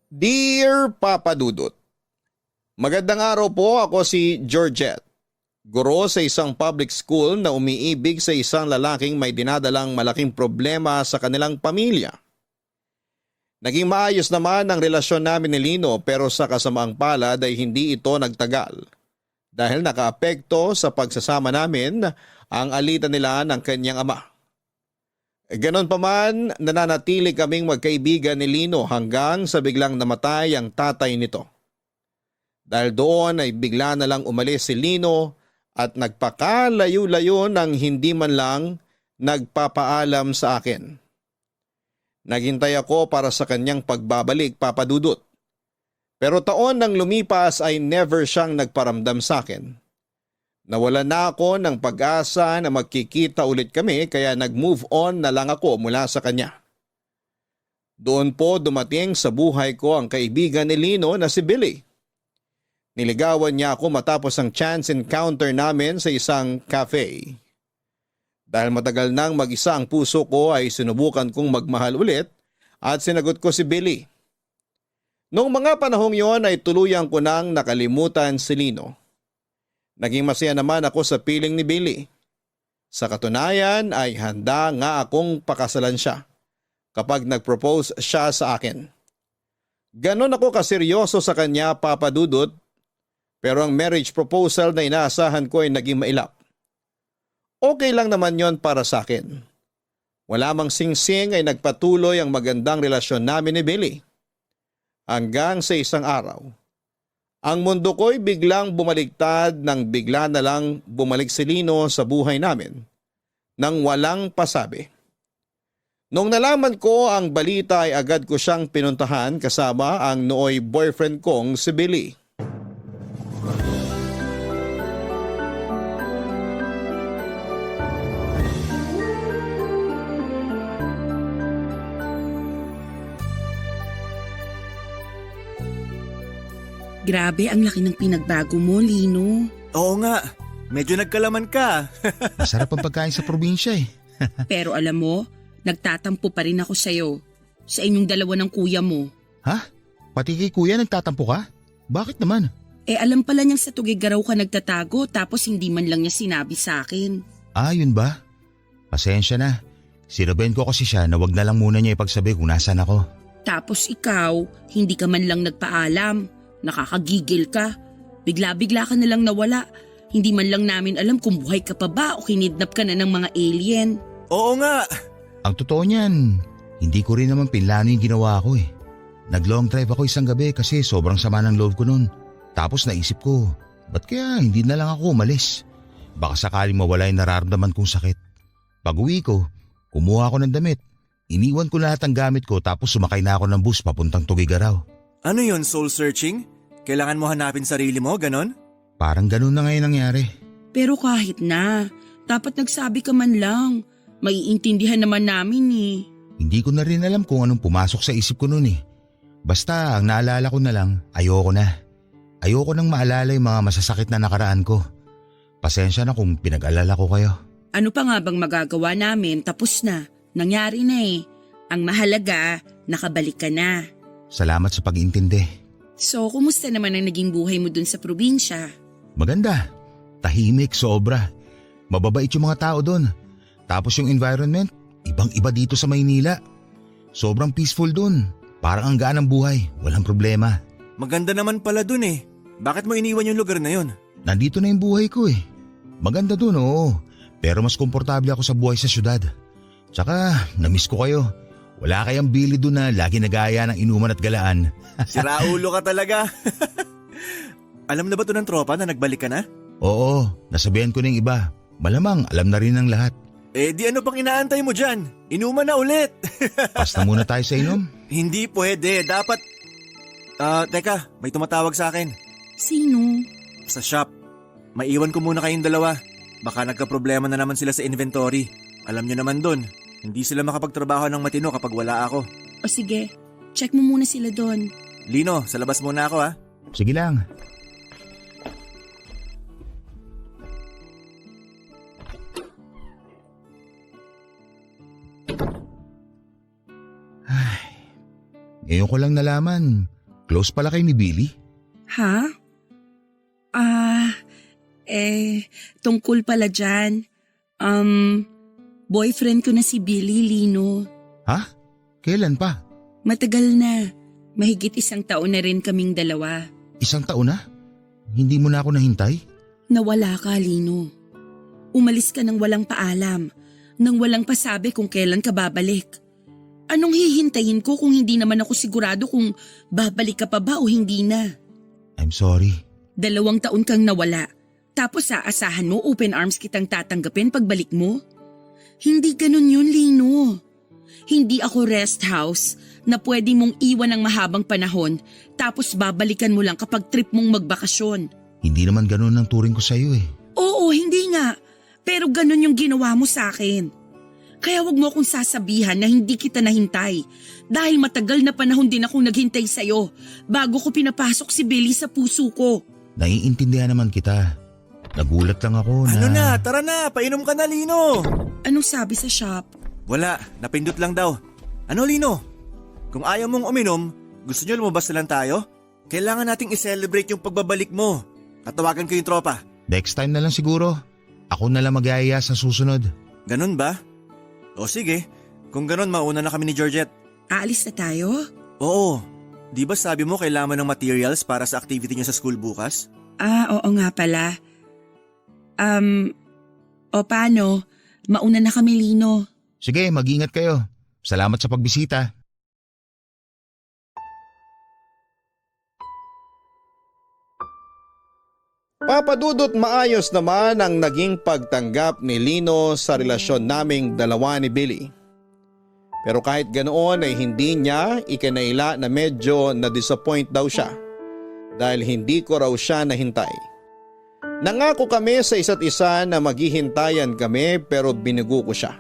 Dear Papa Dudut, magandang araw po, ako si Georgette. Guro sa isang public school na umiibig sa isang lalaking may dinadalang malaking problema sa kanilang pamilya. Naging maayos naman ang relasyon namin ni Lino pero sa kasamaang palad ay hindi ito nagtagal dahil nakaapekto sa pagsasama namin ang alitan nila ng kanyang ama. Ganon pa man, nananatili kaming magkaibigan ni Lino hanggang sa biglang namatay ang tatay nito. Dahil doon ay bigla na lang umalis si Lino at nagpakalayo-layo nang hindi man lang nagpapaalam sa akin. Naghintay ako para sa kanyang pagbabalik, Papa Dudut. Pero taon nang lumipas ay never siyang nagparamdam sa akin. Nawala na ako ng pag-asa na magkikita ulit kami kaya nag-move on na lang ako mula sa kanya. Doon po dumating sa buhay ko ang kaibigan ni Lino na si Billy. Niligawan niya ako matapos ang chance encounter namin sa isang cafe. Dahil matagal nang mag-isa ang puso ko ay sinubukan kong magmahal ulit at sinagot ko si Billy. Noong mga panahong yon ay tuluyang ko nang nakalimutan si Lino. Naging masaya naman ako sa piling ni Billy. Sa katunayan ay handa nga akong pakasalan siya kapag nag-propose siya sa akin. Ganon ako kaseryoso sa kanya, Papa Dudut. Pero ang marriage proposal na inaasahan ko ay naging mailap. Okay lang naman yon para sa akin. Wala mang singsing ay nagpatuloy ang magandang relasyon namin ni Billy. Hanggang sa isang araw, ang mundo ko'y biglang bumaligtad nang bigla na lang bumalik si Lino sa buhay namin nang walang pasabi. Nung nalaman ko ang balita ay agad ko siyang pinuntahan kasama ang nooy boyfriend kong si Billy. Grabe, ang laki ng pinagbago mo, Lino. Oo nga, medyo nagkalaman ka. Masarap ang pagkain sa probinsya eh. Pero alam mo, nagtatampo pa rin ako sa'yo. Sa inyong dalawa ng kuya mo. Ha? Pati kay kuya nagtatampo ka? Bakit naman? Alam pala niyang sa Tugigaraw ka nagtatago tapos hindi man lang niya sinabi sa akin. Ah, yun ba? Pasensya na. Sinabihan ko kasi siya na wag na lang muna niya ipagsabi kung nasaan ako. Tapos ikaw, hindi ka man lang nagpaalam. Nakakagigil ka. Bigla-bigla ka na lang nawala. Hindi man lang namin alam kung buhay ka pa ba o kinidnap ka na ng mga alien. Oo nga. Ang totoo niyan, hindi ko rin naman pinlano yung ginawa ko eh. Nag-long drive ako isang gabi kasi sobrang sama ng loob ko noon. Tapos naisip ko, ba't kaya hindi na lang ako umalis? Baka sakaling mawala yung nararamdaman kong sakit. Pag uwi ko, kumuha ako ng damit. Iniwan ko lahat ng gamit ko tapos sumakay na ako ng bus papuntang Tugigaraw. Ano yun, soul searching? Kailangan mo hanapin sarili mo, ganon? Parang ganun na ngayon nangyari. Pero kahit na, dapat nagsabi ka man lang. Maiintindihan naman namin eh. Hindi ko na rin alam kung anong pumasok sa isip ko noon eh. Basta ang naalala ko na lang, ayoko na. Ayoko nang maalala yung mga masasakit na nakaraan ko. Pasensya na kung pinag-alala ko kayo. Ano pa nga bang magagawa namin? Tapos na. Nangyari na eh. Ang mahalaga, nakabalik ka na. Salamat sa pag-iintindi. So, kumusta naman ang naging buhay mo dun sa probinsya? Maganda. Tahimik, sobra. Mababait yung mga tao doon. Tapos yung environment, ibang-iba dito sa Maynila. Sobrang peaceful doon. Parang ang gaan ng buhay, walang problema. Maganda naman pala dun eh. Bakit mo iniwan yung lugar na yun? Nandito na yung buhay ko eh. Maganda doon, oo. Pero mas komportable ako sa buhay sa syudad. Tsaka, namiss ko kayo. Wala kayang Billy doon na lagi nag-aaya ng inuman at galaan. Si Raulo ka talaga. Alam na ba to ng tropa na nagbalik ka na? Oo, nasabihan ko ng iba. Malamang alam na rin ng lahat. Di ano pang inaantay mo dyan? Inuman na ulit. Basta muna tayo sa inom. Hindi pwede, dapat... teka, may tumatawag sa akin. Sino? Sa shop. Maiwan ko muna kayong dalawa. Baka nagka-problema na naman sila sa inventory. Alam nyo naman dun, hindi sila makapagtrabaho ng matino kapag wala ako. O sige, check mo muna sila doon. Lino, sa labas muna ako ha. Sige lang. Ngayon ko lang nalaman, Close pala kay ni Billy? Ha? Tungkol pala dyan. Boyfriend ko na si Billy, Lino. Ha? Kailan pa? Matagal na. Mahigit 1 taon na rin kaming dalawa. 1 taon na? Hindi mo na ako nahintay? Nawala ka, Lino. Umalis ka nang walang paalam, nang walang pasabi kung kailan ka babalik. Anong hihintayin ko kung hindi naman ako sigurado kung babalik ka pa ba o hindi na? I'm sorry. 2 taon kang nawala, tapos aasahan mo open arms kitang tatanggapin pagbalik mo? Hindi ganun yun, Lino. Hindi ako rest house na pwede mong iwan ng mahabang panahon tapos babalikan mo lang kapag trip mong magbakasyon. Hindi naman ganun ang turing ko sa'yo eh. Oo, hindi nga. Pero ganun yung ginawa mo sa akin. Kaya wag mo akong sasabihan na hindi kita nahintay. Dahil matagal na panahon din akong naghintay sa'yo bago ko pinapasok si Billy sa puso ko. Naiintindihan naman kita. Nagulat lang ako na… Ano na, tara na, painom ka na, Lino. Anong sabi sa shop? Wala, napindot lang daw. Ano, Lino? Kung ayaw mong uminom, gusto nyo lumabas na lang tayo? Kailangan nating i-celebrate yung pagbabalik mo. Tatawagan ko yung tropa. Next time na lang siguro. Ako na lang mag-aaya sa susunod. Ganun ba? O sige, kung ganun mauna na kami ni Georgette. Aalis na tayo? Oo, di ba sabi mo kailangan ng materials para sa activity niyo sa school bukas? Oo nga pala. O paano? Mauna na kami, Lino. Sige, mag-ingat kayo. Salamat sa pagbisita. Papadudot, maayos naman ang naging pagtanggap ni Lino sa relasyon naming dalawa ni Billy. Pero kahit ganoon ay hindi niya ikinaila na medyo na-disappoint daw siya dahil hindi ko raw siya nahintay. Nangako kami sa isa't isa na maghihintayan kami pero binugo ko siya.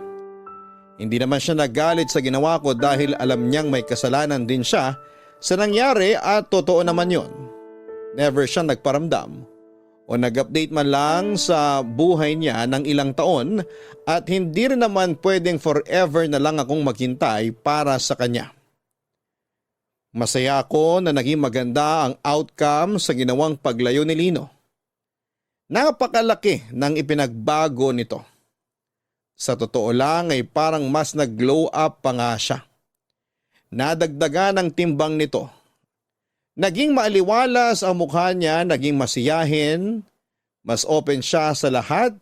Hindi naman siya nagalit sa ginawa ko dahil alam niyang may kasalanan din siya sa nangyari at totoo naman yon. Never siya nagparamdam o nag-update man lang sa buhay niya ng ilang taon at hindi rin naman pwedeng forever na lang akong maghintay para sa kanya. Masaya ako na naging maganda ang outcome sa ginawang paglayo ni Lino. Napakalaki ng ipinagbago nito. Sa totoo lang ay parang mas nag-glow up pa nga siya. Nadagdagan ng timbang nito. Naging maaliwalas ang mukha niya, naging masiyahin, mas open siya sa lahat.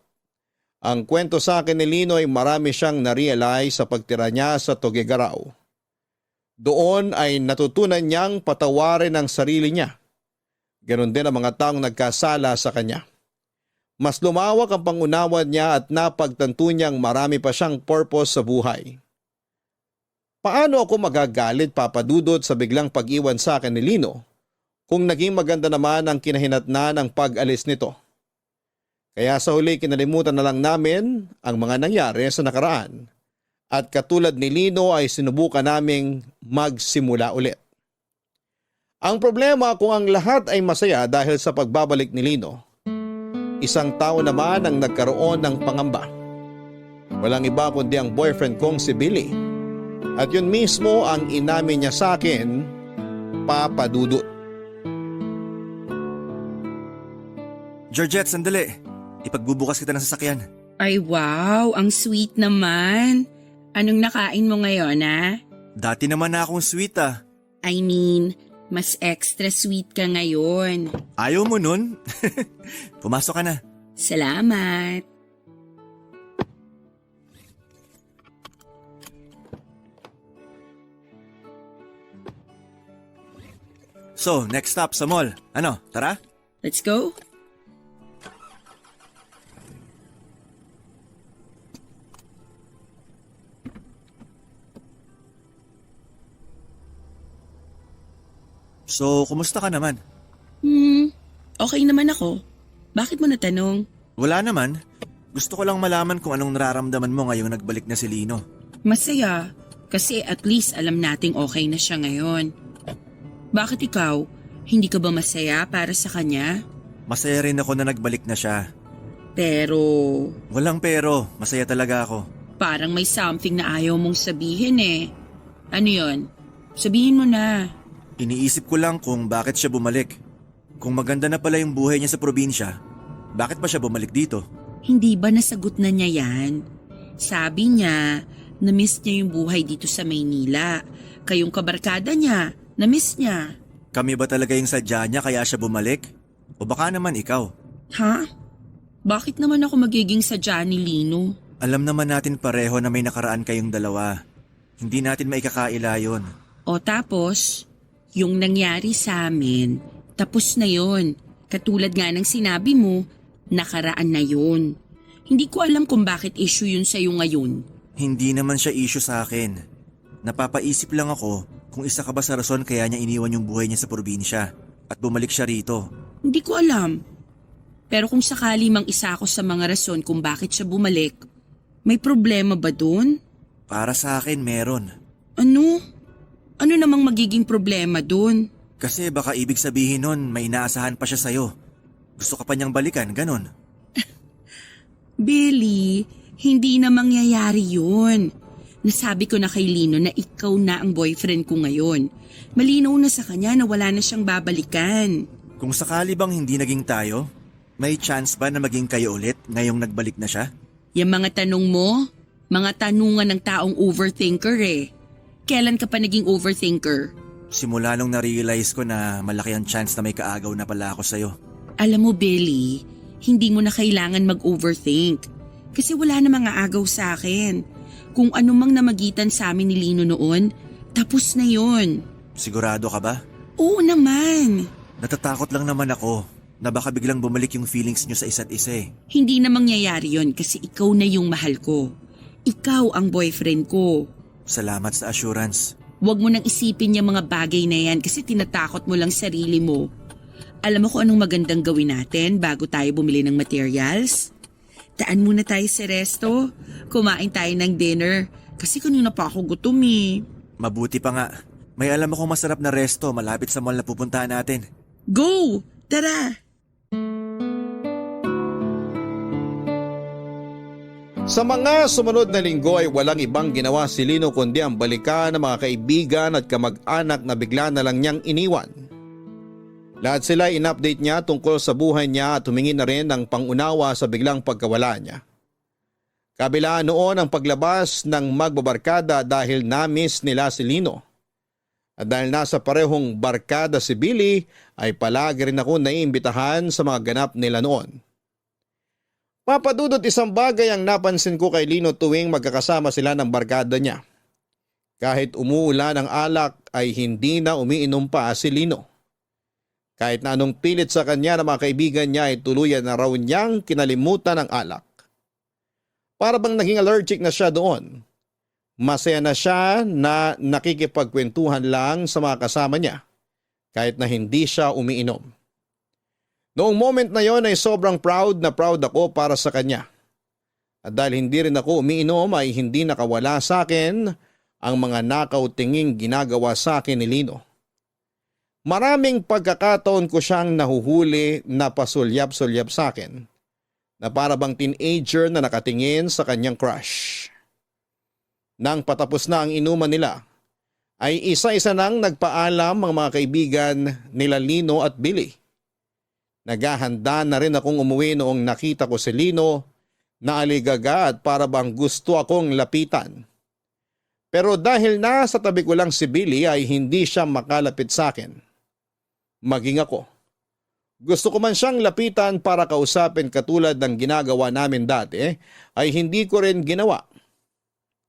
Ang kwento sa akin ni Lino ay marami siyang na-realize sa pagtira niya sa Tuguegarao. Doon ay natutunan niyang patawarin ang sarili niya. Ganon din ang mga taong nagkasala sa kanya. Mas lumawak ang pangunawa niya at napagtanto niyang marami pa siyang purpose sa buhay. Paano ako magagalit, Papadudot, sa biglang pag-iwan sa akin ni Lino kung naging maganda naman ang kinahinatnan ng pag-alis nito? Kaya sa huli kinalimutan na lang namin ang mga nangyari sa nakaraan at katulad ni Lino ay sinubukan naming magsimula ulit. Ang problema kung ang lahat ay masaya dahil sa pagbabalik ni Lino, isang tao naman ang nagkaroon ng pangamba. Walang iba kundi ang boyfriend kong si Billy. At yun mismo ang inamin niya sa akin, Papadudot. Georgette, sandali. Ipagbubukas kita ng sasakyan. Ay wow, ang sweet naman. Anong nakain mo ngayon, ha? Dati naman na akong sweet ah. I mean, mas extra sweet ka ngayon. Ayaw mo nun? Pumasok ka na. Salamat. So, next stop sa mall. Ano, tara? Let's go. So, kumusta ka naman? Okay naman ako. Bakit mo natanong? Wala naman. Gusto ko lang malaman kung anong nararamdaman mo ngayong nagbalik na si Lino. Masaya. Kasi at least alam nating okay na siya ngayon. Bakit ikaw? Hindi ka ba masaya para sa kanya? Masaya rin ako na nagbalik na siya. Pero Walang pero, masaya talaga ako. parang may something na ayaw mong sabihin eh. Ano yon? Sabihin mo na. Iniisip ko lang kung bakit siya bumalik. Kung maganda na pala yung buhay niya sa probinsya, bakit pa siya bumalik dito? Hindi ba nasagot na niya yan? Sabi niya, na-miss niya yung buhay dito sa Maynila. Kayong kabarkada niya, na-miss niya. Kami ba talaga yung sadya niya kaya siya bumalik? O baka naman ikaw? Ha? Bakit naman ako magiging sadya ni Lino? Alam naman natin pareho na may nakaraan kayong dalawa. Hindi natin maikakaila yun. O tapos, yung nangyari sa amin, tapos na yon. Katulad nga ng sinabi mo, nakaraan na yon. Hindi ko alam kung bakit issue yun sa'yo ngayon. Hindi naman siya issue sa akin. Napapaisip lang ako kung isa ka ba sa rason kaya niya iniwan yung buhay niya sa probinsya at bumalik siya rito. Hindi ko alam. Pero kung sakali mang isa ako sa mga rason kung bakit siya bumalik, may problema ba dun? Para sa akin meron. Ano? Ano namang magiging problema dun? Kasi baka ibig sabihin nun may inaasahan pa siya sa'yo. Gusto ka pa niyang balikan, ganon. Billy, hindi na mangyayari yun. Nasabi ko na kay Lino na ikaw na ang boyfriend ko ngayon. Malinaw na sa kanya na wala na siyang babalikan. Kung sakali bang hindi naging tayo, may chance ba na maging kayo ulit ngayong nagbalik na siya? Yung mga tanong mo, mga tanungan ng taong overthinker eh. Kailan ka pa naging overthinker? Simula nung na-realize ko na malaki ang chance na may kaagaw na pala ako sa'yo. Alam mo Billy, hindi mo na kailangan mag-overthink. Kasi wala na mga agaw sa akin. Kung ano mang namagitan sa amin ni Lino noon, tapos na yon. Sigurado ka ba? Oo naman. Natatakot lang naman ako na baka biglang bumalik yung feelings niyo sa isa't isa eh. Hindi na mangyayari yon kasi ikaw na yung mahal ko. Ikaw ang boyfriend ko. Salamat sa assurance. Huwag mo nang isipin yung mga bagay na yan kasi tinatakot mo lang sarili mo. Alam mo kung anong magandang gawin natin bago tayo bumili ng materials? Daan muna tayo sa resto. Kumain tayo ng dinner. Kasi kanina pa ako gutom eh. Mabuti pa nga. May alam akong masarap na resto malapit sa mall na pupuntahan natin. Go! Tara! Sa mga sumunod na linggo ay walang ibang ginawa si Lino kundi ang balikan ng mga kaibigan at kamag-anak na bigla na lang niyang iniwan. Lahat sila in-update niya tungkol sa buhay niya at humingi na rin ng pangunawa sa biglang pagkawala niya. Kabila noon ang paglabas ng magbabarkada dahil na-miss nila si Lino. At dahil nasa parehong barkada si Billy ay palagi rin ako naiimbitahan sa mga ganap nila noon. Papadudot isang bagay ang napansin ko kay Lino tuwing magkakasama sila ng barkada niya. Kahit umuulan ang alak ay hindi na umiinom pa si Lino. Kahit na anong pilit sa kanya ng mga kaibigan niya ay tuluyan na raw niyang kinalimutan ang alak. Para bang naging allergic na siya doon. Masaya na siya na nakikipagkwentuhan lang sa mga kasama niya kahit na hindi siya umiinom. Noong moment na yon ay sobrang proud na proud ako para sa kanya. At dahil hindi rin ako umiinom ay hindi nakawala sa akin ang mga nakaw-tinging ginagawa sa akin ni Lino. Maraming pagkakataon ko siyang nahuhuli na pasulyap-sulyap sa akin na para bang teenager na nakatingin sa kanyang crush. Nang patapos na ang inuman nila, ay isa-isa nang nagpaalam ang mga kaibigan nila Lino at Billy. Naghahanda na rin akong umuwi noong nakita ko si Lino na aligaga at para bang gusto akong lapitan. Pero dahil nasa tabi ko lang si Billy ay hindi siya makalapit sa akin. Maging ako. Gusto ko man siyang lapitan para kausapin katulad ng ginagawa namin dati ay hindi ko rin ginawa.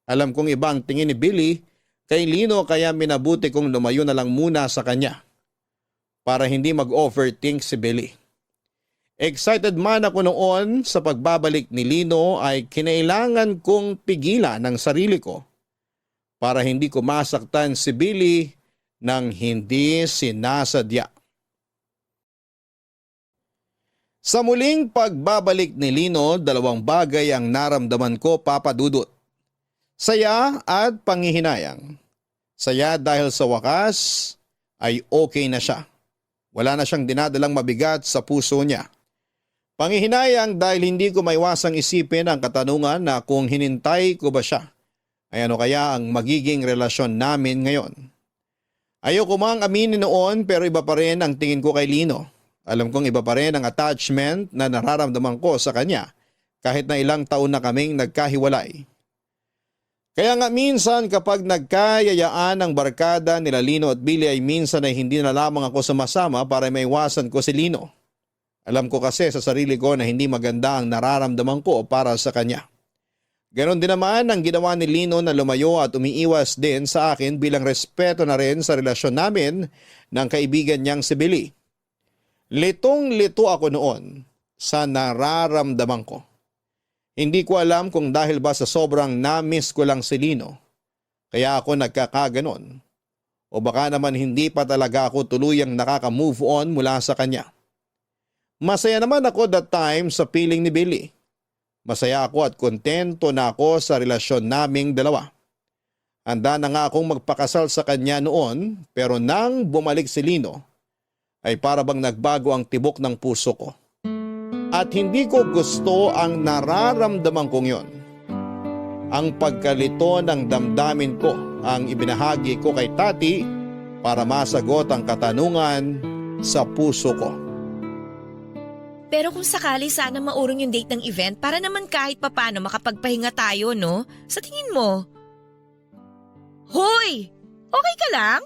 Alam kong ibang tingin ni Billy kay Lino kaya minabuti kong lumayo na lang muna sa kanya para hindi mag-overthink si Billy. Excited man ako noon sa pagbabalik ni Lino ay kinailangan kong pigilan ang sarili ko para hindi ko masaktan si Billy nang hindi sinasadya. Sa muling pagbabalik ni Lino, dalawang bagay ang naramdaman ko, Papa Dudut. Saya at panghihinayang. Saya dahil sa wakas ay okay na siya. Wala na siyang dinadalang mabigat sa puso niya. Panghihinayang dahil hindi ko maiwasang isipin ang katanungan na kung hinintay ko ba siya, ay ano kaya ang magiging relasyon namin ngayon. Ayoko mang aminin noon pero iba pa rin ang tingin ko kay Lino. Alam kong iba pa rin ang attachment na nararamdaman ko sa kanya kahit na ilang taon na kaming nagkahiwalay. Kaya nga minsan kapag nagkayayaan ang barkada nila Lino at Billy ay minsan ay hindi na lamang ako sumasama para maiwasan ko si Lino. Alam ko kasi sa sarili ko na hindi maganda ang nararamdaman ko para sa kanya. Ganon din naman ang ginawa ni Lino na lumayo at umiiwas din sa akin bilang respeto na rin sa relasyon namin ng kaibigan niyang si Billy. Litong-lito ako noon sa nararamdaman ko. Hindi ko alam kung dahil ba sa sobrang na-miss ko lang si Lino, kaya ako nagkakaganon. O baka naman hindi pa talaga ako tuluyang nakaka-move on mula sa kanya. Masaya naman ako that time sa piling ni Billy. Masaya ako at kontento na ako sa relasyon naming dalawa. Handa na nga akong magpakasal sa kanya noon pero nang bumalik si Lino, ay para bang nagbago ang tibok ng puso ko. At hindi ko gusto ang nararamdaman kong yon. Ang pagkalito ng damdamin ko ang ibinahagi ko kay Tati para masagot ang katanungan sa puso ko. Pero kung sakali sana maurong yung date ng event para naman kahit papano makapagpahinga tayo, no? Sa tingin mo? Hoy! Okay ka lang?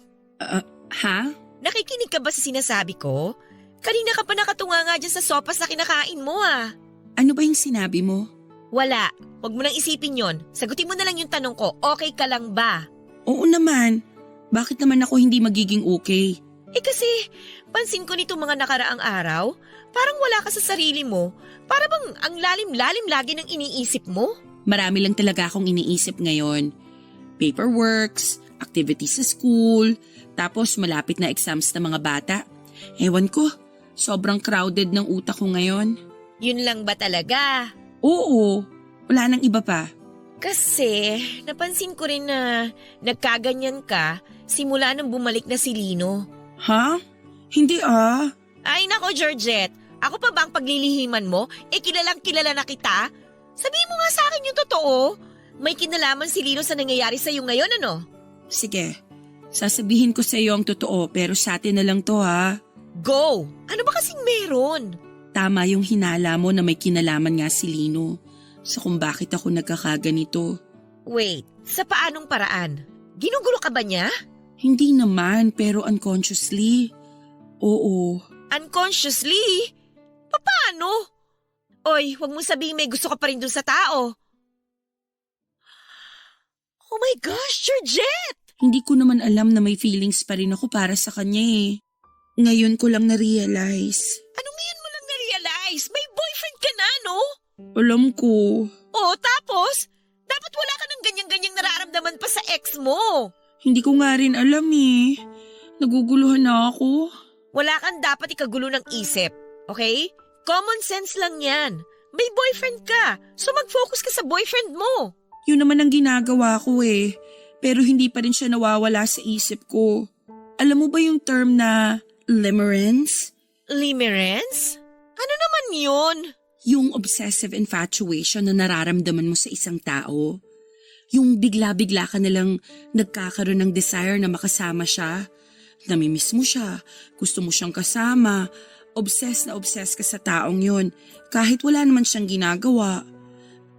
Ha? Nakikinig ka ba sa sinasabi ko? Kanina ka pa nakatunga nga dyan sa sopas na kinakain mo ah. Ano ba yung sinabi mo? Wala. Huwag mo nang isipin yon. Sagutin mo na lang yung tanong ko, okay ka lang ba? Oo naman. Bakit naman ako hindi magiging okay? Kasi, pansin ko nito mga nakaraang araw, parang wala ka sa sarili mo. Para bang ang lalim-lalim lagi ng iniisip mo? Marami lang talaga akong iniisip ngayon. Paperworks, activities sa school, tapos malapit na exams ng mga bata. Ewan ko, sobrang crowded ng utak ko ngayon. Yun lang ba talaga? Oo, wala nang iba pa. Kasi, napansin ko rin na nagkaganyan ka simula nang bumalik na si Lino. Ha? Hindi ah. Ay nako Georgette, ako pa ba ang paglilihiman mo? Kilalang kilala na kita? Sabihin mo nga sa akin yung totoo. May kinalaman si Lino sa nangyayari sa'yo ngayon ano? Sige, sasabihin ko sa iyo ang totoo pero sa atin na lang to ha. Go! Ano ba kasing meron? Tama yung hinala mo na may kinalaman nga si Lino sa kung bakit ako nagkakaganito. Wait, sa paanong paraan? Ginugulo ka ba niya? Hindi naman pero unconsciously. Oo. Unconsciously? Paano? Oy, huwag mo sabihin may gusto ka pa rin dun sa tao. Oh my gosh, Georgette! Hindi ko naman alam na may feelings pa rin ako para sa kanya eh. Ngayon ko lang na-realize. Anong ngayon mo lang na-realize? May boyfriend ka na, no? Alam ko. Oh, tapos? Dapat wala ka ng ganyang-ganyang nararamdaman pa sa ex mo. Hindi ko nga rin alam eh. Naguguluhan na ako. Wala kang dapat ikagulo ng isip, okay? Common sense lang yan. May boyfriend ka, so mag-focus ka sa boyfriend mo. Yun naman ang ginagawa ko eh. Pero hindi pa rin siya nawawala sa isip ko. Alam mo ba yung term na limerence? Limerence? Ano naman yun? Yung obsessive infatuation na nararamdaman mo sa isang tao. Yung bigla-bigla ka nalang nagkakaroon ng desire na makasama siya. Namimiss mo siya, gusto mo siyang kasama, obsessed ka sa taong yun kahit wala naman siyang ginagawa.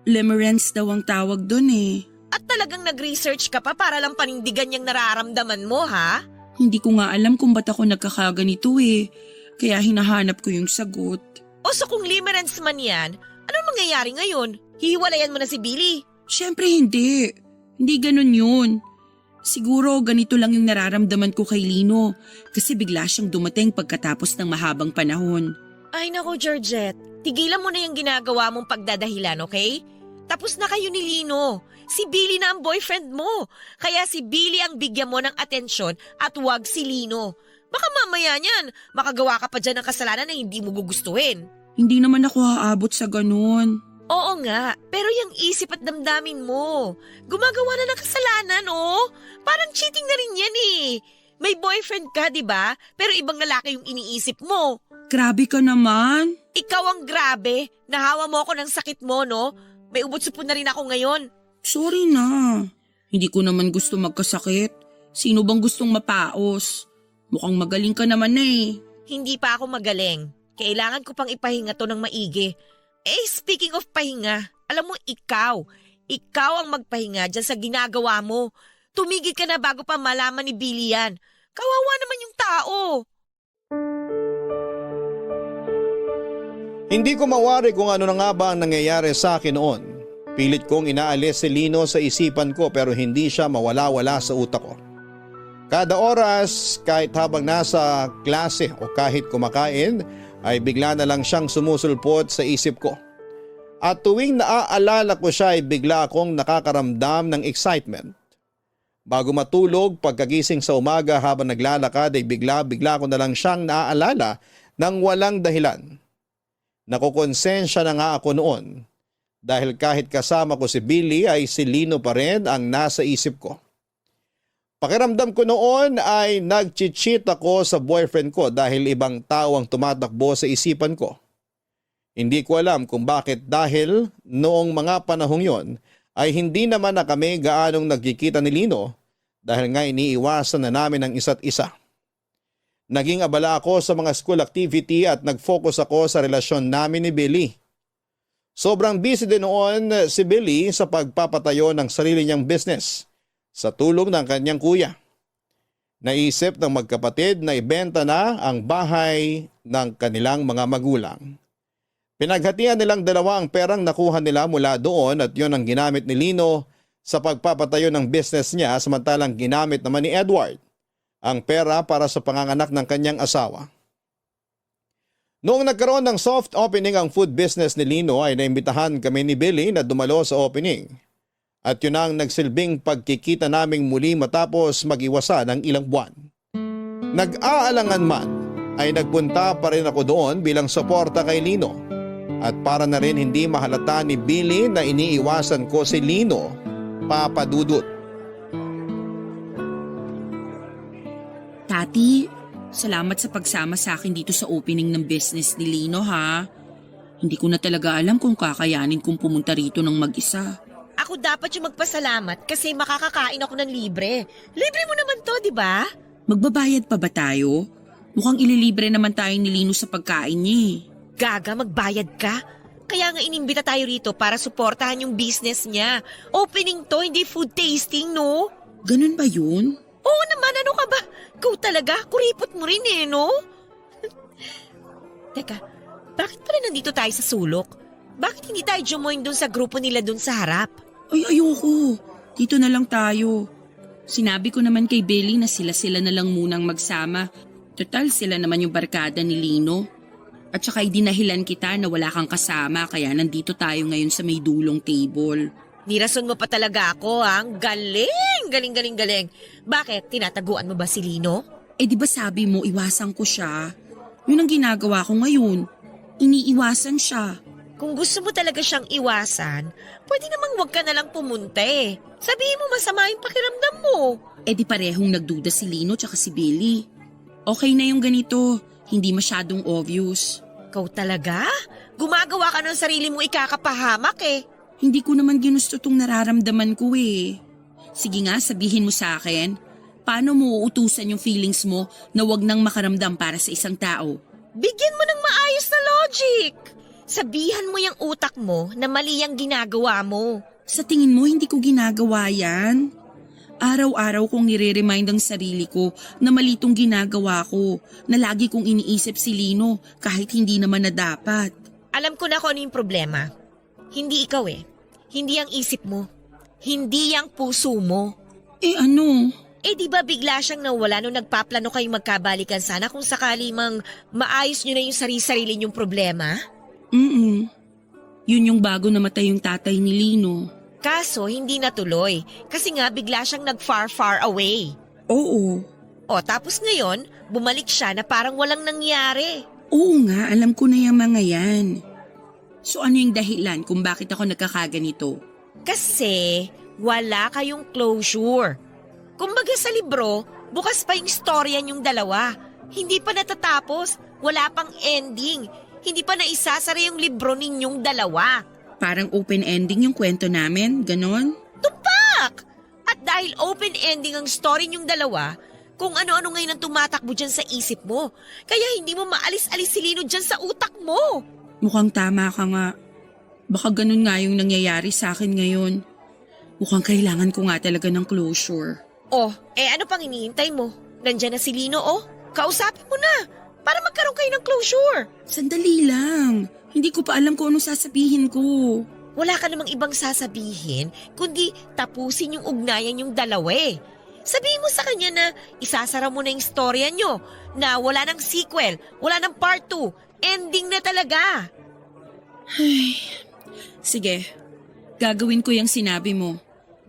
Limerence daw ang tawag doon eh. At talagang nag-research ka pa para lang panindigan yung nararamdaman mo, ha? Hindi ko nga alam kung ba't ako nagkakaganito eh. Kaya hinahanap ko yung sagot. O so kung limerence man yan, anong mangyayari ngayon? Hihiwalayan mo na si Billy? Siyempre hindi. Hindi ganun yun. Siguro ganito lang yung nararamdaman ko kay Lino kasi bigla siyang dumating pagkatapos ng mahabang panahon. Ay nako, Georgette. Tigilan mo na yung ginagawa mong pagdadahilan, okay? Tapos na kayo ni Lino. Si Billy na ang boyfriend mo. Kaya si Billy ang bigyan mo ng atensyon at wag si Lino. Baka mamaya niyan, makagawa ka pa dyan ng kasalanan na hindi mo gugustuhin. Hindi naman ako haabot sa ganun. Oo nga, pero yung isip at damdamin mo. Gumagawa na ng kasalanan, oh. Parang cheating na rin yan eh. May boyfriend ka, di ba? Pero ibang lalaki yung iniisip mo. Grabe ka naman. Ikaw ang grabe. Nahawa mo ako ng sakit mo, no? May ubot-supon na rin ako ngayon. Sorry na. Hindi ko naman gusto magkasakit. Sino bang gustong mapaos? Mukhang magaling ka naman na eh. Hindi pa ako magaling. Kailangan ko pang ipahinga to ng maigi. Speaking of pahinga, alam mo ikaw ang magpahinga dyan sa ginagawa mo. Tumigil ka na bago pa malaman ni Billy yan. Kawawa naman yung tao. Hindi ko mawari kung ano na nga ba ang nangyayari sa akin noon. Pilit kong inaalis si Lino sa isipan ko pero hindi siya mawala-wala sa utak ko. Kada oras, kahit habang nasa klase o kahit kumakain, ay bigla na lang siyang sumusulpot sa isip ko. At tuwing naaalala ko siya ay bigla akong nakakaramdam ng excitement. Bago matulog, pagkagising sa umaga habang naglalakad ay bigla ko na lang siyang naaalala ng walang dahilan. Nakukonsensya na nga ako noon dahil kahit kasama ko si Billy ay si Lino pa rin ang nasa isip ko. Pakiramdam ko noon ay nag-cheat ako sa boyfriend ko dahil ibang tao ang tumatakbo sa isipan ko. Hindi ko alam kung bakit dahil noong mga panahong yon ay hindi naman na kami gaanong nagkikita ni Lino dahil nga iniiwasan na namin ang isa't isa. Naging abala ako sa mga school activity at nag-focus ako sa relasyon namin ni Billy. Sobrang busy din noon si Billy sa pagpapatayo ng sarili niyang business sa tulong ng kanyang kuya. Naisip ng magkapatid na ibenta na ang bahay ng kanilang mga magulang. Pinaghatian nilang dalawa ang perang nakuha nila mula doon at yon ang ginamit ni Lino sa pagpapatayo ng business niya samantalang ginamit naman ni Edward ang pera para sa panganganak ng kanyang asawa. Noong nagkaroon ng soft opening ang food business ni Lino ay naimbitahan kami ni Billy na dumalo sa opening. At yun ang nagsilbing pagkikita naming muli matapos mag-iwasa ng ilang buwan. Nag-aalangan man ay nagpunta pa rin ako doon bilang suporta kay Lino. At para na rin hindi mahalata ni Billy na iniiwasan ko si Lino, Papa Dudut. Tati, salamat sa pagsama sa akin dito sa opening ng business ni Lino ha. Hindi ko na talaga alam kung kakayanin kong pumunta rito ng mag-isa. Ako dapat yung magpasalamat kasi makakakain ako ng libre. Libre mo naman to, di ba? Magbabayad pa ba tayo? Mukhang ililibre naman tayo ni Lino sa pagkain niya eh. Gaga, magbayad ka? Kaya nga inimbita tayo rito para suportahan yung business niya. Opening to, hindi food tasting, no? Ganun ba yun? Oo naman, ano ka ba? Ikaw talaga, kuripot mo rin eh, no? Teka, bakit pala nandito tayo sa sulok? Bakit hindi tayo jumoin dun sa grupo nila dun sa harap? Ay, ayoko. Dito na lang tayo. Sinabi ko naman kay Billy na sila na lang munang magsama. Total, sila naman yung barkada ni Lino. At saka idinahilan kita na wala kang kasama kaya nandito tayo ngayon sa may dulong table. Nirason mo pa talaga ako, ha? Ang galing! Galing. Bakit? Tinataguan mo ba si Lino? Eh di ba sabi mo iwasan ko siya? Yun ang ginagawa ko ngayon. Iniiwasan siya. Kung gusto mo talaga siyang iwasan, pwede namang wag ka na lang pumunta eh. Sabihin mo masama yung pakiramdam mo. Eh di parehong nagduda si Lino tsaka si Billy. Okay na yung ganito, hindi masyadong obvious. Ikaw talaga? Gumagawa ka ng sarili mo ikakapahamak eh. Hindi ko naman ginusto tong nararamdaman ko eh. Sige nga, sabihin mo sa akin, paano mo uutusan yung feelings mo na wag nang makaramdam para sa isang tao? Bigyan mo ng maayos na logic. Sabihan mo yung utak mo na mali ang ginagawa mo. Sa tingin mo, hindi ko ginagawa yan? Araw-araw kong nire-remind ang sarili ko na mali tong ginagawa ko, na lagi kong iniisip si Lino kahit hindi naman na dapat. Alam ko na kung ano yung problema. Hindi ikaw eh. Hindi ang isip mo. Hindi ang puso mo. Eh ano? Eh di ba bigla siyang nawala nung nagpaplano kayong magkabalikan sana kung sakali mang maayos nyo na yung sarili-sarili nyong problema? Yun yung bago namatay yung tatay ni Lino. Kaso hindi natuloy kasi nga bigla siyang nag-far away. Oo. O tapos ngayon, bumalik siya na parang walang nangyari. Oo nga, alam ko na yung mga yan. So ano yung dahilan kung bakit ako nagkakaganito? Kasi wala kayong closure. Kumbaga sa libro, bukas pa yung storya niyong dalawa. Hindi pa natatapos, wala pang ending. Hindi pa naisasara yung libro ninyong dalawa. Parang open ending yung kwento namin, ganon? Tumpak! At At dahil open ending ang story niyong dalawa, kung ano-ano ngayon ang tumatakbo dyan sa isip mo. Kaya hindi mo maalis-alis si Lino dyan sa utak mo. Mukhang tama ka nga. Baka ganun nga yung nangyayari sa akin ngayon. Mukhang kailangan ko nga talaga ng closure. Oh, ano pang hinihintay mo? Nandyan na si Lino, oh. Kausapin mo na para magkaroon kayo ng closure. Sandali lang. Hindi ko pa alam kung anong sasabihin ko. Wala ka namang ibang sasabihin, kundi tapusin yung ugnayan yung dalawa eh. Sabihin mo sa kanya na isasara mo na yung storya nyo, na wala ng sequel, wala ng part 2, ending na talaga. Sige, gagawin ko yung sinabi mo.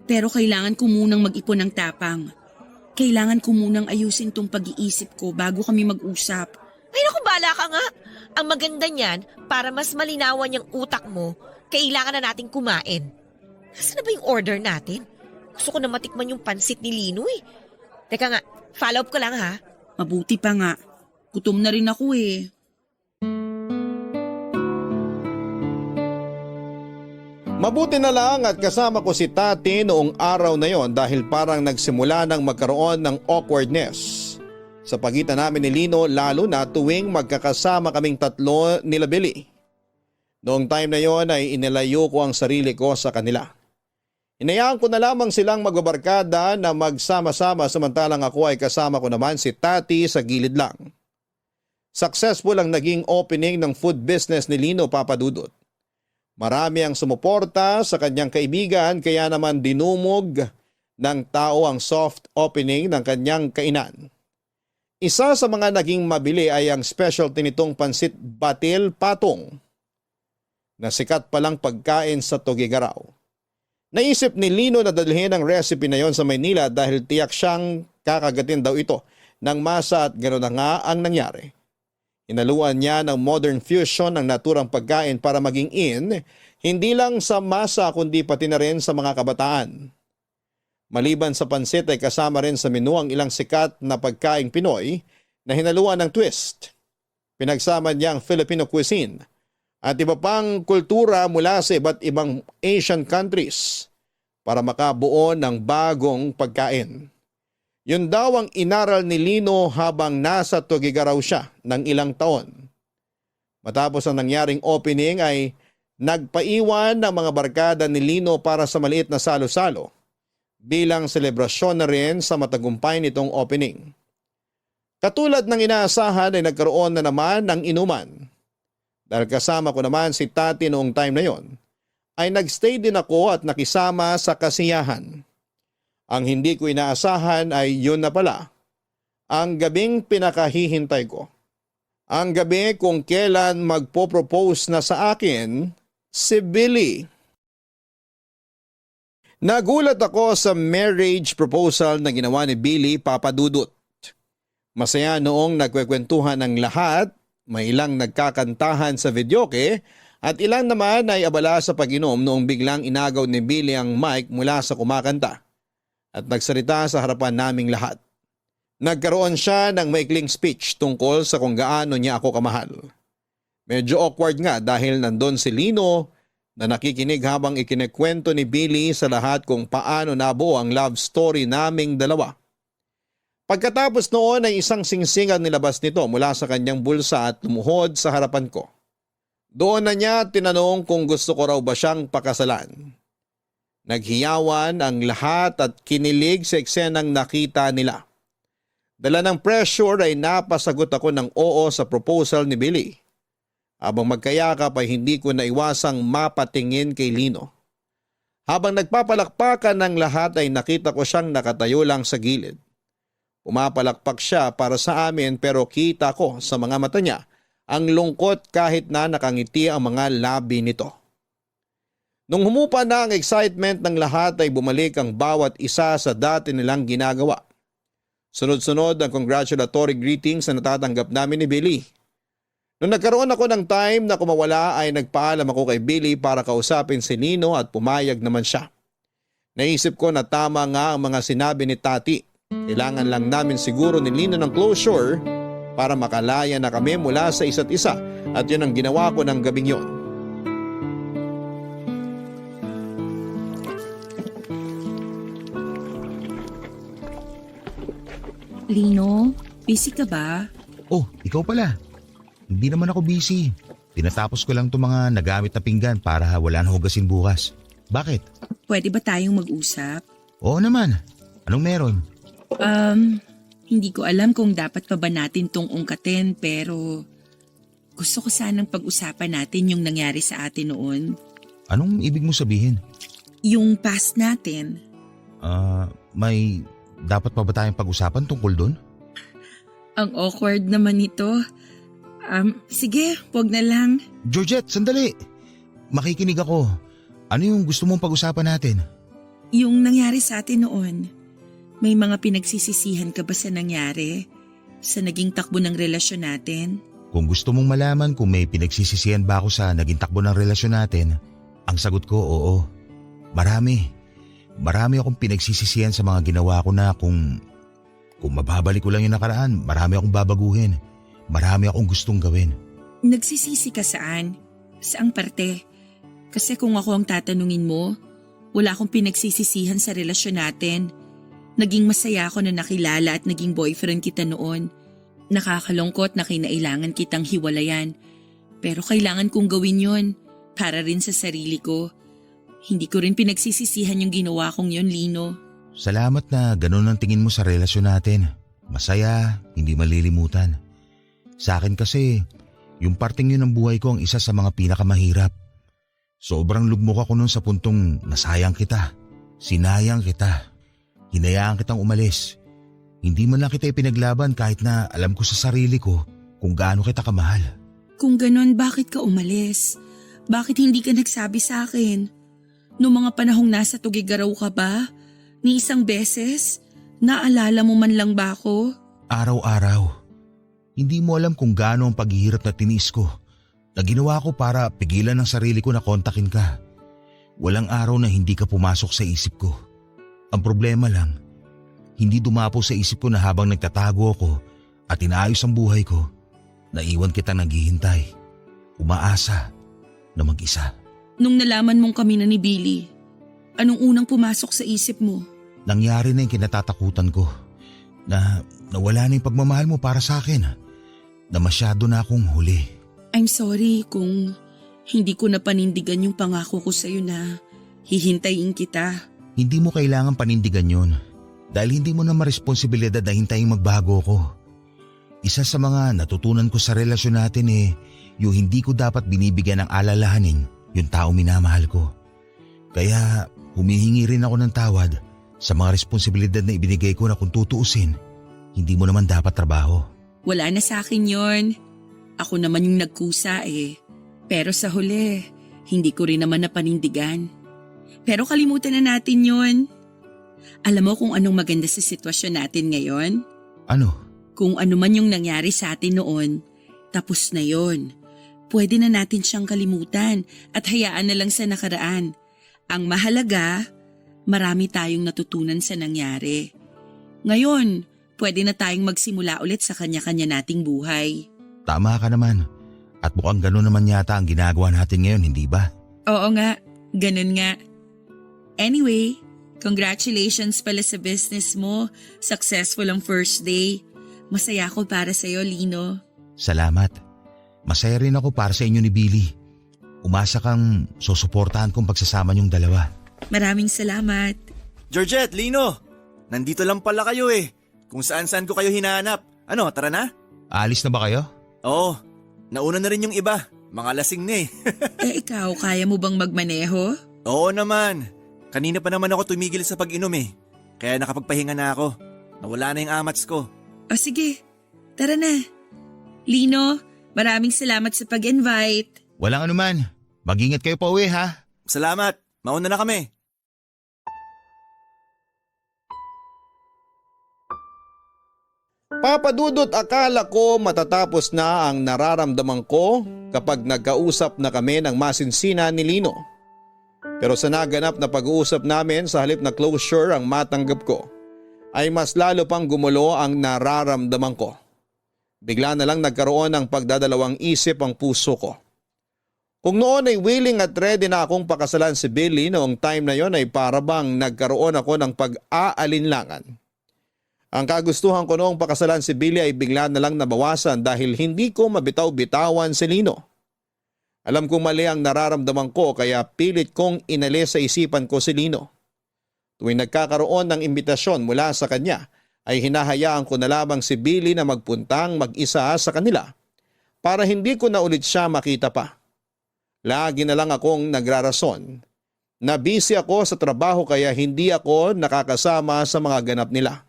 Pero kailangan ko munang mag-ipon ng tapang. Kailangan ko munang ayusin tong pag-iisip ko bago kami mag-usap. Ay naku, bala ka nga. Ang maganda niyan, para mas malinawan yung utak mo, kailangan na nating kumain. Nasaan na ba yung order natin? Gusto ko na matikman yung pansit ni Lino eh. Teka nga, follow up ko lang ha. Mabuti pa nga. Gutom na rin ako eh. Mabuti na lang at kasama ko si Tati noong araw na yon dahil parang nagsimula nang magkaroon ng awkwardness sa pagitan namin ni Lino, lalo na tuwing magkakasama kaming tatlo nila Billy. Noong time na yon ay inilayo ko ang sarili ko sa kanila. Inayaan ko na lamang silang magbabarkada na magsama-sama samantalang ako ay kasama ko naman si Tati sa gilid lang. Successful ang naging opening ng food business ni Lino Papadudot. Marami ang sumuporta sa kanyang kaibigan kaya naman dinumog ng tao ang soft opening ng kanyang kainan. Isa sa mga naging mabili ay ang specialty nitong pansit batil patong na sikat palang pagkain sa Tugigaraw. Naisip ni Lino na dalhin ang recipe na yon sa Maynila dahil tiyak siyang kakagatin daw ito ng masa at gano'n na nga ang nangyari. Inaluan niya ng modern fusion ng naturang pagkain para maging in, hindi lang sa masa kundi pati na rin sa mga kabataan. Maliban sa pansit ay kasama rin sa menu ang ilang sikat na pagkaing Pinoy na hinaluan ng twist. Pinagsama niya ang Filipino cuisine at iba pang kultura mula sa iba't ibang Asian countries para makabuo ng bagong pagkain. Yun daw ang inaral ni Lino habang nasa Tugigaraw siya ng ilang taon. Matapos ang nangyaring opening ay nagpaiwan ng mga barkada ni Lino para sa maliit na salo-salo bilang selebrasyon na rin sa matagumpay nitong opening. Katulad ng inaasahan ay nagkaroon na naman ng inuman. Dahil kasama ko naman si Tati noong time na yon, ay nagstay din ako at nakisama sa kasiyahan. Ang hindi ko inaasahan ay yun na pala, ang gabing pinakahihintay ko. Ang gabi kung kailan magpo-propose na sa akin si Billy. Nagulat ako sa marriage proposal na ginawa ni Billy Papadudot. Masaya noong nagkwekwentuhan ng lahat, may ilang nagkakantahan sa videoke at ilang naman ay abala sa pag-inom noong biglang inagaw ni Billy ang mic mula sa kumakanta at nagsalita sa harapan naming lahat. Nagkaroon siya ng maikling speech tungkol sa kung gaano niya ako kamahal. Medyo awkward nga dahil nandun si Lino na nakikinig habang ikinikwento ni Billy sa lahat kung paano nabuo ang love story naming dalawa. Pagkatapos noon ay isang singsingan nilabas nito mula sa kanyang bulsa at lumuhod sa harapan ko. Doon na niya tinanong kung gusto ko raw ba siyang pakasalan. Naghiyawan ang lahat at kinilig sa eksenang nakita nila. Dala ng pressure ay napasagot ako ng oo sa proposal ni Billy. Habang magkayakap ay hindi ko naiwasang mapatingin kay Lino. Habang nagpapalakpakan ng lahat ay nakita ko siyang nakatayo lang sa gilid. Pumapalakpak siya para sa amin pero kita ko sa mga mata niya ang lungkot kahit na nakangiti ang mga labi nito. Nung humupa na ang excitement ng lahat ay bumalik ang bawat isa sa dati nilang ginagawa. Sunod-sunod ang congratulatory greetings na natatanggap namin ni Billy. Nung nagkaroon ako ng time na kumawala ay nagpaalam ako kay Billy para kausapin si Lino at pumayag naman siya. Naisip ko na tama nga ang mga sinabi ni Tati. Kailangan lang namin siguro ni Lino ng closure para makalaya na kami mula sa isa't isa at yun ang ginawa ko ng gabing yon. Lino, busy ka ba? Oh, ikaw pala. Hindi naman ako busy. Tinatapos ko lang itong mga nagamit na pinggan para wala na hugasin bukas. Bakit? Pwede ba tayong mag-usap? Oo naman. Anong meron? Hindi ko alam kung dapat pa ba natin tong ungkatin pero gusto ko sanang pag-usapan natin yung nangyari sa atin noon. Anong ibig mo sabihin? Yung past natin. May dapat pa ba tayong pag-usapan tungkol doon? Ang awkward naman nito. Sige, wag na lang. Georgette, sandali. Makikinig ako. Ano yung gusto mong pag-usapan natin? Yung nangyari sa atin noon. May mga pinagsisisihan ka ba sa nangyari? Sa naging takbo ng relasyon natin? Kung gusto mong malaman kung may pinagsisisihan ba ako sa naging takbo ng relasyon natin, ang sagot ko oo. Marami. Marami akong pinagsisisihan sa mga ginawa ko na kung mababalik ko lang yung nakaraan, marami akong babaguhin. Marami akong gustong gawin. Nagsisisi ka saan? Saang parte? Kasi kung ako ang tatanungin mo, wala akong pinagsisisihan sa relasyon natin. Naging masaya ako na nakilala at naging boyfriend kita noon. Nakakalungkot na kinailangan kitang hiwalayan. Pero kailangan kong gawin yon para rin sa sarili ko. Hindi ko rin pinagsisisihan yung ginawa kong yon, Lino. Salamat na ganun ang tingin mo sa relasyon natin. Masaya, hindi malilimutan. Sa akin kasi, yung parting yun ng buhay ko ang isa sa mga pinakamahirap. Sobrang lugmok ako nun sa puntong nasayang kita. Sinayang kita. Hinayaan kitang umalis. Hindi man lang kita ipinaglaban kahit na alam ko sa sarili ko kung gaano kita kamahal. Kung ganon, bakit ka umalis? Bakit hindi ka nagsabi sa akin? Noong mga panahong nasa Tugigaraw ka ba? Ni isang beses? Naalala mo man lang ba ako? Araw-araw. Hindi mo alam kung gaano ang paghihirap na tiniis ko. Na ginawa ko para pigilan ang sarili ko na kontakin ka. Walang araw na hindi ka pumasok sa isip ko. Ang problema lang, hindi dumapo sa isip ko na habang nagtatago ako at inaayos ang buhay ko, naiwan kita naghihintay, umaasa na mag-isa. Nung nalaman mong kami na ni Billy, anong unang pumasok sa isip mo? Nangyari na yung kinatatakutan ko, na nawala na yung pagmamahal mo para sa akin, na masyado na akong huli. I'm sorry kung hindi ko na panindigan yung pangako ko sa'yo na hihintayin kita. Hindi mo kailangan panindigan yun dahil hindi mo na maresponsibilidad na hintayin magbago ko. Isa sa mga natutunan ko sa relasyon natin yung hindi ko dapat binibigyan ng alalahanin yung tao minamahal ko. Kaya humihingi rin ako ng tawad sa mga responsibilidad na ibinigay ko na kung tutuusin, hindi mo naman dapat trabaho. Wala na sa akin yon. Ako naman yung nagkusa Pero sa huli, hindi ko rin naman napanindigan. Pero kalimutan na natin yon. Alam mo kung anong maganda sa sitwasyon natin ngayon? Ano? Kung ano man yung nangyari sa atin noon, tapos na yon. Pwede na natin siyang kalimutan at hayaan na lang sa nakaraan. Ang mahalaga, marami tayong natutunan sa nangyari. Ngayon, pwede na tayong magsimula ulit sa kanya-kanya nating buhay. Tama ka naman. At mukhang gano'n naman yata ang ginagawa natin ngayon, hindi ba? Oo nga, ganun nga. Anyway, congratulations pala sa business mo. Successful ang first day. Masaya ako para sa'yo, Lino. Salamat. Masaya rin ako para sa inyo ni Billy. Umasa kang susuportahan kong pagsasama niyong dalawa. Maraming salamat. Georgette, Lino! Nandito lang pala kayo Kung saan-saan ko kayo hinahanap. Ano, tara na? Alis na ba kayo? Oo, nauna na rin yung iba. Mga lasing na Ikaw, kaya mo bang magmaneho? Oo naman. Kanina pa naman ako tumigil sa pag-inom Kaya nakapagpahinga na ako. Nawala na yung amats ko. O sige, tara na. Lino, maraming salamat sa pag-invite. Walang anuman. Mag-ingat kayo pa uwi ha. Salamat. Mauna na kami. Papadudot, akala ko matatapos na ang nararamdaman ko kapag nagkausap na kami ng masinsina ni Lino. Pero sa naganap na pag-uusap namin, sa halip na closure ang matanggap ko, ay mas lalo pang gumulo ang nararamdaman ko. Bigla na lang nagkaroon ng pagdadalawang isip ang puso ko. Kung noon ay willing at ready na akong pakasalan si Billy, noong time na yon ay para bang nagkaroon ako ng pag-aalinlangan. Ang kagustuhan ko noong pakasalan si Billy ay bigla na lang nabawasan dahil hindi ko mabitaw-bitawan si Lino. Alam kong mali ang nararamdaman ko kaya pilit kong inalis sa isipan ko si Lino. Tuwing nagkakaroon ng imbitasyon mula sa kanya ay hinahayaan ko na lamang si Billy na magpuntang mag-isa sa kanila para hindi ko na ulit siya makita pa. Lagi na lang akong nagrarason na busy ako sa trabaho kaya hindi ako nakakasama sa mga ganap nila.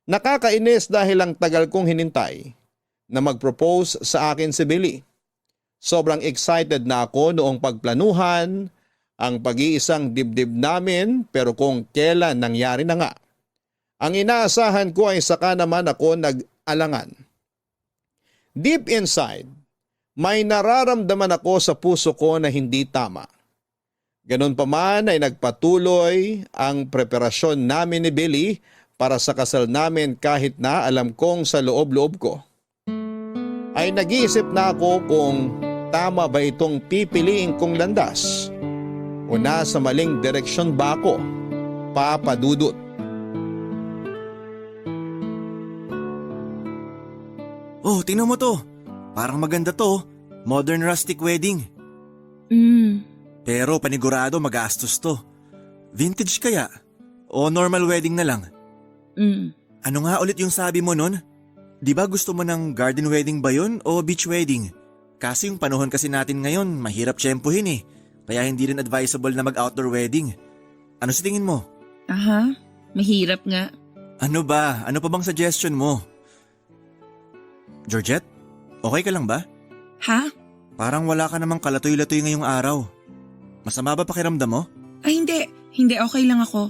Nakakainis dahil ang tagal kong hinintay na mag-propose sa akin si Billy. Sobrang excited na ako noong pagplanuhan ang pag-iisang dibdib namin pero kung kailan nangyari na nga. Ang inaasahan ko ay saka naman ako nag-alangan. Deep inside, may nararamdaman ako sa puso ko na hindi tama. Ganon pa man ay nagpatuloy ang preparasyon namin ni Billy para sa kasal namin kahit na alam kong sa loob-loob ko. Ay nag-iisip na ako kung tama ba itong pipiliin kong landas o nasa maling direksyon ba ako, Papa Dudut. Oh, tingnan mo to. Parang maganda to. Modern rustic wedding. Pero panigurado magastos to. Vintage kaya? O normal wedding na lang? Ano nga ulit yung sabi mo nun? Di ba gusto mo ng garden wedding ba yun o beach wedding? Kasi yung panahon kasi natin ngayon, mahirap tiyempuhin eh. Kaya hindi rin advisable na mag-outdoor wedding. Ano sa tingin mo? Aha, mahirap nga. Ano ba? Ano pa bang suggestion mo? Georgette, okay ka lang ba? Ha? Parang wala ka namang kalatoy-latoy ngayong araw. Masama ba pakiramdam mo? Ay hindi. Hindi, okay lang ako.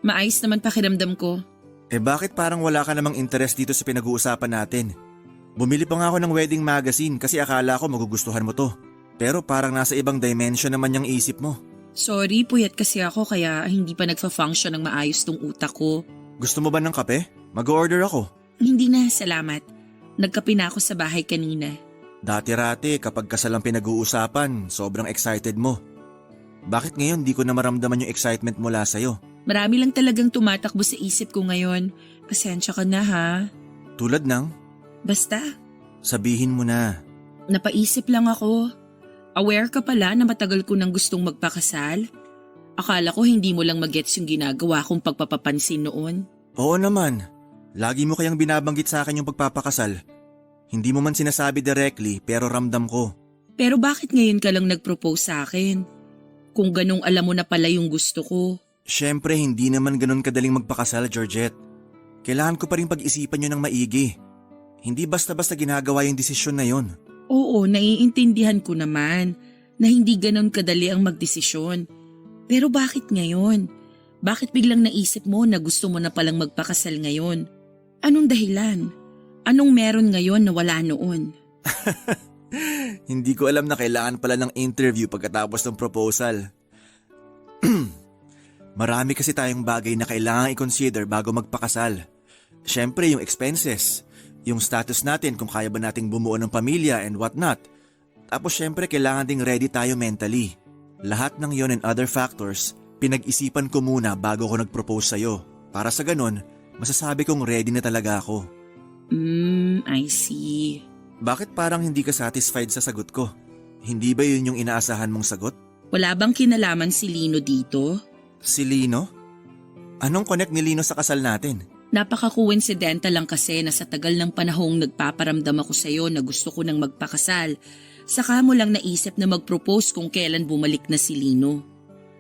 Maayos naman pakiramdam ko. Bakit parang wala ka namang interest dito sa pinag-uusapan natin? Bumili pa nga ako ng wedding magazine kasi akala ko magugustuhan mo to. Pero parang nasa ibang dimension naman yung isip mo. Sorry, puyat kasi ako kaya hindi pa nagfa-function ng maayos tong utak ko. Gusto mo ba ng kape? Mag-order ako. Hindi na, salamat. Nagkape na ako sa bahay kanina. Dati-rati kapag kasal ang pinag-uusapan, sobrang excited mo. Bakit ngayon di ko na maramdaman yung excitement mula sa'yo? Marami lang talagang tumatakbo sa isip ko ngayon. Pasensya ka na ha. Tulad ng? Basta, Sabihin mo na. napaisip lang ako. Aware ka pala na matagal ko nang gustong magpakasal? Akala ko hindi mo lang magets yung ginagawa kong pagpapapansin noon. Oo naman. Lagi mo kayang binabanggit sa akin yung pagpapakasal. Hindi mo man sinasabi directly pero ramdam ko. Pero bakit ngayon ka lang nag-propose sa akin? Kung ganong alam mo na pala yung gusto ko. Siyempre hindi naman ganun kadaling magpakasal, Georgette. Kailangan ko pa rin pag-isipan yun ng maigi. Hindi basta-basta ginagawa yung desisyon na yun. Oo, naiintindihan ko naman na hindi ganon kadali ang magdesisyon. Pero bakit ngayon? Bakit biglang naisip mo na gusto mo na palang magpakasal ngayon? Anong dahilan? Anong meron ngayon na wala noon? Hindi ko alam na kailangan pala ng interview pagkatapos ng proposal. Marami kasi tayong bagay na kailangan i-consider bago magpakasal. Siyempre yung expenses, yung status natin kung kaya ba nating bumuo ng pamilya and whatnot. Tapos siyempre kailangan ding ready tayo mentally. Lahat ng yon and other factors, pinag-isipan ko muna bago ko nag-propose sa'yo. Para sa ganun, masasabi kong ready na talaga ako. I see. Bakit parang hindi ka satisfied sa sagot ko? Hindi ba yun yung inaasahan mong sagot? Wala bang kinalaman si Lino dito? Si Lino? Anong connect ni Lino sa kasal natin? Napaka-coincidental lang kasi na sa tagal ng panahong nagpaparamdam ako sa'yo na gusto ko nang magpakasal. Saka mo lang naisip na mag-propose kung kailan bumalik na si Lino.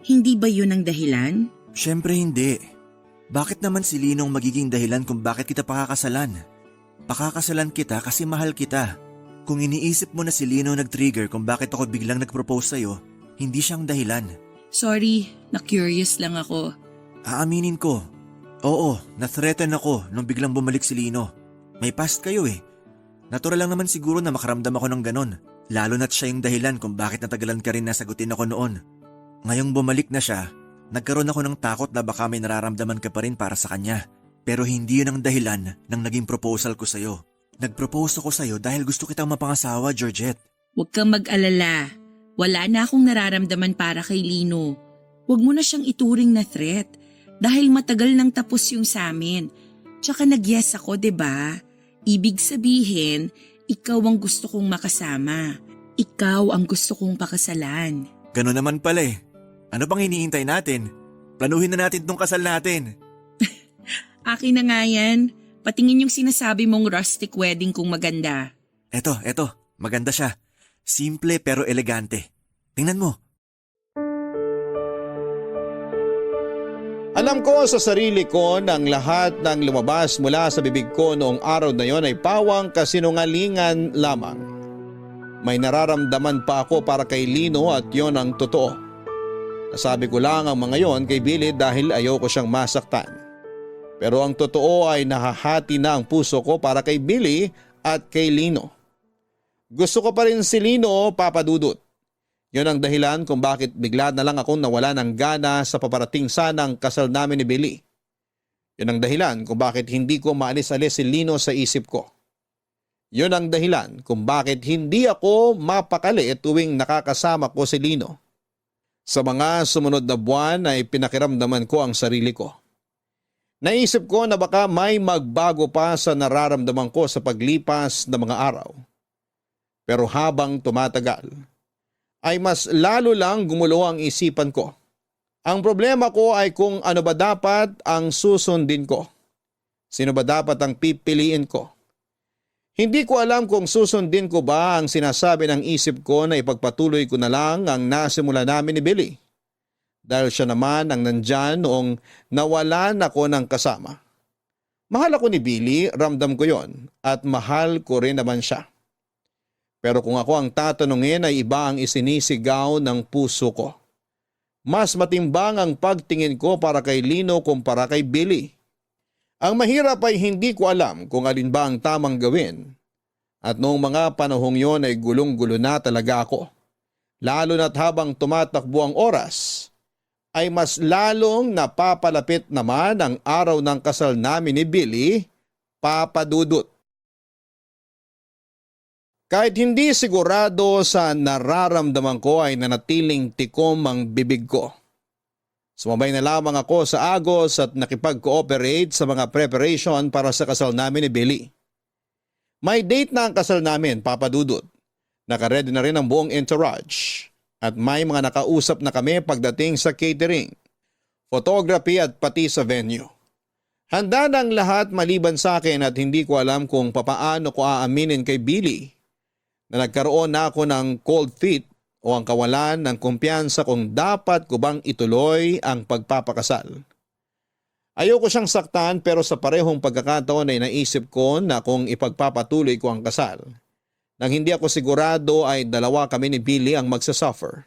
Hindi ba yun ang dahilan? Siyempre hindi. Bakit naman si Lino ang magiging dahilan kung bakit kita pakakasalan? Pakakasalan kita kasi mahal kita. Kung iniisip mo na si Lino nag-trigger kung bakit ako biglang nag-propose sa'yo, hindi siyang dahilan. Sorry, na-curious lang ako. Aaminin ko. Oo, na-threaten ako nung biglang bumalik si Lino. May past kayo eh. Natural lang naman siguro na makaramdam ako ng ganon. Lalo na't siya yung dahilan kung bakit natagalan ka rin na sagutin ako noon. Ngayong bumalik na siya, nagkaroon ako ng takot na baka may nararamdaman ka pa rin para sa kanya. Pero hindi yun ang dahilan ng naging proposal ko sa'yo. Nag-propose ako sa'yo dahil gusto kitang mapangasawa, Georgette. Huwag kang mag-alala. Wala na akong nararamdaman para kay Lino. Huwag mo na siyang ituring na threat dahil matagal nang tapos yung sa amin. Tsaka nag-yes ako, 'di ba? Ibig sabihin, ikaw ang gusto kong makasama. Ikaw ang gusto kong pakasalan. Ganun naman pala eh. Ano pang hinihintay natin? Planuhin na natin tong kasal natin. Akin na nga yan. Patingin yung sinasabi mong rustic wedding kung maganda. Eto. Maganda siya. Simple pero elegante. Tingnan mo. Alam ko sa sarili ko nang lahat ng lumabas mula sa bibig ko noong araw na yon ay pawang kasinungalingan lamang. May nararamdaman pa ako para kay Lino at yon ang totoo. Nasabi ko lang ang mga yon kay Billy dahil ayaw ko siyang masaktan. Pero ang totoo ay nahahati na ang puso ko para kay Billy at kay Lino. Gusto ko pa rin si Lino, Papa Dudut. Yun ang dahilan kung bakit bigla na lang akong nawala ng gana sa paparating sanang kasal namin ni Billy. Yun ang dahilan kung bakit hindi ko maalis-alis si Lino sa isip ko. Yun ang dahilan kung bakit hindi ako mapakali tuwing nakakasama ko si Lino. Sa mga sumunod na buwan ay pinakiramdaman ko ang sarili ko. Naisip ko na baka may magbago pa sa nararamdaman ko sa paglipas ng mga araw. Pero habang tumatagal, ay mas lalo lang gumulo ang isipan ko. Ang problema ko ay kung ano ba dapat ang susundin ko. Sino ba dapat ang pipiliin ko? Hindi ko alam kung susundin ko ba ang sinasabi ng isip ko na ipagpatuloy ko na lang ang nasimula namin ni Billy. Dahil siya naman ang nandyan noong nawalan ako ng kasama. Mahal ako ni Billy, ramdam ko yon at mahal ko rin naman siya. Pero kung ako ang tatanungin ay iba ang isinisigaw ng puso ko. Mas matimbang ang pagtingin ko para kay Lino kumpara kay Billy. Ang mahirap ay hindi ko alam kung alin ba ang tamang gawin. At noong mga panahong yon ay gulong-gulo na talaga ako. Lalo na't habang tumatakbo ang oras, ay mas lalong napapalapit naman ang araw ng kasal namin ni Billy, Papa Dudut. Kahit hindi sigurado sa nararamdaman ko ay nanatiling tikom ang bibig ko. Sumabay na lamang ako sa agos at nakipag-cooperate sa mga preparation para sa kasal namin ni Billy. May date na ang kasal namin, Papa Dudut. Nakaredy na rin ang buong entourage at may mga nakausap na kami pagdating sa catering, photography at pati sa venue. Handa na ang lahat maliban sa akin at hindi ko alam kung papaano ko aaminin kay Billy na nagkaroon na ako ng cold feet o ang kawalan ng kumpiyansa kung dapat ko bang ituloy ang pagpapakasal. Ayoko siyang saktan pero sa parehong pagkakataon ay naisip ko na kung ipagpapatuloy ko ang kasal. Nang hindi ako sigurado ay dalawa kami ni Billy ang magsasuffer.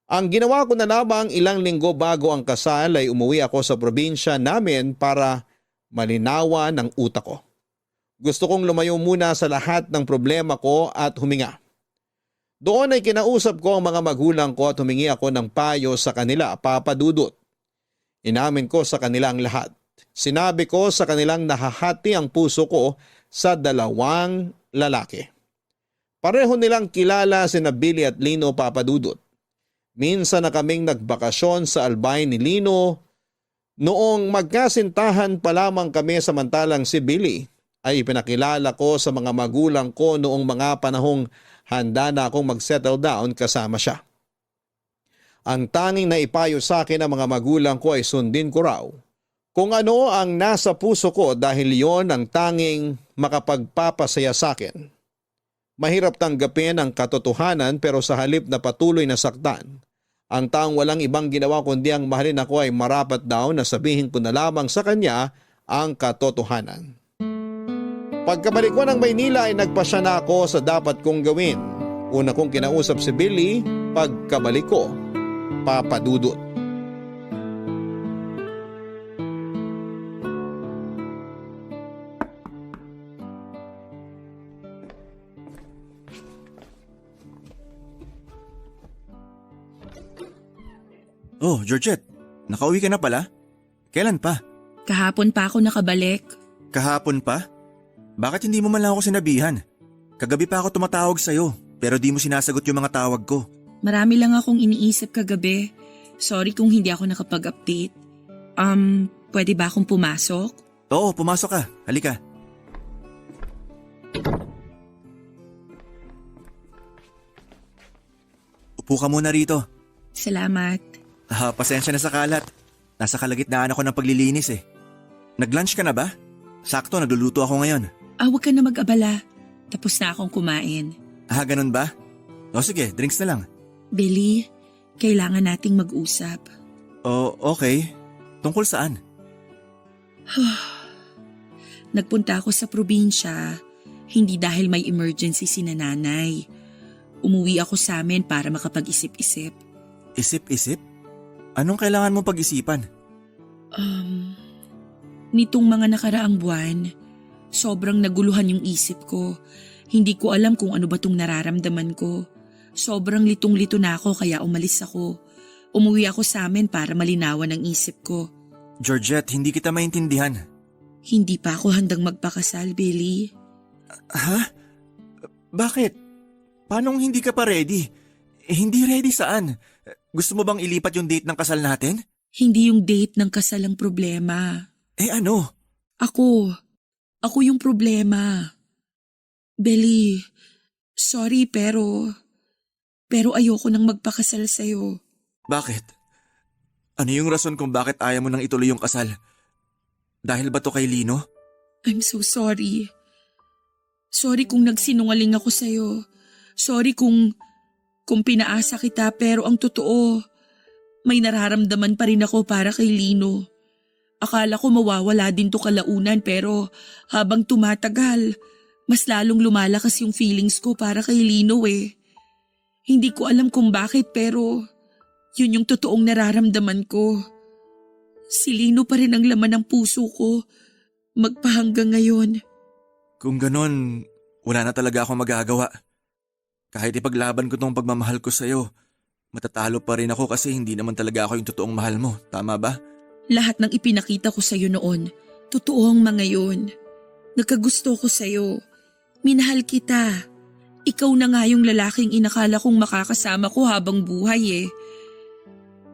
Ang ginawa ko na lamang ilang linggo bago ang kasal ay umuwi ako sa probinsya namin para malinawan ang utak ko. Gusto kong lumayo muna sa lahat ng problema ko at huminga. Doon ay kinausap ko ang mga magulang ko at humingi ako ng payo sa kanila, Papa Dudut. Inamin ko sa kanila ang lahat. Sinabi ko sa kanilang nahahati ang puso ko sa dalawang lalaki. Pareho nilang kilala sina Billy at Lino, Papa Dudut. Minsan na kaming nagbakasyon sa Albay ni Lino noong magkasintahan pa lamang kami samantalang si Billy ay ipinakilala ko sa mga magulang ko noong mga panahong handa na akong mag-settle down kasama siya. Ang tanging naipayo sa akin ng mga magulang ko ay sundin ko raw kung ano ang nasa puso ko dahil yon ang tanging makapagpapasaya sa akin. Mahirap tanggapin ang katotohanan pero sa halip na patuloy na saktan, ang taong walang ibang ginawa kundi ang mahalin ako ay marapat daw na sabihin ko na lamang sa kanya ang katotohanan. Pagkabalik ko ng Maynila ay nagpasya na ako sa dapat kong gawin. Una kong kinausap si Billy, pagkabalik ko, Papa Dudut. Oh, Georgette, nakauwi ka na pala? Kailan pa? Kahapon pa ako nakabalik. Kahapon pa? Bakit hindi mo man lang ako sinabihan? Kagabi pa ako tumatawag sa'yo, pero di mo sinasagot yung mga tawag ko. Marami lang akong iniisip kagabi. Sorry kung hindi ako nakapag-update. Pwede ba akong pumasok? Oo, pumasok ka. Halika. Upo ka muna rito. Salamat. Pasensya na sa kalat. Nasa kalagitnaan ako ng paglilinis eh. Nag-lunch ka na ba? Sakto, nagluluto ako ngayon. Huwag ka na mag-abala. Tapos na akong kumain. Ganun ba? O sige, drinks na lang. Billy, kailangan nating mag-usap. Okay. Tungkol saan? Nagpunta ako sa probinsya, hindi dahil may emergency si nanay. Umuwi ako sa amin para makapag-isip-isip. Isip-isip? Anong kailangan mong pag-isipan? Nitong mga nakaraang buwan, sobrang naguluhan yung isip ko. Hindi ko alam kung ano ba tong nararamdaman ko. Sobrang litong-lito na ako kaya umalis ako. Umuwi ako sa amin para malinawan ang isip ko. Georgette, hindi kita maintindihan. Hindi pa ako handang magpakasal, Billy. Ha? Bakit? Paanong hindi ka pa ready? Hindi ready saan? Gusto mo bang ilipat yung date ng kasal natin? Hindi yung date ng kasal ang problema. Ano? Ako yung problema. Billy, sorry pero ayoko nang magpakasal sa'yo. Bakit? Ano yung rason kung bakit ayaw mo nang ituloy yung kasal? Dahil ba to kay Lino? I'm so sorry. Sorry kung nagsinungaling ako sa'yo. Sorry kung pinaasa kita pero ang totoo, may nararamdaman pa rin ako para kay Lino. Akala ko mawawala din to kalaunan pero habang tumatagal, mas lalong lumalakas yung feelings ko para kay Lino eh. Hindi ko alam kung bakit pero yun yung totoong nararamdaman ko. Si Lino pa rin ang laman ng puso ko magpahanggang ngayon. Kung ganon, wala na talaga akong magagawa. Kahit ipaglaban ko tong pagmamahal ko sa'yo, matatalo pa rin ako kasi hindi naman talaga ako yung totoong mahal mo. Tama ba? Lahat ng ipinakita ko sa'yo noon, totoo ang mga yun. Nagkagusto ko sa'yo. Minahal kita. Ikaw na nga yung lalaking inakala kong makakasama ko habang buhay eh.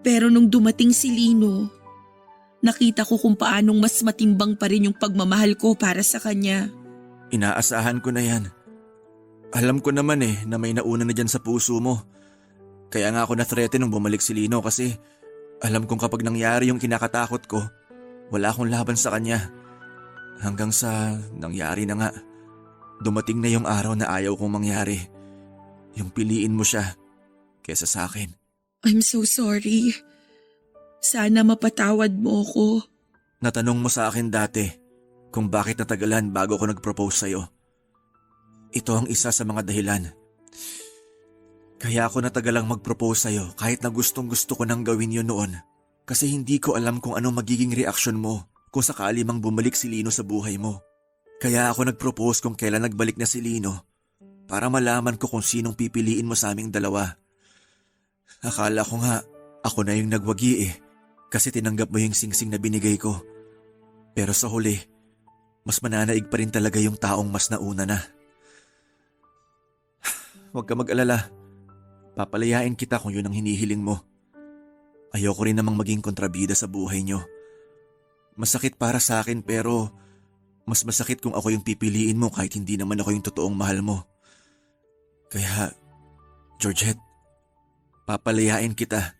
Pero nung dumating si Lino, nakita ko kung paanong mas matimbang pa rin yung pagmamahal ko para sa kanya. Inaasahan ko na yan. Alam ko naman na may nauna na dyan sa puso mo. Kaya nga ako na-threaten nung bumalik si Lino kasi alam kong kapag nangyari yung kinakatakot ko, wala akong laban sa kanya. Hanggang sa nangyari na nga. Dumating na yung araw na ayaw kong mangyari. Yung piliin mo siya kesa sa akin. I'm so sorry. Sana mapatawad mo ko. Natanong mo sa akin dati kung bakit natagalan bago ko nag-propose sa'yo. Ito ang isa sa mga dahilan. Kaya ako natagalang mag-propose sa'yo kahit na gustong gusto ko nang gawin yun noon. Kasi hindi ko alam kung ano magiging reaksyon mo kung sakali mang bumalik si Lino sa buhay mo. Kaya ako nag-propose kung kailan nagbalik na si Lino para malaman ko kung sinong pipiliin mo sa aming dalawa. Akala ko nga ako na yung nagwagi kasi tinanggap mo yung singsing na binigay ko. Pero sa huli, mas mananaig pa rin talaga yung taong mas nauna na. Huwag ka mag-alala. Papalayain kita kung yun ang hinihiling mo. Ayoko rin namang maging kontrabida sa buhay nyo. Masakit para sa akin pero mas masakit kung ako yung pipiliin mo kahit hindi naman ako yung totoong mahal mo. Kaya, Georgette, papalayain kita.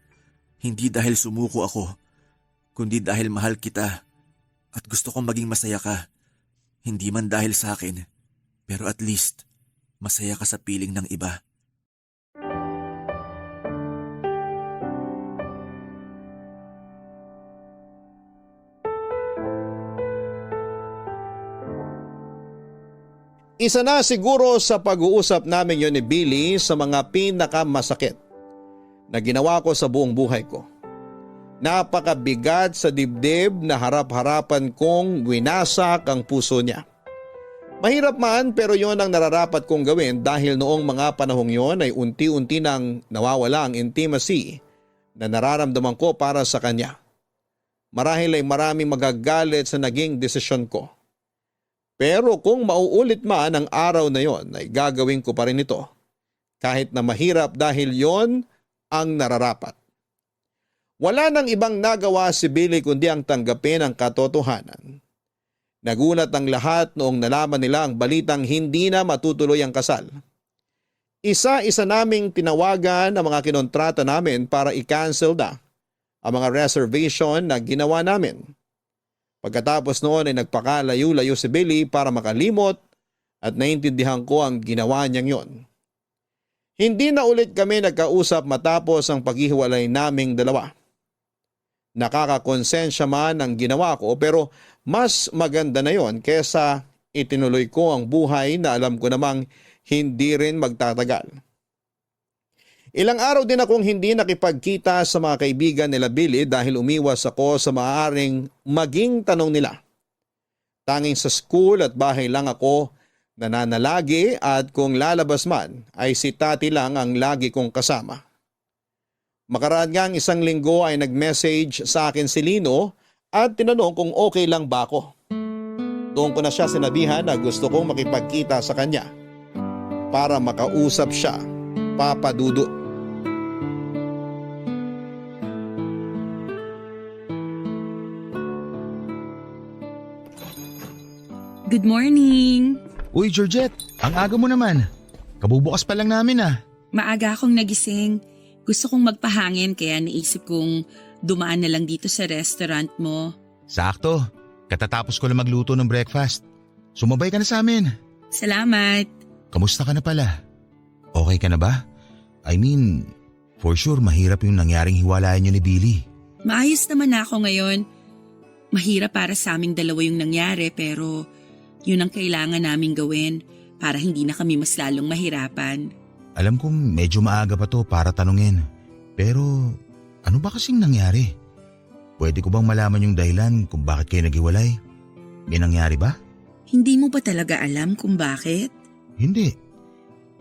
Hindi dahil sumuko ako, kundi dahil mahal kita at gusto kong maging masaya ka. Hindi man dahil sa akin, pero at least masaya ka sa piling ng iba. Isa na siguro sa pag-uusap namin yon ni Billy sa mga pinakamasakit na ginawa ko sa buong buhay ko. Napakabigat sa dibdib na harap-harapan kong winasak ang puso niya. Mahirap man pero yon ang nararapat kong gawin dahil noong mga panahong yon ay unti-unti nang nawawala ang intimacy na nararamdaman ko para sa kanya. Marahil ay maraming magagalit sa naging desisyon ko. Pero kung mauulit man ang araw na yon ay gagawin ko pa rin ito. Kahit na mahirap dahil yon ang nararapat. Wala nang ibang nagawa si Billy kundi ang tanggapin ang katotohanan Nagulat ang lahat noong nalaman nila ang balitang hindi na matutuloy ang kasal. Isa-isa naming tinawagan ang mga kinontrata namin para i-cancel na ang mga reservation na ginawa namin. Pagkatapos noon ay nagpakalayo-layo si Billy para makalimot at naintindihan ko ang ginawa niyang yon. Hindi na ulit kami nagkausap matapos ang paghihiwalay naming dalawa. Nakakakonsensya man ang ginawa ko pero mas maganda na yon kesa itinuloy ko ang buhay na alam ko namang hindi rin magtatagal. Ilang araw din akong hindi nakipagkita sa mga kaibigan nila Billy dahil umiwas ako sa maaaring maging tanong nila. Tanging sa school at bahay lang ako nananalagi at kung lalabas man ay si Tati lang ang lagi kong kasama. Makaraan ngang 1 linggo ay nag-message sa akin si Lino at tinanong kung okay lang ba ako. Doon ko na siya sinabihan na gusto kong makipagkita sa kanya para makausap siya, Papa Dudut. Good morning! Uy Georgette, ang aga mo naman. Kabubukas pa lang namin ah. Maaga akong nagising. Gusto kong magpahangin kaya naisip kong dumaan na lang dito sa restaurant mo. Sakto, katatapos ko lang magluto ng breakfast. Sumabay ka na sa amin. Salamat! Kamusta ka na pala? Okay ka na ba? I mean, for sure mahirap yung nangyaring hiwalayan niyo ni Billy. Maayos naman ako ngayon. Mahirap para sa aming dalawa yung nangyari pero yun ang kailangan naming gawin para hindi na kami mas lalong mahirapan. Alam kong medyo maaga pa to para tanungin. Pero ano ba kasing nangyari? Pwede ko bang malaman yung dahilan kung bakit kayo naghiwalay? May nangyari ba? Hindi mo ba talaga alam kung bakit? Hindi.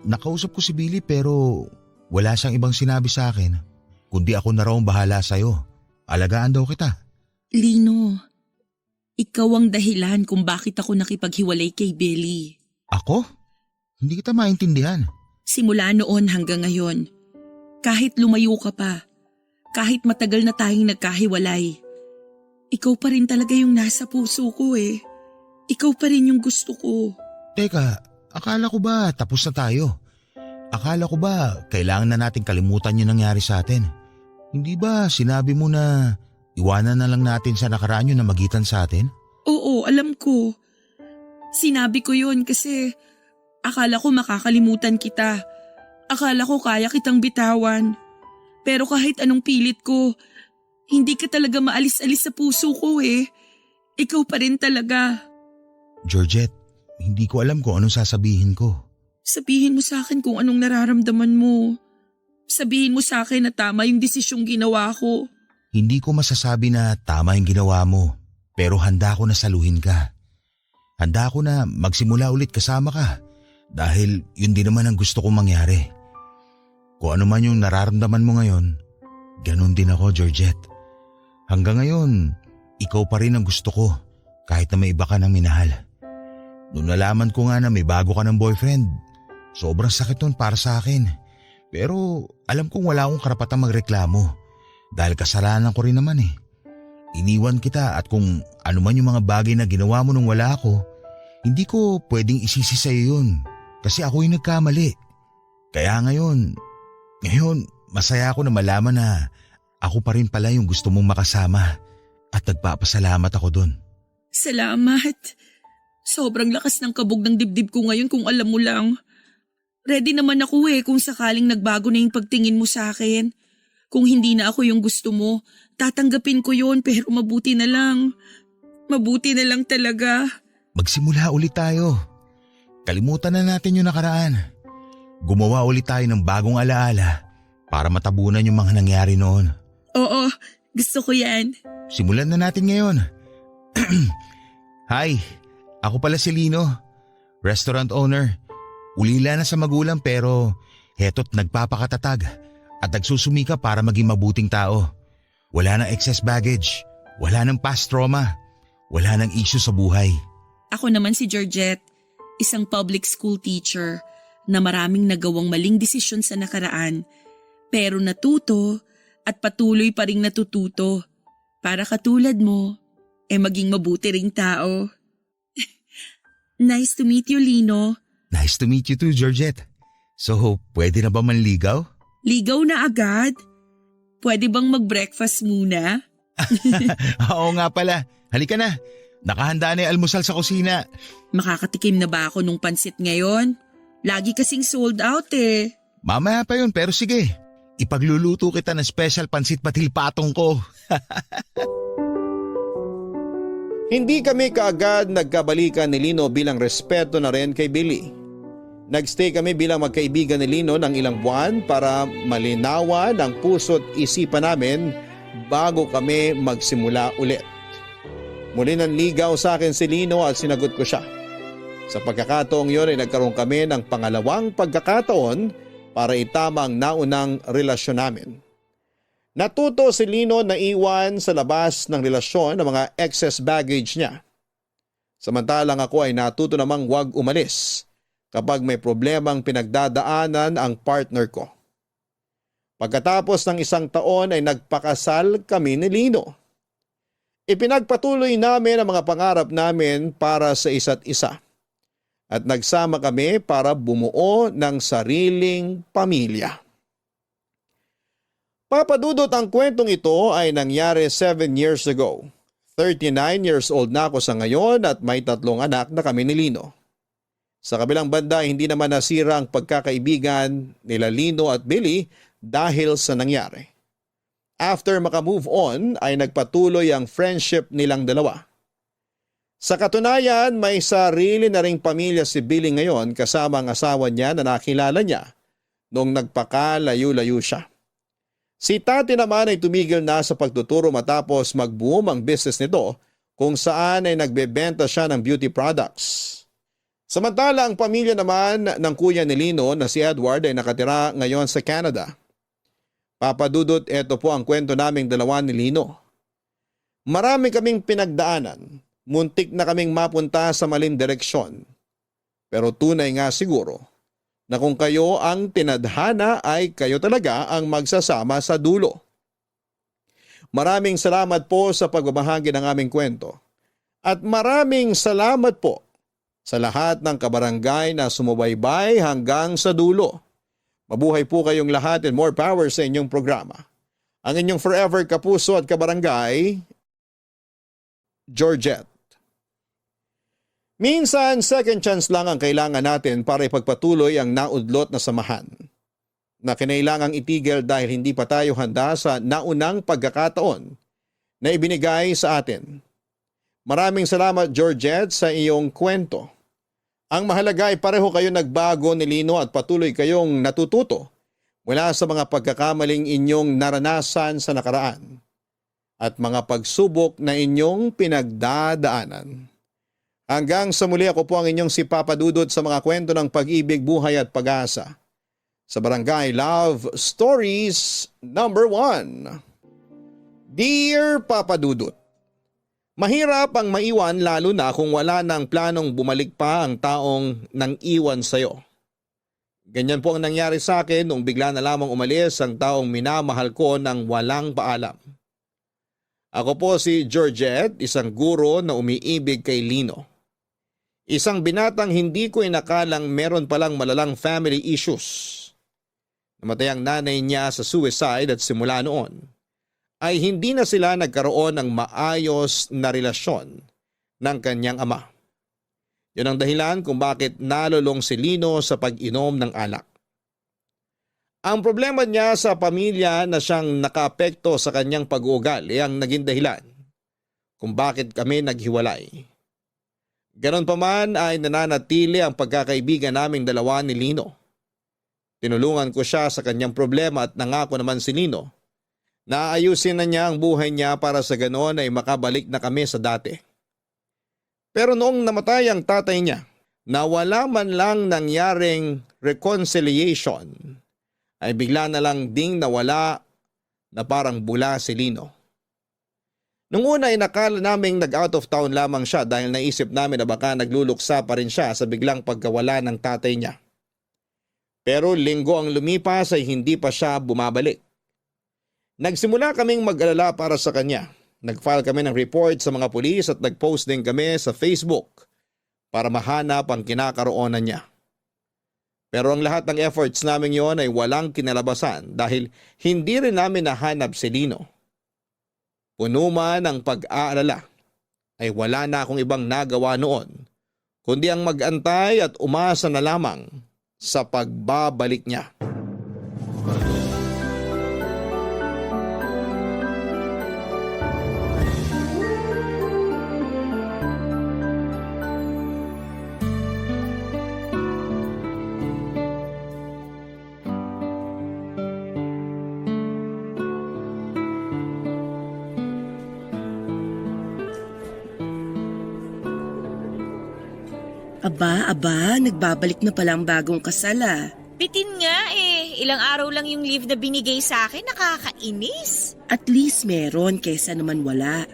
Nakausap ko si Billy pero wala siyang ibang sinabi sa akin. Kundi ako na raw ang bahala sa'yo. Alagaan daw kita. Lino, ikaw ang dahilan kung bakit ako nakipaghiwalay kay Billy. Ako? Hindi kita maintindihan. Simula noon hanggang ngayon, kahit lumayo ka pa, kahit matagal na tayong nagkahiwalay, ikaw pa rin talaga yung nasa puso ko eh. Ikaw pa rin yung gusto ko. Teka, akala ko ba tapos na tayo? Akala ko ba kailangan na natin kalimutan yung nangyari sa atin? Hindi ba sinabi mo na iwanan na lang natin sa nakaraan yun na magitan sa atin? Oo, alam ko. Sinabi ko yun kasi akala ko makakalimutan kita. Akala ko kaya kitang bitawan. Pero kahit anong pilit ko, hindi ka talaga maalis-alis sa puso ko eh. Ikaw pa rin talaga. Georgette, hindi ko alam kung anong sasabihin ko. Sabihin mo sa akin kung anong nararamdaman mo. Sabihin mo sa akin na tama yung desisyong ginawa ko. Hindi ko masasabi na tama yung ginawa mo, pero handa ko na saluhin ka. Handa ko na magsimula ulit kasama ka dahil yun din naman ang gusto kong mangyari. Kung ano man yung nararamdaman mo ngayon, ganun din ako, Georgette. Hanggang ngayon, ikaw pa rin ang gusto ko kahit na may iba ka ng minahal. Noong nalaman ko nga na may bago ka ng boyfriend, sobrang sakit nun para sa akin. Pero alam kong wala akong karapatang magreklamo dahil kasalanan ko rin naman eh. Iniwan kita at kung ano man yung mga bagay na ginawa mo nung wala ako, hindi ko pwedeng isisi sa'yo yun kasi ako yung nagkamali. Kaya ngayon masaya ako na malaman na ako pa rin pala yung gusto mong makasama at nagpapasalamat ako dun. Salamat. Sobrang lakas ng kabog ng dibdib ko ngayon kung alam mo lang. Ready naman ako eh kung sakaling nagbago na yung pagtingin mo sa akin. Kung hindi na ako yung gusto mo, tatanggapin ko yun pero mabuti na lang. Mabuti na lang talaga. Magsimula ulit tayo. Kalimutan na natin yung nakaraan. Gumawa ulit tayo ng bagong alaala para matabunan yung mga nangyari noon. Oo, gusto ko yan. Simulan na natin ngayon. Hi, ako pala si Lino, restaurant owner. Ulila na sa magulang pero heto't nagpapakatatag at nagsusumika para maging mabuting tao. Wala nang excess baggage, wala nang past trauma, wala nang issue sa buhay. Ako naman si Georgette, isang public school teacher na maraming nagawang maling desisyon sa nakaraan pero natuto at patuloy pa ring natututo para katulad mo maging mabuti ring tao. Nice to meet you, Lino. Nice to meet you too, Georgette. So, pwede na ba manligaw? Ligaw na agad? Pwede bang mag-breakfast muna? Oo nga pala. Halika na. Nakahanda na yung almusal sa kusina. Makakatikim na ba ako nung pansit ngayon? Lagi kasing sold out eh. Mamaya pa yun, pero sige. Ipagluluto kita ng special pansit patil patong ko. Hindi kami kaagad nagkabalikan ni Lino bilang respeto na rin kay Billy. Nagstay kami bilang magkaibigan ni Lino ng ilang buwan para malinawan ang puso't isipan namin bago kami magsimula ulit. Muli nang ligaw sa akin si Lino at sinagot ko siya. Sa pagkakataong yun ay nagkaroon kami ng pangalawang pagkakataon para itama ang naunang relasyon namin. Natuto si Lino na iwan sa labas ng relasyon ng mga excess baggage niya. Samantalang ako ay natuto namang huwag umalis kapag may problemang pinagdadaanan ang partner ko. Pagkatapos ng 1 taon ay nagpakasal kami ni Lino. Ipinagpatuloy namin ang mga pangarap namin para sa isa't isa. At nagsama kami para bumuo ng sariling pamilya. Papadudot, ang kwentong ito ay nangyari 7 years ago. 39 years old na ako sa ngayon at may 3 anak na kami ni Lino. Sa kabilang banda, hindi naman nasira ang pagkakaibigan nila Lino at Billy dahil sa nangyari. After makamove on ay nagpatuloy ang friendship nilang dalawa. Sa katunayan, may sarili na ring pamilya si Billy ngayon kasama ang asawa niya na nakilala niya noong nagpakalayo-layo siya. Si Tati naman ay tumigil na sa pagtuturo matapos mag-boom ang business nito kung saan ay nagbebenta siya ng beauty products. Samantala, ang pamilya naman ng kuya ni Lino na si Edward ay nakatira ngayon sa Canada. Papadudot, ito po ang kwento naming dalawa ni Lino. Marami kaming pinagdaanan, muntik na kaming mapunta sa maling direksyon. Pero tunay nga siguro na kung kayo ang tinadhana ay kayo talaga ang magsasama sa dulo. Maraming salamat po sa pagbabahagi ng aming kwento. At maraming salamat po sa lahat ng kabarangay na sumubaybay hanggang sa dulo. Mabuhay po kayong lahat and more power sa inyong programa. Ang inyong forever kapuso at kabarangay, Georgette. Minsan, second chance lang ang kailangan natin para ipagpatuloy ang naudlot na samahan na kinailangang itigil dahil hindi pa tayo handa sa naunang pagkakataon na ibinigay sa atin. Maraming salamat, Georgette, sa iyong kwento. Ang mahalaga ay pareho kayo nagbago ni Lino at patuloy kayong natututo mula sa mga pagkakamaling inyong naranasan sa nakaraan at mga pagsubok na inyong pinagdadaanan. Hanggang sa muli, ako po ang inyong si Papa Dudut sa mga kwento ng pag-ibig, buhay at pag-asa. Sa Barangay Love Stories number 1. Dear Papa Dudut, mahirap ang maiwan lalo na kung wala ng planong bumalik pa ang taong nang iwan sa'yo. Ganyan po ang nangyari sa akin nung bigla na lamang umalis ang taong minamahal ko nang walang paalam. Ako po si Georgette, isang guro na umiibig kay Lino. Isang binatang hindi ko inakalang meron palang malalang family issues. Namatay ang nanay niya sa suicide at simula noon ay hindi na sila nagkaroon ng maayos na relasyon ng kanyang ama. Yun ang dahilan kung bakit nalulong si Lino sa pag-inom ng alak. Ang problema niya sa pamilya na siyang nakaapekto sa kanyang pag-uugali ang naging dahilan kung bakit kami naghiwalay. Ganon pa man ay nananatili ang pagkakaibigan naming dalawa ni Lino. Tinulungan ko siya sa kanyang problema at nangako naman si Lino na ayusin na niya ang buhay niya para sa ganon ay makabalik na kami sa dati. Pero noong namatay ang tatay niya, na wala man lang nangyaring reconciliation, ay bigla na lang ding nawala na parang bula si Lino. Nung una ay nakala naming nag-out of town lamang siya dahil naisip namin na baka nagluluksa pa rin siya sa biglang pagkawala ng tatay niya. Pero linggo ang lumipas ay hindi pa siya bumabalik. Nagsimula kaming mag-alala para sa kanya. Nag-file kami ng report sa mga pulis at nag-post din kami sa Facebook para mahanap ang kinakaroonan niya. Pero ang lahat ng efforts namin yon ay walang kinalabasan dahil hindi rin namin nahanap si Lino. Puno man ang pag-aalala, ay wala na akong ibang nagawa noon, kundi ang mag-antay at umasa na lamang sa pagbabalik niya. Aba, nagbabalik na pala ang bagong kasal ah. Bitin nga eh. Ilang araw lang yung leave na binigay sa akin, nakakainis. At least meron kesa naman wala.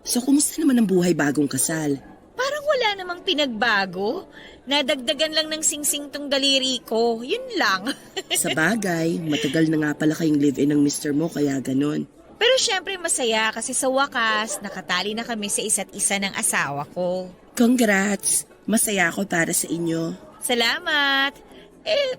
So kumusta naman ang buhay bagong kasal? Parang wala namang pinagbago. Nadagdagan lang ng singsing tong daliri ko. Yun lang. Sa bagay, matagal na nga pala kayong live-in ng Mr. mo kaya ganon. Pero syempre masaya kasi sa wakas, nakatali na kami sa isa't isa ng asawa ko. Congrats! Masaya ako para sa inyo. Salamat!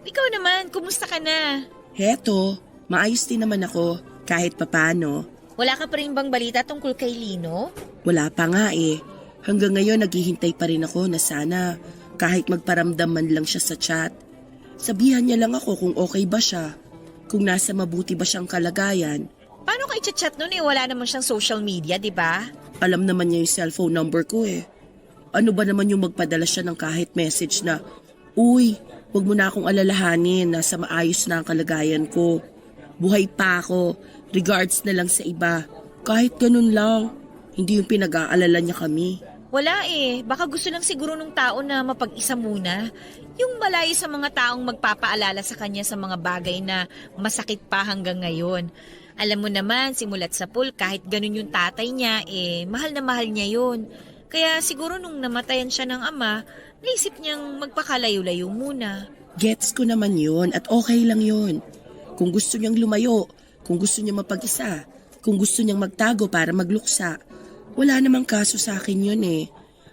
Ikaw naman, kumusta ka na? Heto, maayos din naman ako kahit papano. Wala ka pa rin bang balita tungkol kay Lino? Wala pa nga eh. Hanggang ngayon naghihintay pa rin ako na sana kahit magparamdam man lang siya sa chat. Sabihan niya lang ako kung okay ba siya. Kung nasa mabuti ba siyang kalagayan. Paano ka i-chat nun eh? Wala naman siyang social media, di ba? Alam naman niya yung cellphone number ko eh. Ano ba naman yung magpadala siya ng kahit message na, "Uy, wag mo na akong alalahanin, nasa maayos na ang kalagayan ko. Buhay pa ako, regards na lang sa iba." Kahit ganun lang, hindi yung pinag-aalala niya kami. Wala eh. Baka gusto lang siguro nung tao na mapag-isa muna. Yung malayo sa mga taong magpapaalala sa kanya sa mga bagay na masakit pa hanggang ngayon. Alam mo naman, simulat sa pool, kahit ganun yung tatay niya, mahal na mahal niya yun. Kaya siguro nung namatayan siya ng ama, naisip niyang magpakalayo-layo muna. Gets ko naman yun at okay lang yun. Kung gusto niyang lumayo, kung gusto niyang mapag-isa, kung gusto niyang magtago para magluksa, wala namang kaso sa akin yun eh.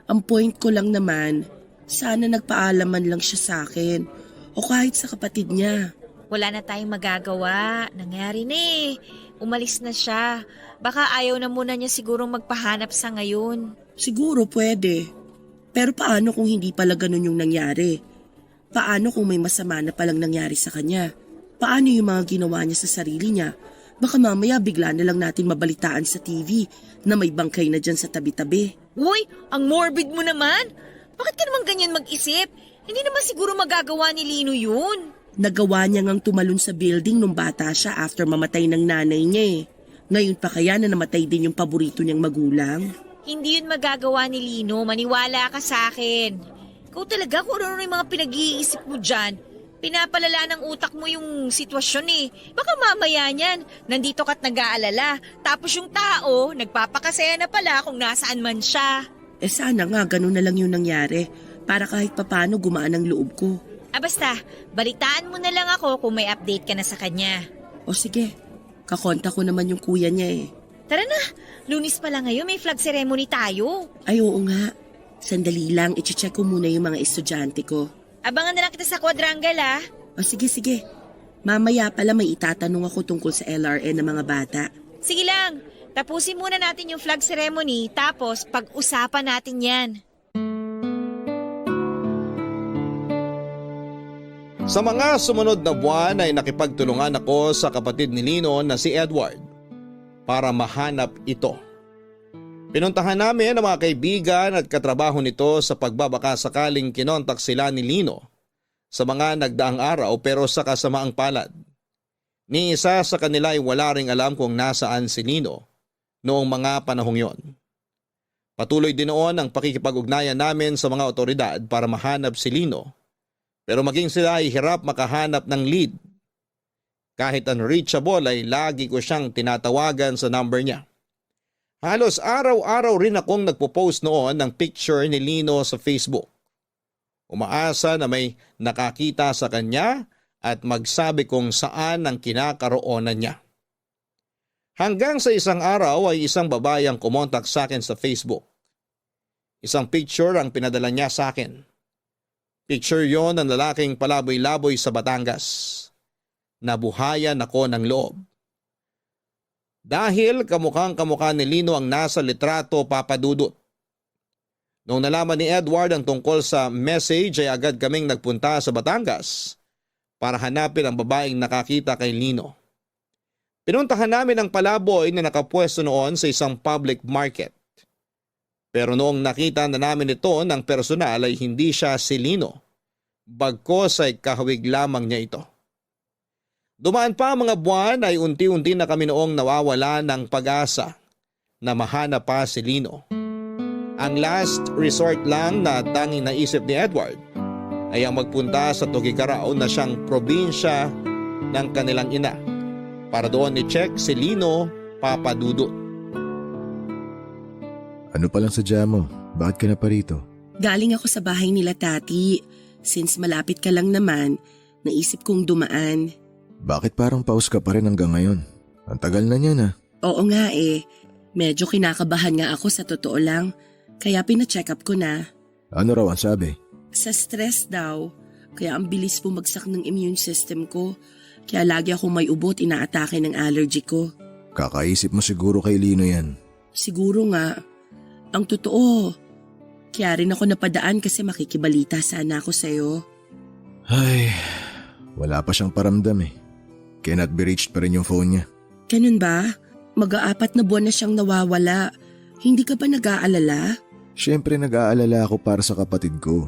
Ang point ko lang naman, sana nagpaalaman lang siya sa akin o kahit sa kapatid niya. Wala na tayong magagawa. Nangyari na eh. Umalis na siya. Baka ayaw na muna niya sigurong magpahanap sa ngayon. Siguro pwede. Pero paano kung hindi pala ganun yung nangyari? Paano kung may masama na palang nangyari sa kanya? Paano yung mga ginawa niya sa sarili niya? Baka mamaya bigla na lang natin mabalitaan sa TV na may bangkay na dyan sa tabi-tabi. Uy, ang morbid mo naman. Bakit ka naman ganyan mag-isip? Hindi naman siguro magagawa ni Lino yun. Nagawa niya ngang tumalon sa building nung bata siya after mamatay ng nanay niya eh. Ngayon pa kaya na namatay din yung paborito niyang magulang? Hindi yun magagawa ni Lino. Maniwala ka sa akin. Ikaw talaga kung ano yung mga pinag-iisip mo dyan. Pinapalala ng utak mo yung sitwasyon eh. Baka mamaya niyan, nandito ka't nag-aalala. Tapos yung tao, nagpapakasaya na pala kung nasaan man siya. Sana nga ganun na lang yung nangyari para kahit papano gumaan ang loob ko. Basta, balitaan mo na lang ako kung may update ka na sa kanya. O sige, kakonta ko naman yung kuya niya eh. Tara na, Lunes pa lang ngayon, may flag ceremony tayo. Ay oo nga, sandali lang, iche-check ko muna yung mga estudyante ko. Abangan na lang kita sa quadrangle ah. O sige, mamaya pala may itatanong ako tungkol sa LRN ng mga bata. Sige lang, tapusin muna natin yung flag ceremony, tapos pag-usapan natin yan. Sa mga sumunod na buwan ay nakipagtulungan ako sa kapatid ni Lino na si Edward para mahanap ito. Pinuntahan namin ang mga kaibigan at katrabaho nito sa pagbabaka sakaling kinontak sila ni Lino sa mga nagdaang araw pero sa kasamaang palad. Ni isa sa kanila ay wala ring alam kung nasaan si Lino noong mga panahong yon. Patuloy din noon ang pakikipag-ugnayan namin sa mga otoridad para mahanap si Lino. Pero maging sila ay hirap makahanap ng lead. Kahit unreachable ay lagi ko siyang tinatawagan sa number niya. Halos araw-araw rin akong nagpo-post noon ng picture ni Lino sa Facebook. Umaasa na may nakakita sa kanya at magsabi kung saan ang kinakaroonan niya. Hanggang sa isang araw ay isang babae ang kumontak sa akin sa Facebook. Isang picture ang pinadala niya sa akin. Picture yon ng lalaking palaboy-laboy sa Batangas. Nabuhayan ako ng loob. Dahil kamukhang-kamukha ni Lino ang nasa litrato, Papa Dudut. Noong nalaman ni Edward ang tungkol sa message ay agad kaming nagpunta sa Batangas para hanapin ang babaeng nakakita kay Lino. Pinuntahan namin ang palaboy na nakapwesto noon sa isang public market. Pero noong nakita na namin ito ng personal ay hindi siya si Lino. Bagkos ay kahawig lamang niya ito. Dumaan pa ang mga buwan ay unti-unti na kami noong nawawala ng pag-asa na mahanap pa si Lino. Ang last resort lang na tanging naisip ni Edward ay ang magpunta sa Tuguegarao na siyang probinsya ng kanilang ina para doon i-check si Lino, Papa Dudut. Ano palang sadya mo? Bakit ka na pa rito? Galing ako sa bahay nila tati. Since malapit ka lang naman, naisip kong dumaan. Bakit parang pause ka pa rin hanggang ngayon? Ang tagal na niya na. Oo nga eh. Medyo kinakabahan nga ako sa totoo lang. Kaya pina-check up ko na. Ano raw ang sabi? Sa stress daw. Kaya ang bilis bumagsak ng immune system ko. Kaya lagi akong may ubo at inaatake ng allergy ko. Kakaisip mo siguro kay Lino yan. Siguro nga. Ang totoo. Kaya rin ako napadaan kasi makikibalita sana ako sa'yo. Ay, wala pa siyang paramdam eh. Cannot be reached pa rin yung phone niya. Ganun ba? Mag-aapat na buwan na siyang nawawala. Hindi ka ba nag-aalala? Siyempre nag-aalala ako para sa kapatid ko.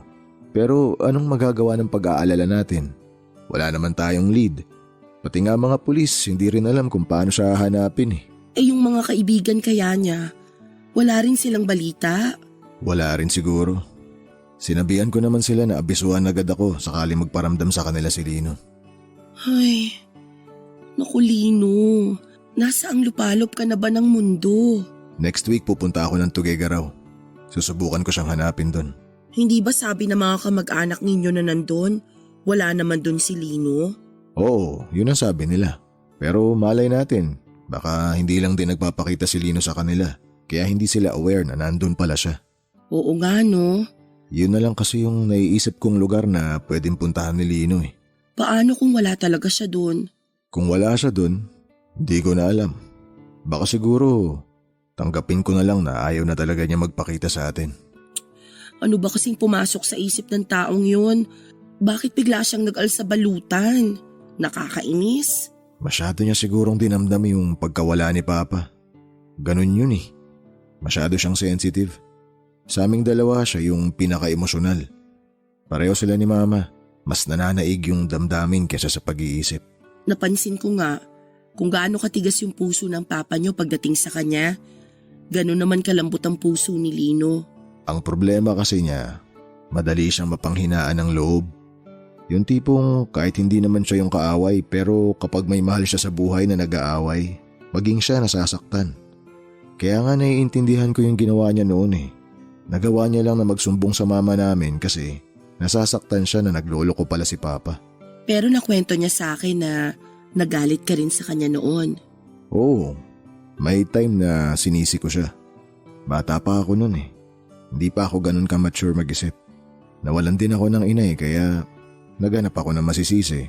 Pero anong magagawa ng pag-aalala natin? Wala naman tayong lead. Pati nga mga pulis, hindi rin alam kung paano siya hahanapin eh. Eh yung mga kaibigan kaya niya, wala rin silang balita? Wala rin siguro. Sinabihan ko naman sila na abisuhan agad ako sakali magparamdam sa kanila si Lino. Ay, naku Lino, nasaang lupalop ka na ba ng mundo? Next week pupunta ako ng Tuguegarao. Susubukan ko siyang hanapin doon. Hindi ba sabi ng mga kamag-anak ninyo na nandun, wala naman dun si Lino? Oo, yun ang sabi nila. Pero malay natin, baka hindi lang din nagpapakita si Lino sa kanila. Kaya hindi sila aware na nandun pala siya. Oo nga no. Yun na lang kasi yung naiisip kong lugar na pwedeng puntahan ni Lino eh. Paano kung wala talaga siya dun? Kung wala siya dun, hindi ko na alam. Baka siguro, tanggapin ko na lang na ayaw na talaga niya magpakita sa atin. Ano ba kasing pumasok sa isip ng taong yun? Bakit bigla siyang nag-alsabalutan? Nakakainis? Masyado niya sigurong dinamdam yung pagkawala ni Papa. Ganun yun eh. Masyado siyang sensitive. Sa aming dalawa siya yung pinaka-emosyonal. Pareho sila ni Mama. Mas nananaig yung damdamin kesa sa pag-iisip. Napansin ko nga kung gaano katigas yung puso ng papa niyo pagdating sa kanya. Ganon naman kalambot ang puso ni Lino. Ang problema kasi niya, madali siyang mapanghinaan ng loob. Yung tipong kahit hindi naman siya yung kaaway pero kapag may mahal siya sa buhay na nag-aaway, maging siya nasasaktan. Kaya nga naiintindihan ko yung ginawa niya noon eh. Nagawa niya lang na magsumbong sa mama namin kasi nasasaktan siya na nagloloko pala si Papa. Pero nakwento niya sa akin na nagalit ka rin sa kanya noon. Oo, may time na sinisi ko siya. Bata pa ako noon eh. Hindi pa ako ganun ka-mature mag-isip. Nawalan din ako ng ina eh kaya naghanap ako ng masisisi.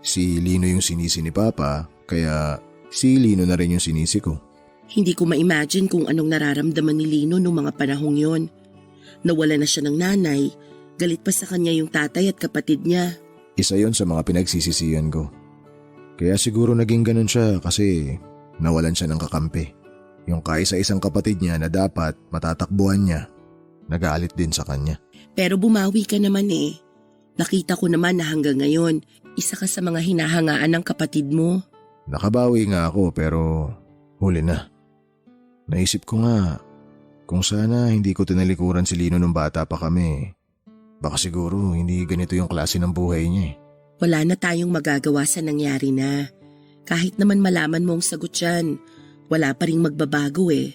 Si Lino yung sinisi ni Papa kaya si Lino na rin yung sinisi ko. Hindi ko ma-imagine kung anong nararamdaman ni Lino noong mga panahong yon. Nawala na siya ng nanay, galit pa sa kanya yung tatay at kapatid niya. Isa yon sa mga pinagsisisihan ko. Kaya siguro naging ganun siya kasi nawalan siya ng kakampi. Yung kaisa-isang kapatid niya na dapat matatakbuhan niya, nagalit din sa kanya. Pero bumawi ka naman eh. Nakita ko naman na hanggang ngayon, isa ka sa mga hinahangaan ng kapatid mo. Nakabawi nga ako pero huli na. Naisip ko nga, kung sana hindi ko tinalikuran si Lino nung bata pa kami, baka siguro hindi ganito yung klase ng buhay niya eh. Wala na tayong magagawa sa nangyari na. Kahit naman malaman mo ang sagot yan, wala pa ring magbabago eh.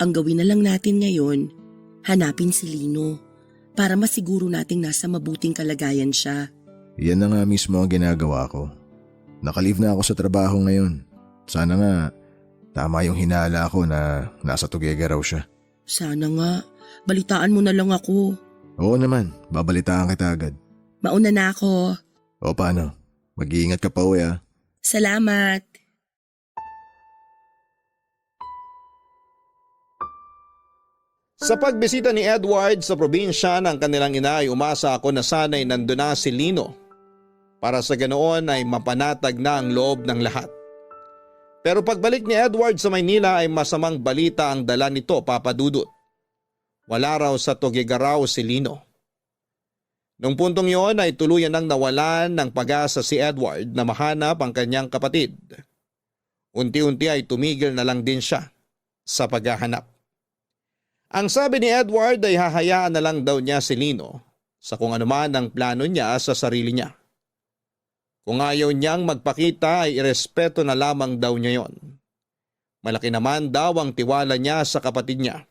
Ang gawin na lang natin ngayon, hanapin si Lino para masiguro nating nasa mabuting kalagayan siya. Yan na nga mismo ang ginagawa ko. Nakalive na ako sa trabaho ngayon. Sana nga, tama yung hinala ko na nasa Tuguegarao siya. Sana nga, Balitaan mo na lang ako. Oo naman, babalitaan kita agad. Mauna na ako. O paano? Mag-iingat ka pa uwi ah. Salamat. Sa pagbisita ni Edward sa probinsya ng kanilang ina ay umasa ako na sana'y nandun na si Lino para sa ganoon ay mapanatag na ang loob ng lahat. Pero pagbalik ni Edward sa Maynila ay masamang balita ang dala nito, Papa Dudut. Wala raw sa Tugigaraw si Lino. Nung puntong yon ay tuluyan nang nawalan ng pag-asa si Edward na mahanap ang kanyang kapatid. Unti-unti ay tumigil na lang din siya sa paghahanap. Ang sabi ni Edward ay hahayaan na lang daw niya si Lino sa kung anuman ang plano niya sa sarili niya. Kung ayaw niyang magpakita ay irespeto na lamang daw niya yon. Malaki naman daw ang tiwala niya sa kapatid niya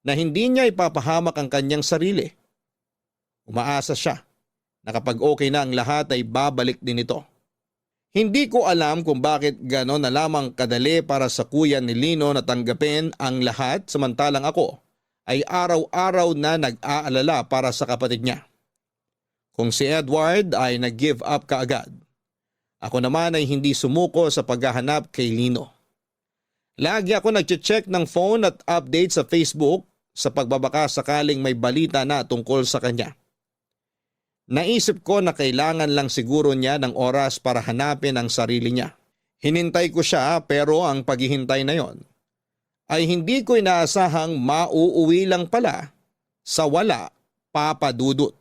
na hindi niya ipapahamak ang kanyang sarili. Umaasa siya na kapag okay na ang lahat ay babalik din ito. Hindi ko alam kung bakit gano'n na lamang kadali para sa kuya ni Lino na tanggapin ang lahat samantalang ako ay araw-araw na nag-aalala para sa kapatid niya. Kung si Edward ay nag-give up kaagad, ako naman ay hindi sumuko sa paghahanap kay Lino. Lagi ako nag-check ng phone at update sa Facebook sa pagbabaka sakaling may balita na tungkol sa kanya. Naisip ko na kailangan lang siguro niya ng oras para hanapin ang sarili niya. Hinintay ko siya pero ang paghihintay na yon ay hindi ko inaasahang mauuwi lang pala sa wala, Papa Dudut.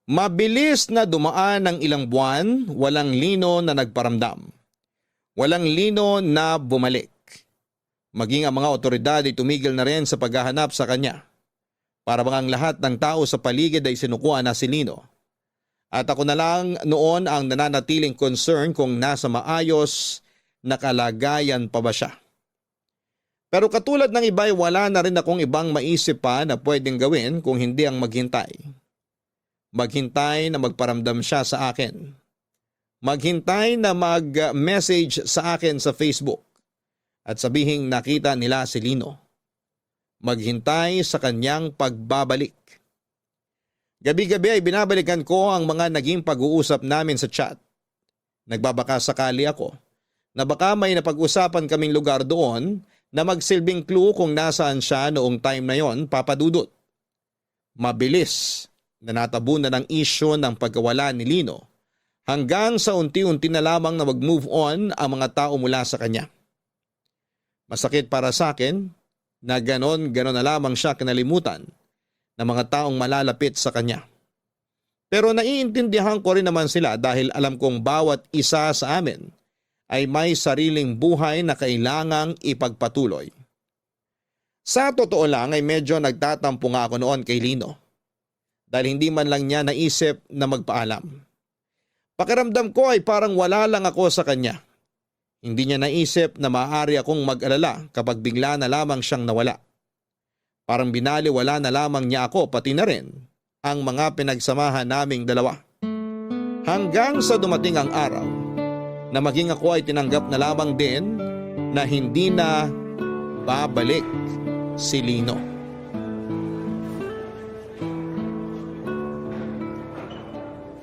Mabilis na dumaan ang ilang buwan, walang Lino na nagparamdam. Walang Lino na bumalik. Maging ang mga otoridad ay tumigil na rin sa paghahanap sa kanya. Para bang ang lahat ng tao sa paligid ay sinukuan na si Lino. At ako na lang noon ang nananatiling concern kung nasa maayos na kalagayan pa ba siya. Pero katulad ng iba ay wala na rin akong ibang maisip pa na pwedeng gawin kung hindi ang maghintay. Maghintay na magparamdam siya sa akin. Maghintay na mag-message sa akin sa Facebook at sabihing nakita nila si Lino. Maghintay sa kanyang pagbabalik. Gabi-gabi ay binabalikan ko ang mga naging pag-uusap namin sa chat. Nagbabaka sakali ako na baka may napag-usapan kaming lugar doon na magsilbing clue kung nasaan siya noong time na yon, Papa Dudut. Mabilis na natabunan ng issue ng pagkawala ni Lino hanggang sa unti-unti na lamang na mag-move on ang mga tao mula sa kanya. Masakit para sa akin na ganon na lamang siya kinalimutan ng mga taong malalapit sa kanya. Pero naiintindihan ko rin naman sila dahil alam kong bawat isa sa amin ay may sariling buhay na kailangang ipagpatuloy. Sa totoo lang ay medyo nagtatampo nga ako noon kay Lino dahil hindi man lang niya naisip na magpaalam. Pakiramdam ko ay parang wala lang ako sa kanya. Hindi niya naisip na maaari akong mag-alala kapag bigla na lamang siyang nawala. Parang binaliwala na lamang niya ako pati na rin ang mga pinagsamahan naming dalawa. Hanggang sa dumating ang araw na maging ako ay tinanggap na lamang din na hindi na babalik si Lino.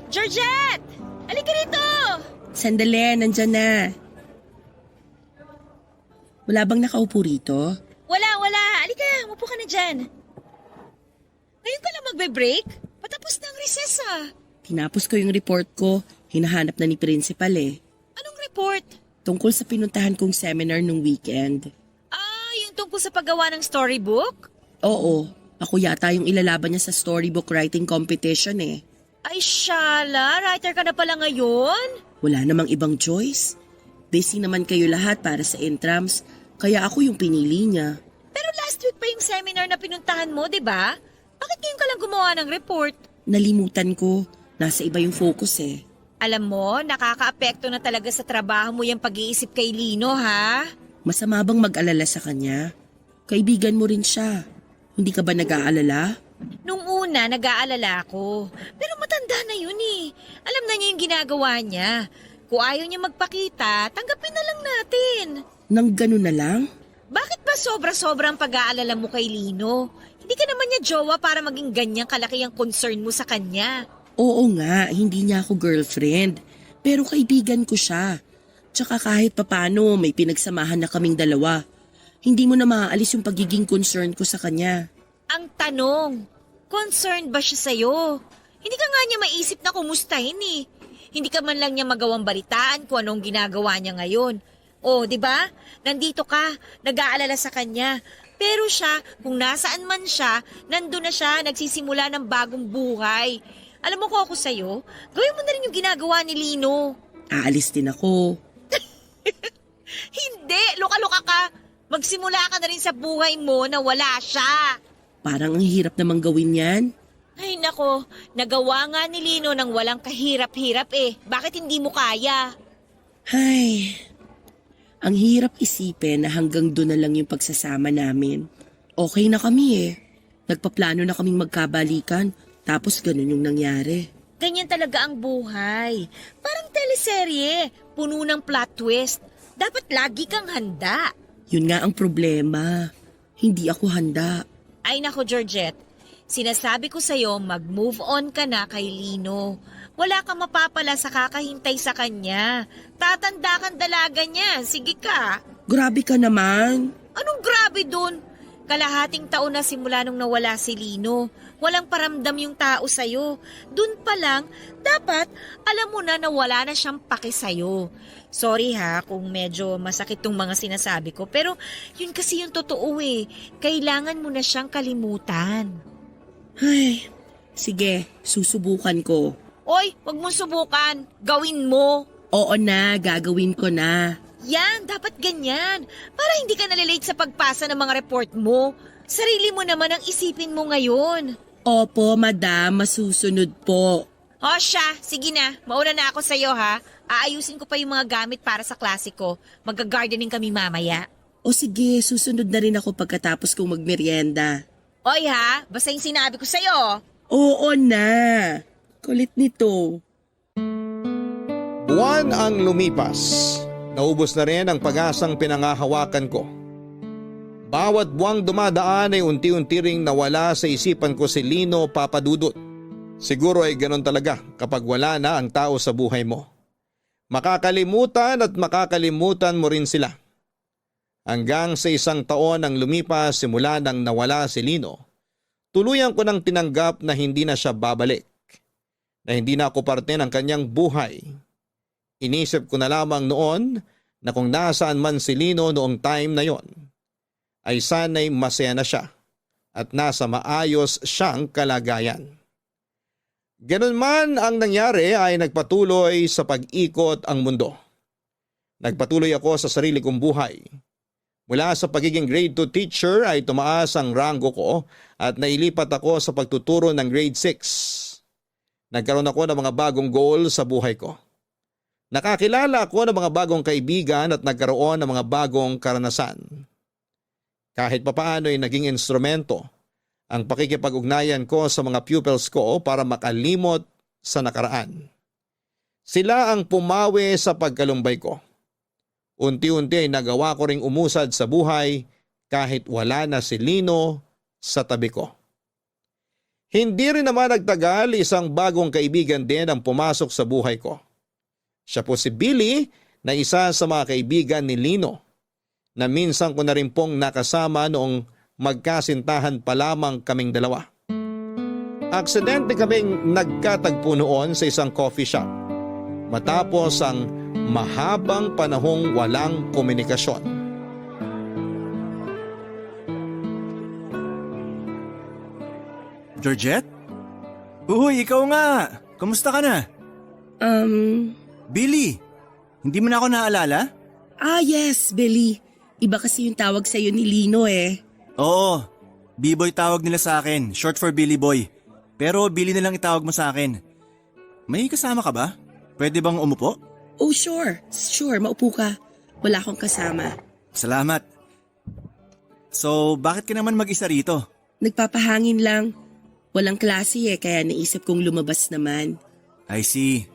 Georgette! Halika rito! Sandali, nandyan na. Wala bang nakaupo rito? Wala. Halika, mupo ka na dyan. Ngayon ka lang magbe-break? Patapos na ang recess ah. Tinapos ko yung report ko. Hinahanap na ni principal eh. Anong report? Tungkol sa pinuntahan kong seminar nung weekend. Yung tungkol sa paggawa ng storybook? Oo, ako yata yung ilalaban niya sa storybook writing competition eh. Ay, Shala, writer ka na pala ngayon? Wala namang ibang choice. Busy naman kayo lahat para sa intrams, kaya ako yung pinili niya. Pero last week pa yung seminar na pinuntahan mo, di ba? Bakit ngayon ka lang gumawa ng report? Nalimutan ko, nasa iba yung focus eh. Alam mo, nakakaapekto na talaga sa trabaho mo yung pag-iisip kay Lino, ha? Masama bang mag-alala sa kanya? Kaibigan mo rin siya. Hindi ka ba nag-aalala? Nung una, nag-aalala ako. Pero matanda na yun eh. Alam na niya yung ginagawa niya. Kung ayaw niya magpakita, tanggapin na lang natin. Nang ganun na lang? Bakit ba Parang sobra-sobrang pag-aalala mo kay Lino. Hindi ka naman niya jowa para maging ganyang kalaki ang concern mo sa kanya. Oo nga, hindi niya ako girlfriend. Pero kaibigan ko siya. Tsaka kahit papano may pinagsamahan na kaming dalawa. Hindi mo na maaalis yung pagiging concern ko sa kanya. Ang tanong, concerned ba siya sa'yo? Hindi ka nga niya maisip na kumustahin eh. Hindi ka man lang niya magawang balitaan kung anong ginagawa niya ngayon. O, di ba? Nandito ka, nag-aalala sa kanya. Pero siya, kung nasaan man siya, nandun na siya, nagsisimula ng bagong buhay. Alam mo ko ako sa'yo, gawin mo na rin yung ginagawa ni Lino. Aalis din ako. Hindi, luka-luka ka. Magsimula ka na rin sa buhay mo na wala siya. Parang ang hirap namang gawin yan. Ay nako, nagawa nga ni Lino ng walang kahirap-hirap eh. Bakit hindi mo kaya? Ay, ang hirap isipin na hanggang doon na lang yung pagsasama namin. Okay na kami eh. Nagpaplano na kaming magkabalikan, tapos ganun yung nangyari. Ganyan talaga ang buhay. Parang teleserye, puno ng plot twist. Dapat lagi kang handa. Yun nga ang problema. Hindi ako handa. Ay nako Georgette, sinasabi ko sa'yo mag-move on ka na kay Lino. Wala kang mapapala sa kakahintay sa kanya. Tatanda kang dalaga niya, sige ka. Grabe ka naman. Anong grabe dun? Kalahating taon na simula nung nawala si Lino. Walang paramdam yung tao sa'yo. Dun pa lang, dapat alam mo na wala na siyang pake sa'yo. Sorry ha kung medyo masakit tong mga sinasabi ko, pero yun kasi yung totoo eh. Kailangan mo na siyang kalimutan. Ay, sige, susubukan ko. Oy, wag mong subukan. Gawin mo. Oo na, gagawin ko na. Yan, dapat ganyan. Para hindi ka nalilate sa pagpasa ng mga report mo. Sarili mo naman ang isipin mo ngayon. Opo, madam, masusunod po. O siya, sige na. Mauna na ako sa'yo ha. Aayusin ko pa yung mga gamit para sa klase ko. Magga-gardening kami mamaya. O sige, susunod na rin ako pagkatapos kong magmerienda. Oy ha, basta yung sinabi ko sa'yo. Oo na. Kulit nito. Buwan ang lumipas. Naubos na rin ang pag-asang pinangahawakan ko. Bawat buwang dumadaan ay unti-unti ring nawala sa isipan ko si Lino Papadudot. Siguro ay ganon talaga kapag wala na ang tao sa buhay mo. Makakalimutan at makakalimutan mo rin sila. Hanggang sa 1 taon ang lumipas simula nang nawala si Lino, tuluyan ko nang tinanggap na hindi na siya babalik. Na hindi na ako parte ng kanyang buhay. Inisip ko na lamang noon na kung nasaan man si Lino noong time na yon, ay sana'y masaya na siya at nasa maayos siyang kalagayan. Ganun man ang nangyari ay nagpatuloy sa pag-ikot ang mundo. Nagpatuloy ako sa sarili kong buhay. Mula sa pagiging grade 2 teacher ay tumaas ang ranggo ko at nailipat ako sa pagtuturo ng grade 6. Nagkaroon ako ng mga bagong goal sa buhay ko. Nakakilala ako ng mga bagong kaibigan at nagkaroon ng mga bagong karanasan. Kahit papaano ay naging instrumento ang pakikipag-ugnayan ko sa mga pupils ko para makalimot sa nakaraan. Sila ang pumawi sa pagkalumbay ko. Unti-unti ay nagawa ko ring umusad sa buhay kahit wala na si Lino sa tabi ko. Hindi rin naman nagtagal, isang bagong kaibigan din ang pumasok sa buhay ko. Siya po si Billy na isa sa mga kaibigan ni Lino na minsan ko na rin pong nakasama noong magkasintahan pa lamang kaming dalawa. Aksidente kaming nagkatagpo noon sa isang coffee shop matapos ang mahabang panahong walang komunikasyon. Georgette? Uy, ikaw nga! Kamusta ka na? Billy, hindi mo na ako naalala? Yes, Billy. Iba kasi yung tawag sa'yo ni Lino eh. Oo, B-Boy tawag nila sa akin, short for Billy Boy. Pero Billy na lang itawag mo sa akin. May kasama ka ba? Pwede bang umupo? Oh, sure. Sure, maupo ka. Wala akong kasama. Salamat. So, bakit ka naman mag-isa rito? Nagpapahangin lang. Walang klase eh, kaya naisip kong lumabas naman. I see.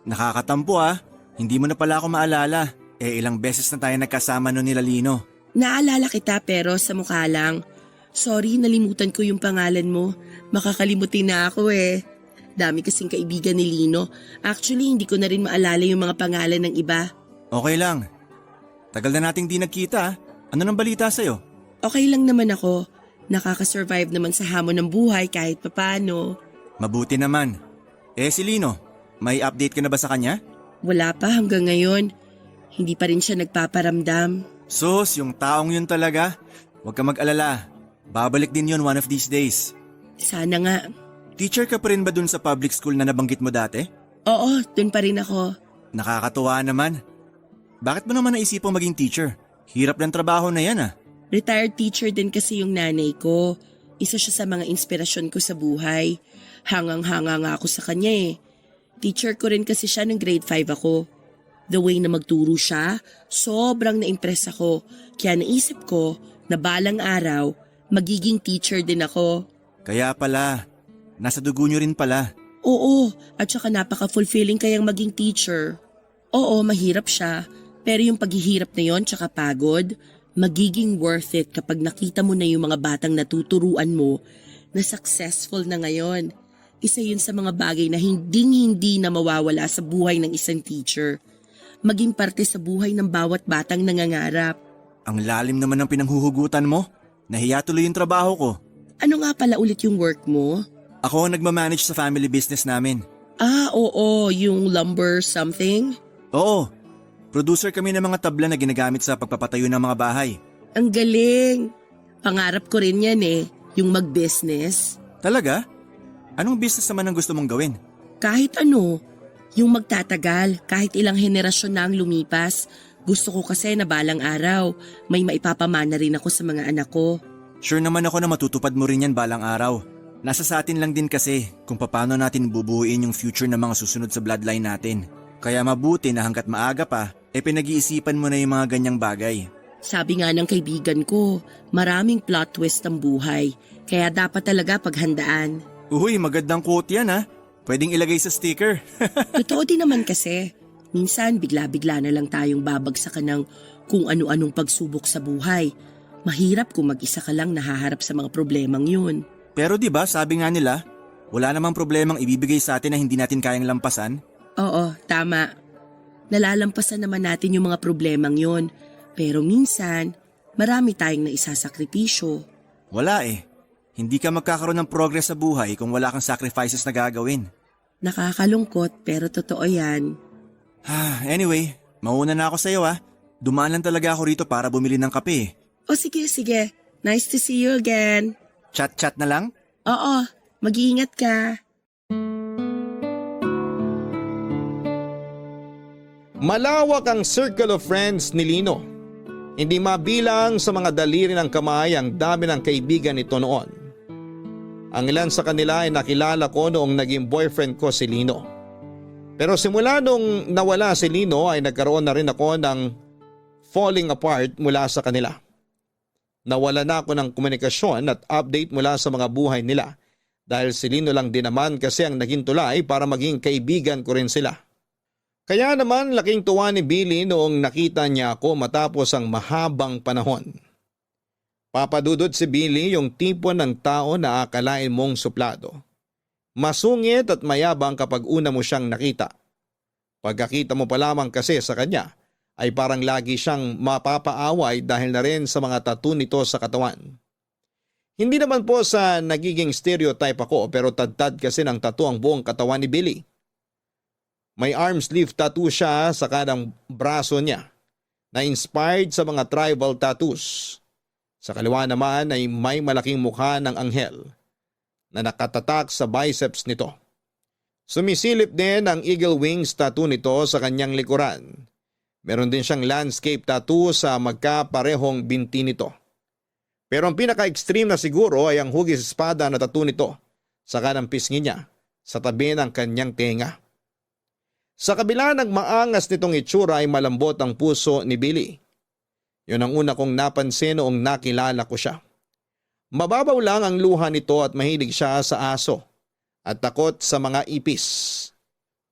Nakakatampo ah. Hindi mo na pala ako maalala. Ilang beses na tayo nagkasama noon nila Lino. Naalala kita pero sa mukha lang. Sorry, nalimutan ko yung pangalan mo. Makakalimutin na ako eh. Dami kasing kaibigan ni Lino. Actually, hindi ko na rin maalala yung mga pangalan ng iba. Okay lang. Tagal na nating di nagkita. Ano nang balita sa'yo? Okay lang naman ako. Nakakasurvive naman sa hamon ng buhay kahit papano. Mabuti naman. Si Lino, may update ka na ba sa kanya? Wala pa hanggang ngayon. Hindi pa rin siya nagpaparamdam. Sus, yung taong yun talaga. Huwag ka mag-alala. Babalik din yun one of these days. Sana nga. Teacher ka pa rin ba dun sa public school na nabanggit mo dati? Oo, dun pa rin ako. Nakakatuwa naman. Bakit mo naman naisipang maging teacher? Hirap ng trabaho na yan ah. Retired teacher din kasi yung nanay ko. Isa siya sa mga inspirasyon ko sa buhay. Hangang-hanga nga ako sa kanya eh. Teacher ko rin kasi siya ng grade 5 ako. The way na magturo siya, sobrang na-impress ako. Kaya naisip ko na balang araw, magiging teacher din ako. Kaya pala, nasa dugo nyo rin pala. Oo, at saka napaka-fulfilling kayang maging teacher. Oo, mahirap siya. Pero yung paghihirap na yon tsaka pagod, magiging worth it kapag nakita mo na yung mga batang natuturuan mo na successful na ngayon. Isa yun sa mga bagay na hinding-hindi na mawawala sa buhay ng isang teacher. Maging parte sa buhay ng bawat batang nangangarap. Ang lalim naman ng pinanghuhugutan mo. Nahiya tuloy yung trabaho ko. Ano nga pala ulit yung work mo? Ako ang nagmamanage sa family business namin. Ah, oo, yung lumber something? Oo, producer kami ng mga tabla na ginagamit sa pagpapatayo ng mga bahay. Ang galing! Pangarap ko rin yan eh, yung mag-business. Talaga? Anong business naman ang gusto mong gawin? Kahit ano, yung magtatagal, kahit ilang henerasyon na ang lumipas, gusto ko kasi na balang araw, may maipapamana rin ako sa mga anak ko. Sure naman ako na matutupad mo rin yan balang araw. Nasa sa atin lang din kasi kung paano natin bubuuin yung future ng mga susunod sa bloodline natin. Kaya mabuti na hanggat maaga pa, pinag-iisipan mo na yung mga ganyang bagay. Sabi nga ng kaibigan ko, maraming plot twist ang buhay, kaya dapat talaga paghandaan. Uy, magandang quote yan ha. Pwedeng ilagay sa sticker. Totoo din naman kasi. Minsan bigla-bigla na lang tayong babagsakan ng kung ano-anong pagsubok sa buhay. Mahirap kung mag-isa ka lang nahaharap sa mga problemang yun. Pero di ba sabi nga nila, wala namang problemang ibibigay sa atin na hindi natin kayang lampasan? Oo, tama. Nalalampasan naman natin yung mga problemang yun. Pero minsan, marami tayong naisasakripisyo. Wala eh. Hindi ka magkakaroon ng progress sa buhay kung wala kang sacrifices na gagawin. Nakakalungkot pero totoo yan. Anyway, mauna na ako sa iyo ha. Dumaan lang talaga ako rito para bumili ng kape. O sige, sige. Nice to see you again. Chat-chat na lang? Oo, mag-iingat ka. Malawak ang circle of friends ni Lino. Hindi mabilang sa mga daliri ng kamay ang dami ng kaibigan nito noon. Ang ilan sa kanila ay nakilala ko noong naging boyfriend ko si Lino. Pero simula nung nawala si Lino ay nagkaroon na rin ako ng falling apart mula sa kanila. Nawala na ako ng komunikasyon at update mula sa mga buhay nila dahil si Lino lang din naman kasi ang naging tulay para maging kaibigan ko rin sila. Kaya naman laking tuwa ni Billy noong nakita niya ako matapos ang mahabang panahon. Papadudod si Billy yung tipo ng tao na akalain mong suplado. Masungit at mayabang kapag una mo siyang nakita. Pagkakita mo pa lamang kasi sa kanya ay parang lagi siyang mapapaaway dahil na rin sa mga tattoo nito sa katawan. Hindi naman po sa nagiging stereotype ako pero tad-tad kasi ng tattoo ang buong katawan ni Billy. May arm sleeve tattoo siya sa kanang braso niya na inspired sa mga tribal tattoos. Sa kaliwa naman ay may malaking mukha ng anghel na nakatatak sa biceps nito. Sumisilip din ang eagle wings tattoo nito sa kanyang likuran. Meron din siyang landscape tattoo sa magkaparehong binti nito. Pero ang pinaka-extreme na siguro ay ang hugis espada na tattoo nito sa kanang pisngi niya sa tabi ng kanyang tenga. Sa kabila ng maangas nitong itsura ay malambot ang puso ni Billy. Yun ang una kong napansin noong nakilala ko siya. Mababaw lang ang luha nito at mahilig siya sa aso at takot sa mga ipis.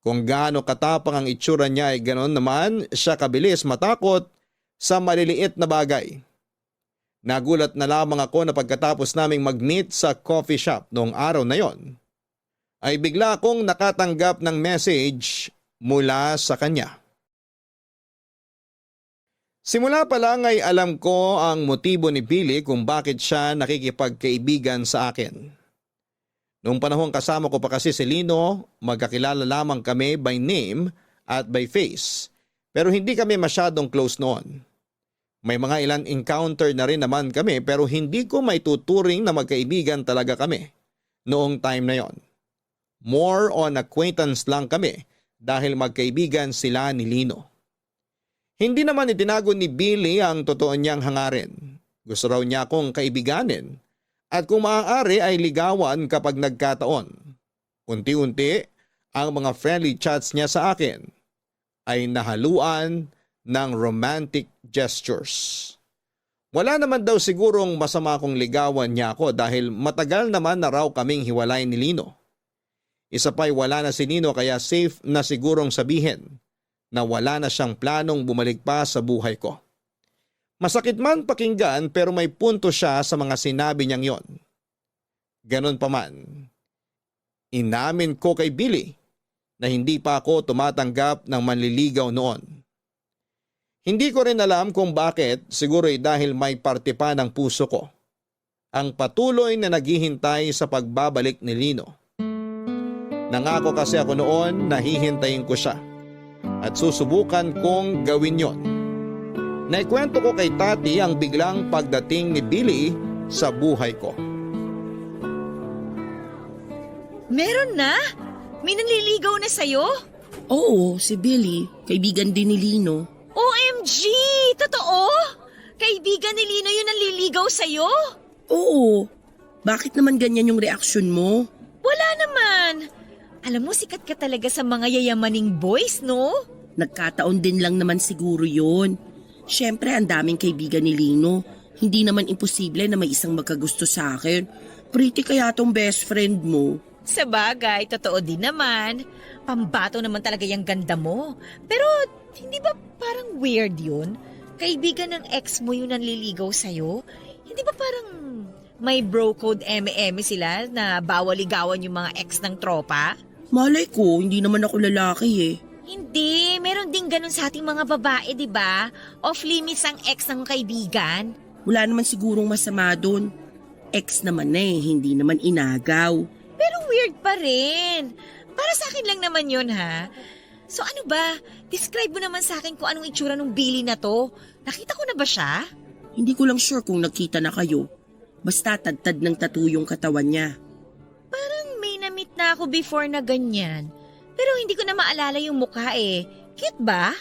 Kung gaano katapang ang itsura niya ay ganon naman siya kabilis matakot sa maliliit na bagay. Nagulat na lamang ako na pagkatapos naming mag-meet sa coffee shop noong araw na yon, ay bigla akong nakatanggap ng message mula sa kanya. Simula pa lang ay alam ko ang motibo ni Billy kung bakit siya nakikipagkaibigan sa akin. Noong panahon kasama ko pa kasi si Lino, magkakilala lamang kami by name at by face, pero hindi kami masyadong close noon. May mga ilan encounter na rin naman kami pero hindi ko maituturing na magkaibigan talaga kami noong time na yon. More on acquaintance lang kami dahil magkaibigan sila ni Lino. Hindi naman itinago ni Billy ang totoo niyang hangarin. Gusto raw niya akong kaibiganin at kung maaari ay ligawan kapag nagkataon. Unti-unti ang mga friendly chats niya sa akin ay nahaluan ng romantic gestures. Wala naman daw sigurong masama kung ligawan niya ako dahil matagal naman na raw kaming hiwalay ni Lino. Isa pa'y wala na si Lino kaya safe na sigurong sabihin na wala na siyang planong bumalik pa sa buhay ko. Masakit man pakinggan pero may punto siya sa mga sinabi niyang yon. Ganon pa man, inamin ko kay Billy na hindi pa ako tumatanggap ng manliligaw noon. Hindi ko rin alam kung bakit, siguro ay dahil may parte pa ng puso ko ang patuloy na naghihintay sa pagbabalik ni Lino. Nangako kasi ako noon na hihintayin ko siya at susubukan kong gawin yon. Naikwento ko kay Tati ang biglang pagdating ni Billy sa buhay ko. Meron na? May nanliligaw na sa'yo? Oo, si Billy. Kaibigan din ni Lino. OMG! Totoo? Kaibigan ni Lino yung nanliligaw sa'yo? Oo. Bakit naman ganyan yung reaksyon mo? Wala naman. Alam mo, sikat ka talaga sa mga yayamaning boys, no? Nagkataon din lang naman siguro yun. Siyempre, ang daming kaibigan ni Lino. Hindi naman imposible na may isang magkagusto sa akin. Pretty kaya tong best friend mo. Sa bagay, totoo din naman. Pambato naman talaga yung ganda mo. Pero, hindi ba parang weird yun? Kaibigan ng ex mo yung nanliligaw sa'yo? Hindi ba parang may bro code eme-eme sila na bawal ligawan yung mga ex ng tropa? Malay ko, hindi naman ako lalaki eh. Hindi, meron din ganun sa ating mga babae, di ba? Off limits ang ex ng kaibigan. Wala naman sigurong masama doon. Ex naman eh, hindi naman inagaw. Pero weird pa rin. Para sa akin lang naman yun, ha? So ano ba? Describe mo naman sa akin kung anong itsura ng Billy na to. Nakita ko na ba siya? Hindi ko lang sure kung nakita na kayo. Basta tad-tad ng tattoo yung katawan niya. Parang may na-meet na ako before na ganyan. Pero hindi ko na maalala yung mukha eh. Cute ba?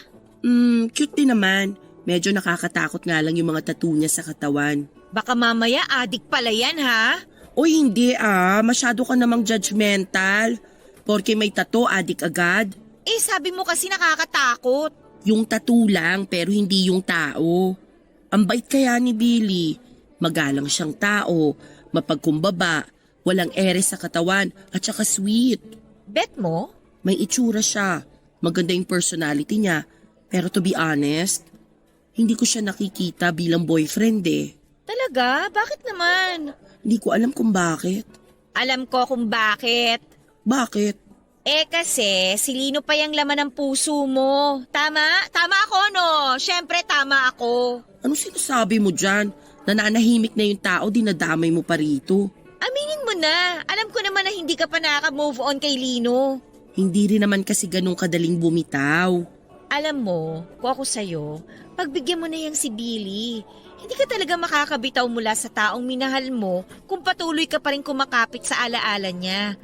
Cute din naman. Medyo nakakatakot nga lang yung mga tattoo niya sa katawan. Baka mamaya adik pala yan, ha? Oy, hindi masyado ka namang judgmental. Porke may tattoo, adik agad. Eh, sabi mo kasi nakakatakot. Yung tattoo lang pero hindi yung tao. Ang bait kaya ni Billy. Magalang siyang tao, mapagkumbaba, walang ere sa katawan at saka sweet. Bet mo? May itsura siya. Maganda yung personality niya. Pero to be honest, hindi ko siya nakikita bilang boyfriend eh. Talaga? Bakit naman? Hindi ko alam kung bakit. Alam ko kung bakit. Bakit? Eh kasi, si Lino pa yung laman ng puso mo. Tama? Tama ako, no? Siyempre, tama ako. Ano sinasabi mo dyan? Nananahimik na yung tao, dinadamay mo pa rito. Aminin mo na. Alam ko naman na hindi ka pa nakaka-move on kay Lino. Hindi rin naman kasi ganun kadaling bumitaw. Alam mo, kung ako sa'yo, pagbigyan mo na yang si Billy. Hindi ka talaga makakabitaw mula sa taong minahal mo kung patuloy ka pa rin kumakapit sa alaala niya.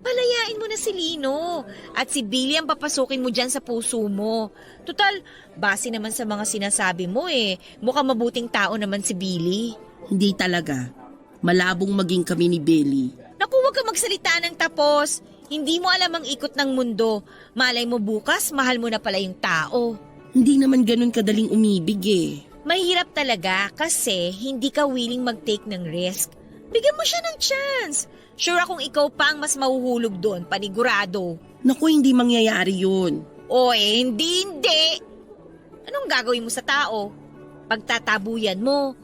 Palayain mo na si Lino at si Billy ang papasukin mo dyan sa puso mo. Total, base naman sa mga sinasabi mo mukhang mabuting tao naman si Billy. Hindi talaga. Malabong maging kami ni Billy. Naku, huwag ka magsalita ng tapos. Hindi mo alam ang ikot ng mundo. Malay mo bukas, mahal mo na pala yung tao. Hindi naman ganun kadaling umibig eh. Mahirap talaga kasi hindi ka willing mag-take ng risk. Bigyan mo siya ng chance. Sure akong ikaw pa ang mas mahuhulog doon, panigurado. Naku, hindi mangyayari yun. Hindi. Anong gagawin mo sa tao? Pagtatabuyan mo.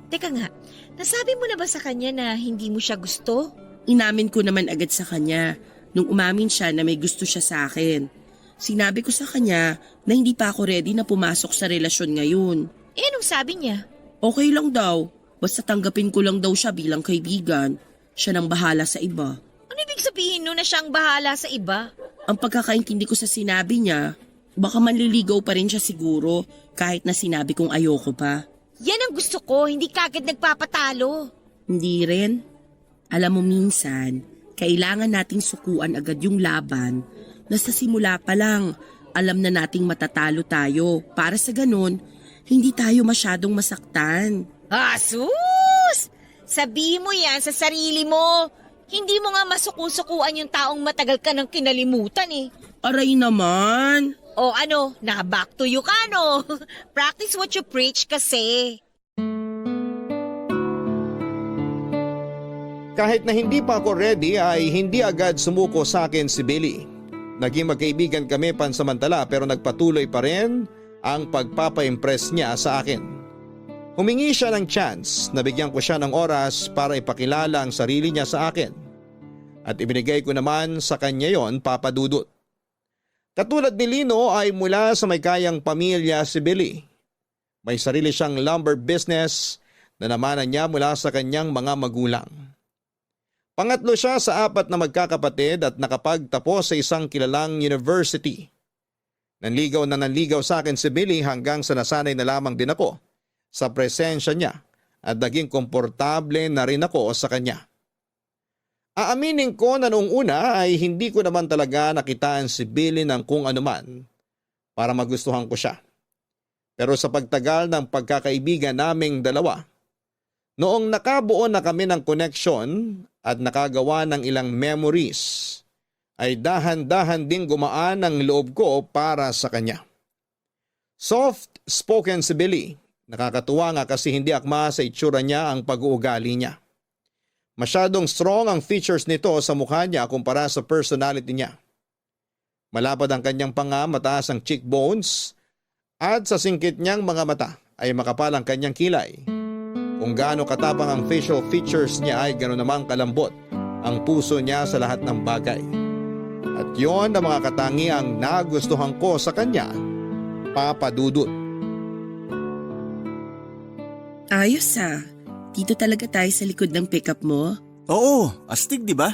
Teka nga, nasabi mo na ba sa kanya na hindi mo siya gusto? Inamin ko naman agad sa kanya nung umamin siya na may gusto siya sa akin. Sinabi ko sa kanya na hindi pa ako ready na pumasok sa relasyon ngayon. Eh, anong sabi niya? Okay lang daw, basta tanggapin ko lang daw siya bilang kaibigan. Siya nang bahala sa iba. Ano ibig sabihin nun na siyang bahala sa iba? Ang pagkakaintindi ko sa sinabi niya, baka manliligaw pa rin siya siguro kahit na sinabi kong ayoko pa. Yan ang gusto ko, hindi kagad nagpapatalo. Hindi rin. Alam mo minsan, kailangan nating sukuan agad yung laban na sa simula pa lang, alam na nating matatalo tayo para sa ganun, hindi tayo masyadong masaktan. Sus! Sabihin mo yan sa sarili mo. Hindi mo nga masukusukuan yung taong matagal ka nang kinalimutan eh. Aray naman! O ano, naka-back to you ka no? Practice what you preach kasi. Kahit na hindi pa ako ready ay hindi agad sumuko sa akin si Billy. Naging magkaibigan kami pansamantala pero nagpatuloy pa rin ang pagpapa-impress niya sa akin. Humingi siya ng chance na bigyan ko siya ng oras para ipakilala ang sarili niya sa akin. At ibinigay ko naman sa kanya yon, Papa Dudut. Katulad ni Lino ay mula sa may kayang pamilya si Billy. May sarili siyang lumber business na namanan niya mula sa kanyang mga magulang. Pangatlo siya sa 4 na magkakapatid at nakapagtapos sa isang kilalang university. Nanligaw sa akin si Billy hanggang sa nasanay na lamang din ako sa presensya niya at naging komportable na rin ako sa kanya. Aaminin ko na noong una ay hindi ko naman talaga nakitaan si Billy ng kung anuman para magustuhan ko siya. Pero sa pagtagal ng pagkakaibigan naming dalawa, noong nakabuo na kami ng connection at nakagawa ng ilang memories, ay dahan-dahan ding gumaan ang loob ko para sa kanya. Soft-spoken si Billy. Nakakatuwa nga kasi hindi akma sa itsura niya ang pag-uugali niya. Masyadong strong ang features nito sa mukha niya kumpara sa personality niya. Malapad ang kanyang panga, mataas ang cheekbones, at sa singkit niyang mga mata ay makapal ang kanyang kilay. Kung gaano katapang ang facial features niya ay gano'n namang kalambot ang puso niya sa lahat ng bagay. At yon ang mga katangiang nagustuhan ko sa kanya, Papa Dudut. Ayos ah. Dito talaga tayo sa likod ng pickup mo? Oo, astig di ba?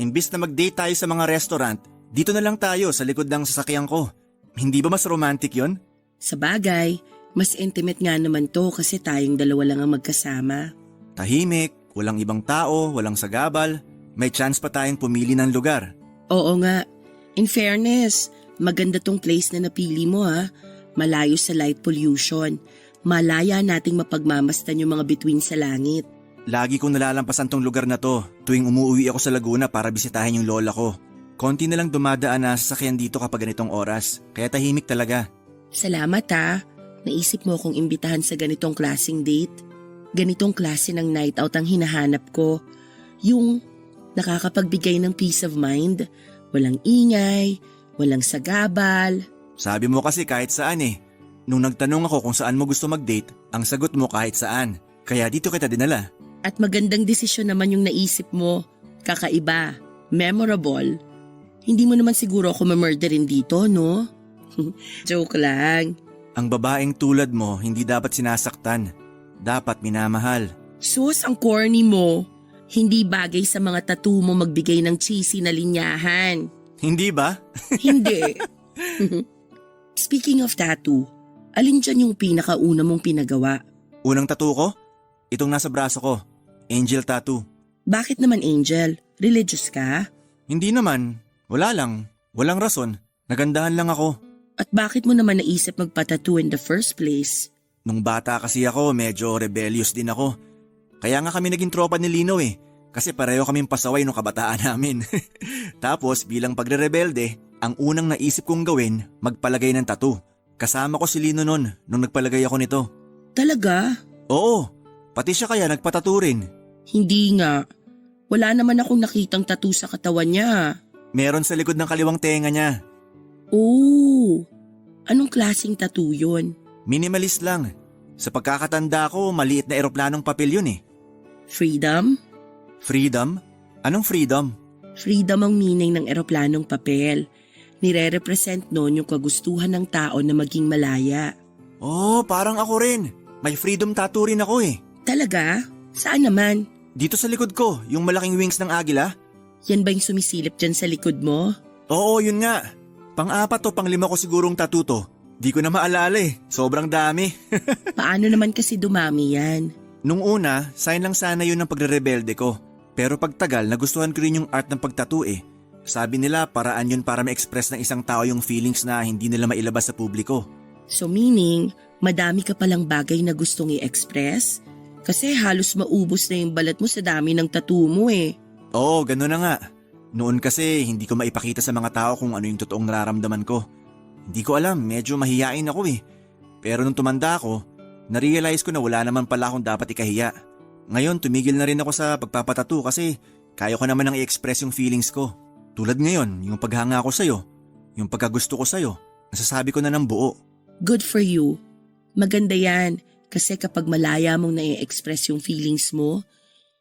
Imbis na mag-date tayo sa mga restaurant, dito na lang tayo sa likod ng sasakyan ko. Hindi ba mas romantic yon? Sa bagay, mas intimate nga naman to kasi tayong dalawa lang ang magkasama. Tahimik, walang ibang tao, walang sagabal. May chance pa tayong pumili ng lugar. Oo nga. In fairness, maganda tong place na napili mo ha. Malayo sa light pollution. Malaya nating mapagmamastan yung mga bituin sa langit. Lagi kong nalalampasan tong lugar na to tuwing umuwi ako sa Laguna para bisitahin yung lola ko. Konti na lang dumadaan na sasakyan dito kapag ganitong oras, kaya tahimik talaga. Salamat ha. Naisip mo akong imbitahan sa ganitong klaseng date. Ganitong klase ng night out ang hinahanap ko. Yung nakakapagbigay ng peace of mind. Walang ingay, walang sagabal. Sabi mo kasi kahit saan eh. Nung nagtanong ako kung saan mo gusto mag-date, ang sagot mo kahit saan. Kaya dito kita dinala. At magandang desisyon naman yung naisip mo. Kakaiba, memorable. Hindi mo naman siguro ako mamurderin dito, no? Joke lang. Ang babaeng tulad mo hindi dapat sinasaktan. Dapat minamahal. Sus, ang corny mo. Hindi bagay sa mga tattoo mo magbigay ng cheesy na linyahan. Hindi ba? Hindi. Speaking of tattoo, alin dyan yung pinakauna mong pinagawa? Unang tattoo ko? Itong nasa braso ko. Angel tattoo. Bakit naman angel? Religious ka? Hindi naman. Wala lang. Walang rason. Nagandahan lang ako. At bakit mo naman naisip magpa-tattoo in the first place? Nung bata kasi ako, medyo rebellious din ako. Kaya nga kami naging tropa ni Lino eh. Kasi pareho kaming pasaway nung kabataan namin. Tapos bilang pagre-rebelde, ang unang naisip kong gawin, magpalagay ng tattoo. Kasama ko si Lino nun nung nagpalagay ako nito. Talaga? Oo, pati siya kaya nagpatattoo rin. Hindi nga. Wala naman akong nakitang tattoo sa katawan niya. Meron sa likod ng kaliwang tenga niya. Oh, anong klaseng tattoo yun? Minimalist lang. Sa pagkakatanda ko, maliit na eroplanong papel yun eh. Freedom? Freedom? Anong freedom? Freedom ang meaning ng eroplanong papel. Nire-represent noon yung kagustuhan ng tao na maging malaya. Oh, parang ako rin. May freedom tattoo rin ako eh. Talaga? Saan naman? Dito sa likod ko, yung malaking wings ng agila. Yan ba yung sumisilip dyan sa likod mo? Oo, yun nga. Pang-4 o pang-5 ko sigurong tattoo to. Di ko na maalala eh. Sobrang dami. Paano naman kasi dumami yan? Nung una, sign lang sana yun ng pagre-rebelde ko. Pero pagtagal, nagustuhan ko rin yung art ng pagtattoo eh. Sabi nila paraan yun para ma-express ng isang tao yung feelings na hindi nila mailabas sa publiko. So meaning, madami ka palang bagay na gustong i-express? Kasi halos maubos na yung balat mo sa dami ng tattoo mo eh. Oo, gano'n na nga. Noon kasi hindi ko maipakita sa mga tao kung ano yung totoong nararamdaman ko. Hindi ko alam, medyo mahiyain ako eh. Pero nung tumanda ako, na-realize ko na wala naman pala akong dapat ikahiya. Ngayon tumigil na rin ako sa pagpapatattoo kasi kaya ko naman nang i-express yung feelings ko. Tulad ngayon, yung paghanga ko sa'yo, yung pagkagusto ko sa'yo, nasasabi ko na ng buo. Good for you. Maganda yan kasi kapag malaya mong na-express yung feelings mo,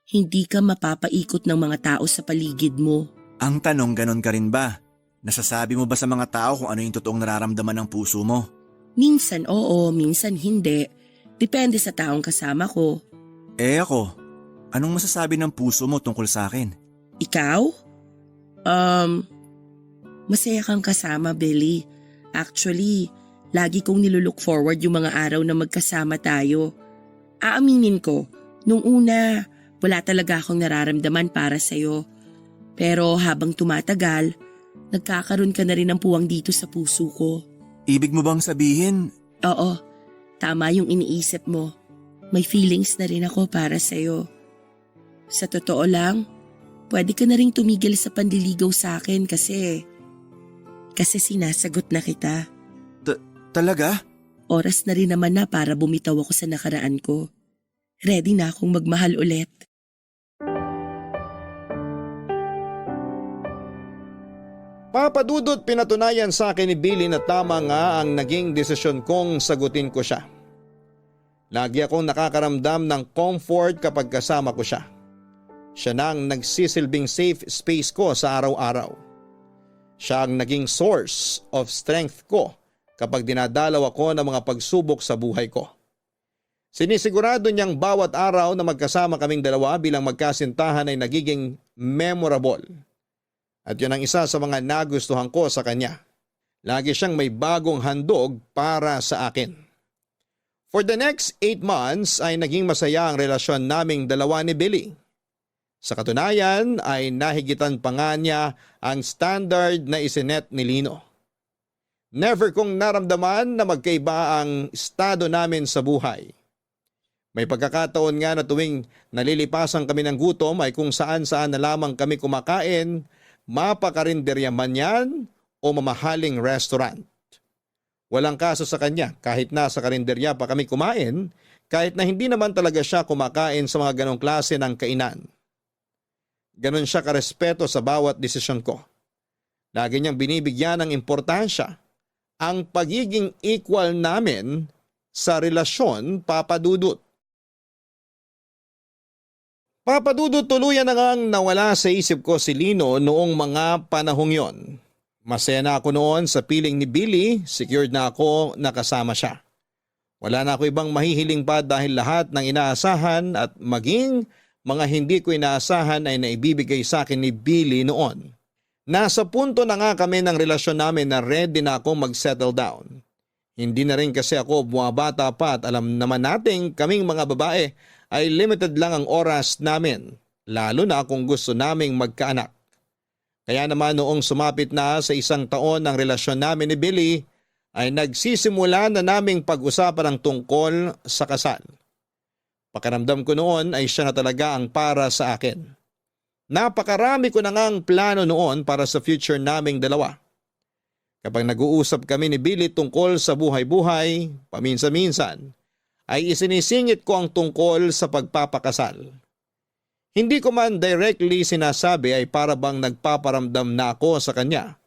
hindi ka mapapaikot ng mga tao sa paligid mo. Ang tanong, ganon ka rin ba? Nasasabi mo ba sa mga tao kung ano yung totoong nararamdaman ng puso mo? Minsan oo, minsan hindi. Depende sa taong kasama ko. Eh ako, anong masasabi ng puso mo tungkol sa akin? Ikaw? Masaya kang kasama, Billy. Actually, lagi kong nilulook forward yung mga araw na magkasama tayo. Aaminin ko, nung una, wala talaga akong nararamdaman para sa'yo. Pero habang tumatagal, nagkakaroon ka na rin ng puwang dito sa puso ko. Ibig mo bang sabihin? Oo, tama yung iniisip mo. May feelings na rin ako para sa'yo. Sa totoo lang, pwede ka na rin tumigil sa pandiligaw sa akin kasi sinasagot na kita. Talaga? Oras na rin naman na para bumitaw ako sa nakaraan ko. Ready na akong magmahal ulit. Papadudot, pinatunayan sa akin ni Billy na tama nga ang naging desisyon kong sagutin ko siya. Lagi akong nakakaramdam ng comfort kapag kasama ko siya. Siya na ang nagsisilbing safe space ko sa araw-araw. Siya ang naging source of strength ko kapag dinadalaw ako ng mga pagsubok sa buhay ko. Sinisigurado niyang bawat araw na magkasama kaming dalawa bilang magkasintahan ay nagiging memorable. At yun ang isa sa mga nagustuhan ko sa kanya. Lagi siyang may bagong handog para sa akin. For the next 8 months ay naging masaya ang relasyon naming dalawa ni Billy. Sa katunayan ay nahigitan pa nga niya ang standard na isinet ni Lino. Never kong naramdaman na magkaiba ang estado namin sa buhay. May pagkakataon nga na tuwing nalilipasan kami ng gutom ay kung saan-saan na lamang kami kumakain, mapakarinderya man yan o mamahaling restaurant. Walang kaso sa kanya kahit nasa karinderya pa kami kumain, kahit na hindi naman talaga siya kumakain sa mga ganong klase ng kainan. Ganon siya karespeto sa bawat desisyon ko. Lagi niyang binibigyan ng importansya ang pagiging equal namin sa relasyon, Papa Dudut. Papa Dudut, tuluyan na ngang nawala sa isip ko si Lino noong mga panahong yon. Masaya na ako noon sa piling ni Billy, secured na ako na kasama siya. Wala na ako ibang mahihiling pa dahil lahat ng inaasahan at maging mga hindi ko inaasahan ay naibibigay sa akin ni Billy noon. Nasa punto na nga kami ng relasyon namin na ready na akong mag-settle down. Hindi na rin kasi ako bumabata pa at alam naman nating kaming mga babae ay limited lang ang oras namin, lalo na kung gusto naming magkaanak. Kaya naman noong sumapit na sa 1 taon ng relasyon namin ni Billy, ay nagsisimula na naming pag-usapan ang tungkol sa kasal. Pakiramdam ko noon ay siya na talaga ang para sa akin. Napakarami ko na ngang plano noon para sa future naming dalawa. Kapag nag-uusap kami ni Billy tungkol sa buhay-buhay, paminsan-minsan, ay isinisingit ko ang tungkol sa pagpapakasal. Hindi ko man directly sinasabi ay para bang nagpaparamdam na ako sa kanya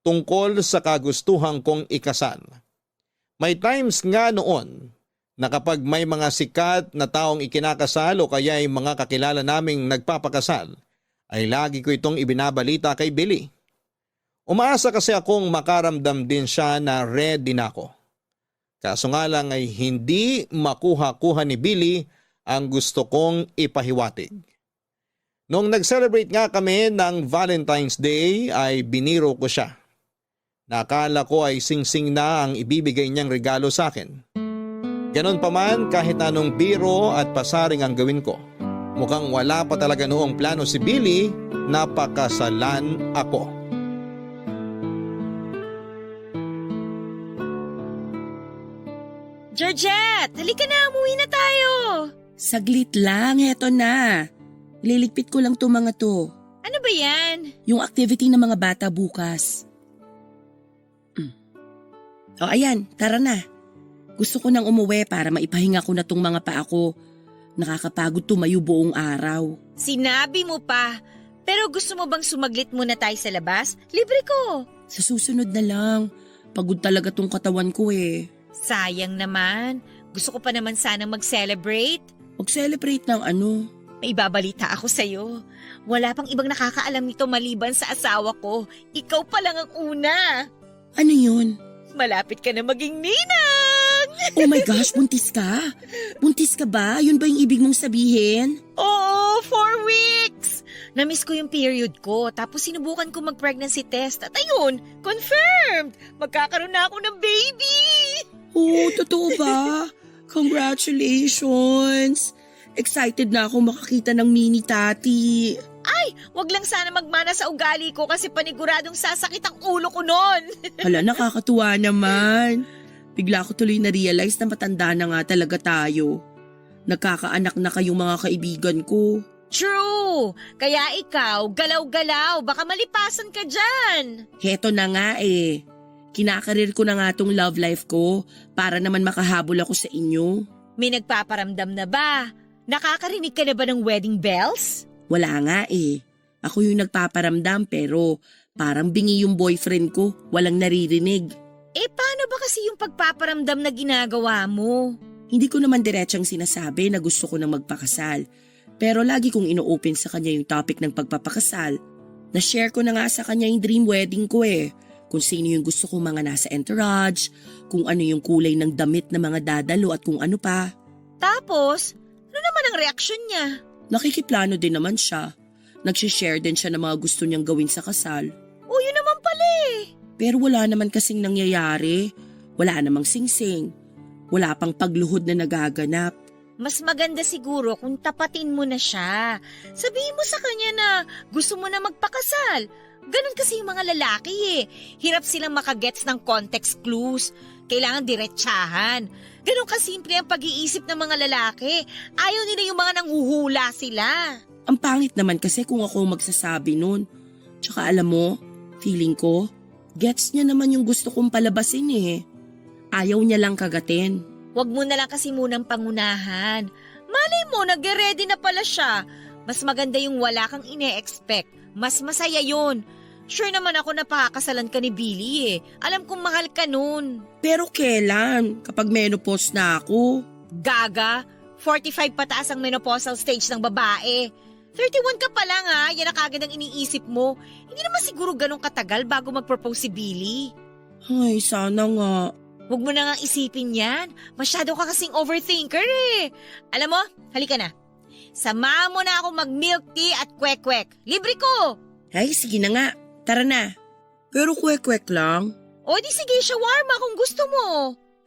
tungkol sa kagustuhan kong ikasal. May times nga noon na kapag may mga sikat na taong ikinakasal o kaya ay mga kakilala naming nagpapakasal, ay lagi ko itong ibinabalita kay Billy. Umaasa kasi akong makaramdam din siya na ready na ako. Kaso nga lang ay hindi makuha-kuha ni Billy ang gusto kong ipahiwatig. Noong nag-celebrate nga kami ng Valentine's Day ay biniro ko siya. Nakala ko ay sing-sing na ang ibibigay niyang regalo sa akin. Ganon pa man kahit anong biro at pasaring ang gawin ko. Mukhang wala pa talaga noong plano si Billy na pakasalan ako. Georgette, halika na, umuwi na tayo. Saglit lang, heto na. Ililigpit ko lang to mga to. Ano ba yan? Yung activity ng mga bata bukas. O ayan, tara na. Gusto ko nang umuwi para maipahinga ko na tong mga paa ko. Nakakapagod tumayo buong araw. Sinabi mo pa. Pero gusto mo bang sumaglit muna tayo sa labas? Libre ko. Sa susunod na lang. Pagod talaga tong katawan ko eh. Sayang naman. Gusto ko pa naman sanang mag-celebrate. Mag-celebrate ng ano? May ibabalita ako sa'yo. Wala pang ibang nakakaalam nito maliban sa asawa ko. Ikaw pa lang ang una. Ano yun? Malapit ka na maging ninang! Oh my gosh, buntis ka? Buntis ka ba? Yun ba yung ibig mong sabihin? Oo, 4 weeks! Namiss ko yung period ko, tapos sinubukan ko mag-pregnancy test at ayun, confirmed! Magkakaroon na ako ng baby! Oh, totoo ba? Congratulations! Excited na ako makakita ng mini tati. Ay, wag lang sana magmana sa ugali ko kasi paniguradong sasakit ang ulo ko nun. Hala, nakakatuwa naman. Bigla ko tuloy na-realize na matanda na nga talaga tayo. Nagkakaanak na kayong mga kaibigan ko. True! Kaya ikaw, galaw-galaw, baka malipasan ka dyan. Heto na nga eh. Kinakarir ko na nga tong love life ko para naman makahabol ako sa inyo. May nagpaparamdam na ba? Nakakarinig ka na ba ng wedding bells? Wala nga eh. Ako yung nagpaparamdam pero parang bingi yung boyfriend ko, walang naririnig. Eh paano ba kasi yung pagpaparamdam na ginagawa mo? Hindi ko naman diretsang sinasabi na gusto ko nang magpakasal. Pero lagi kong ino-open sa kanya yung topic ng pagpapakasal. Na-share ko na nga sa kanya yung dream wedding ko eh. Kung sino yung gusto kong mga nasa entourage, kung ano yung kulay ng damit na mga dadalo at kung ano pa. Tapos, ano naman ang reaksyon niya? Nakikiplano din naman siya. Nagsishare din siya ng mga gusto niyang gawin sa kasal. O yun naman pala eh. Pero wala naman kasing nangyayari. Wala namang singsing. Wala pang pagluhod na nagaganap. Mas maganda siguro kung tapatin mo na siya. Sabihin mo sa kanya na gusto mo na magpakasal. Ganon kasi yung mga lalaki eh. Hirap silang makagets ng context clues. Kailangan diretsahan. Ganon kasimple ang pag-iisip ng mga lalaki. Ayaw nila yung mga nanghuhula sila. Ang pangit naman kasi kung ako magsasabi nun. Tsaka alam mo, feeling ko, gets niya naman yung gusto kong palabasin eh. Ayaw niya lang kagatin. Huwag mo na lang kasi munang pangunahan. Malay mo, nag-ready na pala siya. Mas maganda yung wala kang ine-expect. Mas masaya yun. Sure naman ako na pakakasalan ka ni Billy eh. Alam kong mahal ka nun. Pero kailan? Kapag menopause na ako? Gaga, 45 pataas ang menopausal stage ng babae. 31 ka pa lang ha, yan ang kagad ang iniisip mo. Hindi naman siguro ganun katagal bago mag-propose si Billy. Ay, sana nga. Huwag mo na nga isipin yan. Masyado ka kasing overthinker eh. Alam mo, halika na. Samahan mo na ako mag-milk tea at kwek-kwek. Libre ko! Ay, sige na nga. Tara na. Pero kwek-kwek lang. O di sige, shawarma kung gusto mo.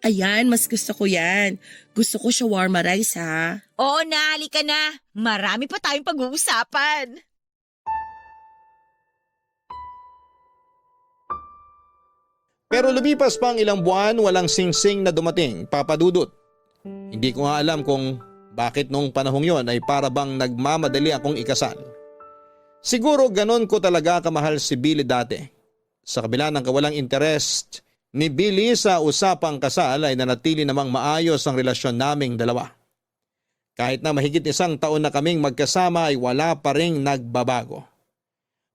Ayan, mas gusto ko yan. Gusto ko shawarma rice ha. Oo na, halika na. Marami pa tayong pag-uusapan. Pero lumipas pa ang ilang buwan, walang singsing na dumating, Papa Dudut. Hindi ko nga alam kung bakit nung panahong yon ay para bang nagmamadali akong ikasal. Siguro ganon ko talaga kamahal si Billy dati. Sa kabila ng kawalang interest ni Billy sa usapang kasal ay nanatili namang maayos ang relasyon naming dalawa. Kahit na mahigit 1 taon na kaming magkasama ay wala pa ring nagbabago.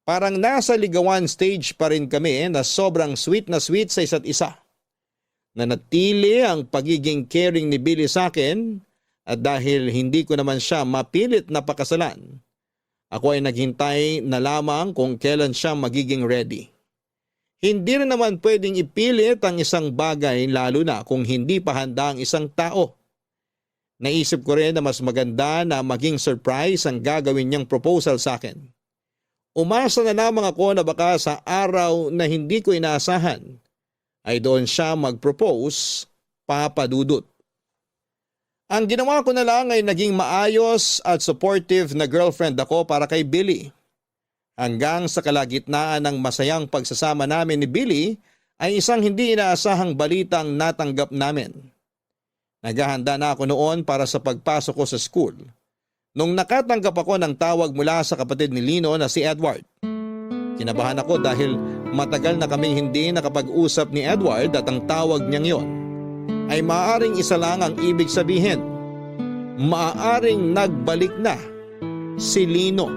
Parang nasa ligawan stage pa rin kami na sobrang sweet sa isa't isa. Nanatili ang pagiging caring ni Billy sa akin at dahil hindi ko naman siya mapilit na pakasalan, ako ay naghintay na lamang kung kailan siya magiging ready. Hindi rin naman pwedeng ipilit ang isang bagay lalo na kung hindi pa handa ang isang tao. Naisip ko rin na mas maganda na maging surprise ang gagawin niyang proposal sa akin. Umasa na lamang ako na baka sa araw na hindi ko inaasahan ay doon siya mag-propose, Papa Dudut. Ang ginawa ko na lang ay naging maayos at supportive na girlfriend ako para kay Billy. Hanggang sa kalagitnaan ng masayang pagsasama namin ni Billy ay isang hindi inaasahang balitang natanggap namin. Naghahanda na ako noon para sa pagpasok ko sa school nung nakatanggap ako ng tawag mula sa kapatid ni Lino na si Edward. Kinabahan ako dahil matagal na kaming hindi nakapag-usap ni Edward at ang tawag niyang yon ay maaaring isa lang ang ibig sabihin. Maaaring nagbalik na si Lino.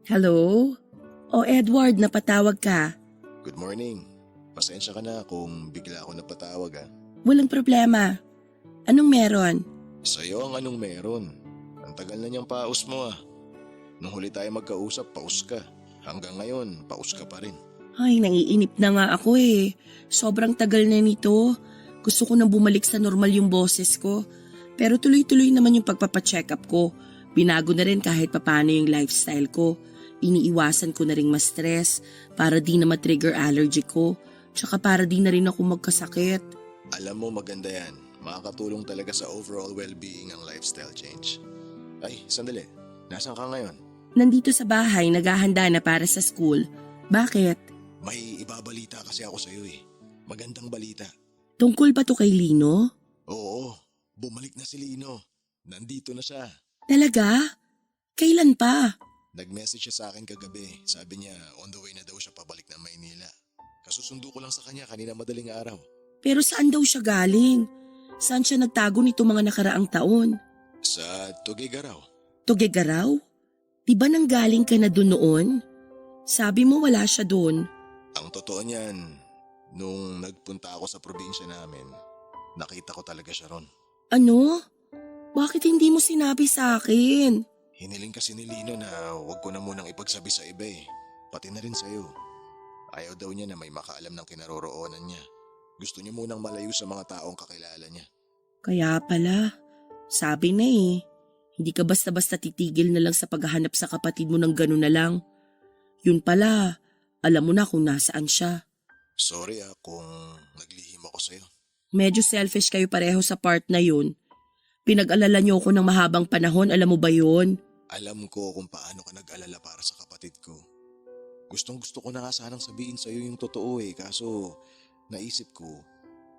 Hello? O Edward, napatawag ka. Good morning. Pasensya ka na kung bigla ako napatawag Walang problema. Anong meron? Sa'yo ang anong meron. Ang tagal na niyang paus mo Nung huli tayo magkausap, paus ka. Hanggang ngayon, paus ka pa rin. Ay, nangiinip na nga ako eh. Sobrang tagal na nito. Gusto ko nang bumalik sa normal yung boses ko. Pero tuloy-tuloy naman yung pagpapacheck up ko. Binago na rin kahit papano yung lifestyle ko. Iniiwasan ko na rin ma-stress para di na ma-trigger allergy ko. Tsaka para di na rin ako magkasakit. Alam mo, maganda yan. Makakatulong talaga sa overall well-being ang lifestyle change. Ay, sandali. Nasaan ka ngayon? Nandito sa bahay, naghahanda na para sa school. Bakit? May ibabalita kasi ako sa'yo Magandang balita. Tungkol ba to kay Lino? Oo, bumalik na si Lino. Nandito na siya. Talaga? Kailan pa? Nag-message siya sa akin kagabi. Sabi niya on the way na daw siya pabalik ng Maynila. Kasusundo ko lang sa kanya kanina madaling araw. Pero saan daw siya galing? Saan siya nagtago nito mga nakaraang taon? Sa Tugigaraw. Tugigaraw? Di ba nanggaling ka na dun noon? Sabi mo wala siya dun. Ang totoo niyan, nung nagpunta ako sa probinsya namin, nakita ko talaga siya ron. Ano? Bakit hindi mo sinabi sa akin? Hiniling kasi ni Lino na huwag ko na munang ipagsabi sa iba Pati na rin sa'yo. Ayaw daw niya na may makaalam ng kinaroroonan niya. Gusto niya munang malayo sa mga taong kakilala niya. Kaya pala, sabi na hindi ka basta-basta titigil na lang sa paghahanap sa kapatid mo ng gano'n na lang. Yun pala, alam mo na kung nasaan siya. Sorry kung naglihim ako sa'yo. Medyo selfish kayo pareho sa part na yun. Pinag-alala niyo ako ng mahabang panahon, alam mo ba yun? Alam ko kung paano ka nag-alala para sa kapatid ko. Gustong-gusto ko na nga sanang sabihin sa'yo yung totoo kaso naisip ko,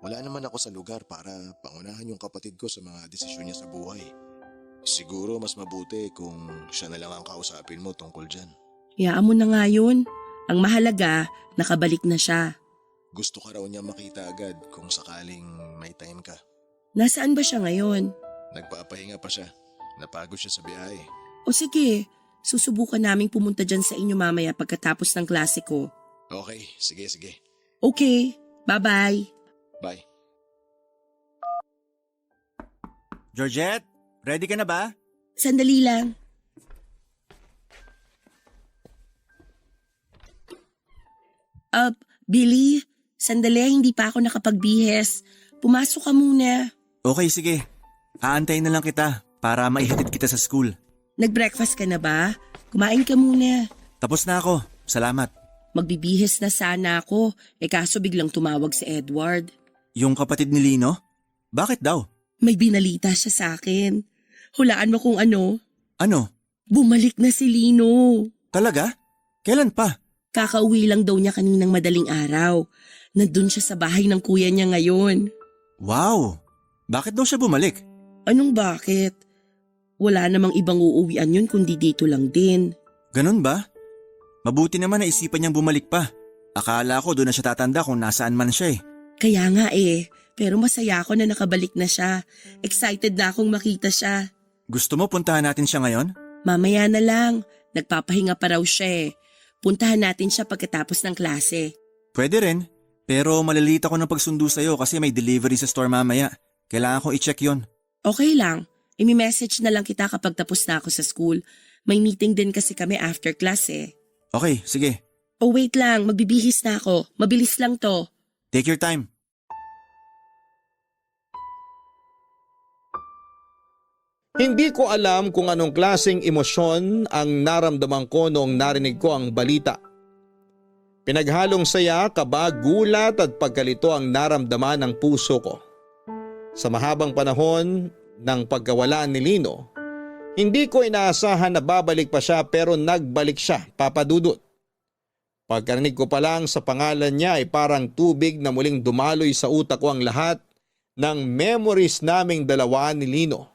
wala naman ako sa lugar para pangunahan yung kapatid ko sa mga desisyon niya sa buhay. Siguro mas mabuti kung siya na lang ang kausapin mo tungkol dyan. Hayaan mo na nga yun. Ang mahalaga, nakabalik na siya. Gusto ka raw niya makita agad kung sakaling may time ka. Nasaan ba siya ngayon? Nagpapahinga pa siya. Napagod siya sa biyahe. O sige, susubukan naming pumunta dyan sa inyo mamaya pagkatapos ng klase ko. Okay, sige. Okay, bye-bye. Bye. Georgette, ready ka na ba? Sandali lang. Billy, sandali, hindi pa ako nakapagbihes. Pumasok ka muna. Okay, sige. Aantayin na lang kita para maihatid kita sa school. Nag-breakfast ka na ba? Kumain ka muna. Tapos na ako. Salamat. Magbibihes na sana ako, kaso biglang tumawag si Edward. Yung kapatid ni Lino? Bakit daw? May binalita siya sa akin. Hulaan mo kung ano? Ano? Bumalik na si Lino. Talaga? Kailan pa? Kakauwi lang daw niya kaninang madaling araw. Nandun siya sa bahay ng kuya niya ngayon. Wow! Bakit daw siya bumalik? Anong bakit? Wala namang ibang uuwian yun kundi dito lang din. Ganun ba? Mabuti naman na isipan niyang bumalik pa. Akala ko doon na siya tatanda kung nasaan man siya Kaya nga pero masaya ako na nakabalik na siya. Excited na akong makita siya. Gusto mo puntahan natin siya ngayon? Mamaya na lang. Nagpapahinga pa raw siya eh. Puntahan natin siya pagkatapos ng klase. Pwede rin, pero malilita ko ng pagsundo sa'yo kasi may delivery sa store mamaya. Kailangan kong i-check yon. Okay lang. Imi-message na lang kita kapag tapos na ako sa school. May meeting din kasi kami after class eh. Okay, sige. Oh wait lang, magbibihis na ako. Mabilis lang to. Take your time. Hindi ko alam kung anong klaseng emosyon ang naramdaman ko noong narinig ko ang balita. Pinaghalong saya, kaba, gulat at pagkalito ang naramdaman ng puso ko. Sa mahabang panahon ng pagkawala ni Lino, hindi ko inaasahan na babalik pa siya pero nagbalik siya, Papa Dudut. Pagkarinig ko pa lang sa pangalan niya ay parang tubig na muling dumaloy sa utak ko ang lahat ng memories naming dalawa ni Lino.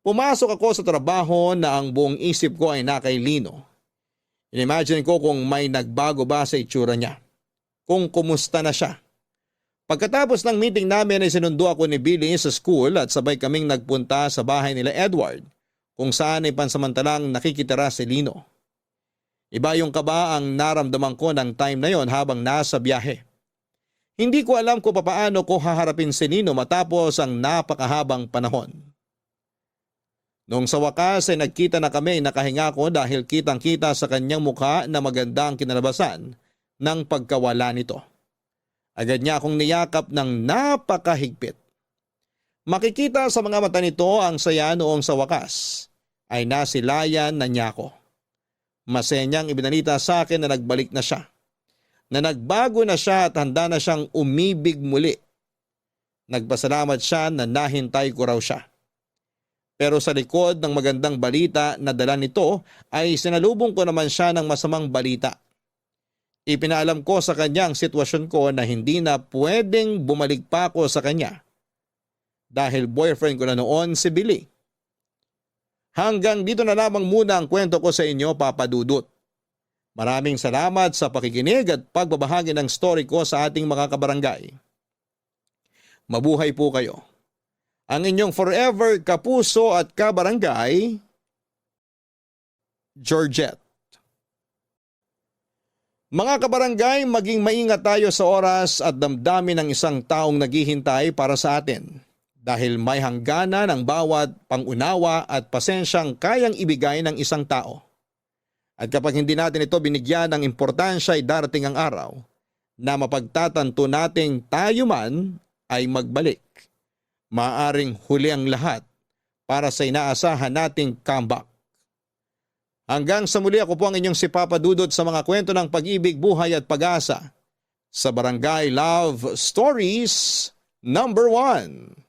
Pumasok ako sa trabaho na ang buong isip ko ay na kay Lino. Inimagine ko kung may nagbago ba sa itsura niya. Kung kumusta na siya. Pagkatapos ng meeting namin ay sinundo ako ni Billy sa school at sabay kaming nagpunta sa bahay nila Edward kung saan ay pansamantalang nakikitira si Lino. Iba yung kaba ang naramdaman ko ng time na yon habang nasa biyahe. Hindi ko alam kung paano ko haharapin si Lino matapos ang napakahabang panahon. Noong sa wakas ay nagkita na kami, nakahinga ko dahil kitang-kita sa kanyang mukha na maganda ang kinalabasan ng pagkawala nito. Agad niya akong niyakap ng napakahigpit. Makikita sa mga mata nito ang saya noong sa wakas ay nasilayan na niya ako. Masaya niyang ibinalita sa akin na nagbalik na siya. Na nagbago na siya at handa na siyang umibig muli. Nagpasalamat siya na nahintay ko raw siya. Pero sa likod ng magandang balita na dala nito ay sinalubong ko naman siya ng masamang balita. Ipinaalam ko sa kanya ang sitwasyon ko na hindi na pwedeng bumalik pa ako sa kanya dahil boyfriend ko na noon si Billy. Hanggang dito na lamang muna ang kwento ko sa inyo, Papa Dudut. Maraming salamat sa pakikinig at pagbabahagi ng story ko sa ating mga kabarangay. Mabuhay po kayo. Ang inyong forever kapuso at kabarangay, Georgette. Mga kabarangay, maging maingat tayo sa oras at damdamin ng isang taong naghihintay para sa atin dahil may hangganan ang bawat pangunawa at pasensyang kayang ibigay ng isang tao. At kapag hindi natin ito binigyan ng importansya ay darating ang araw na mapagtatanto nating tayo man ay magbalik. Maaring huli ang lahat para sa inaasahan nating comeback. Hanggang sa muli, ako po ang inyong si Papa Dudut sa mga kwento ng pag-ibig, buhay at pag-asa sa Barangay Love Stories #1.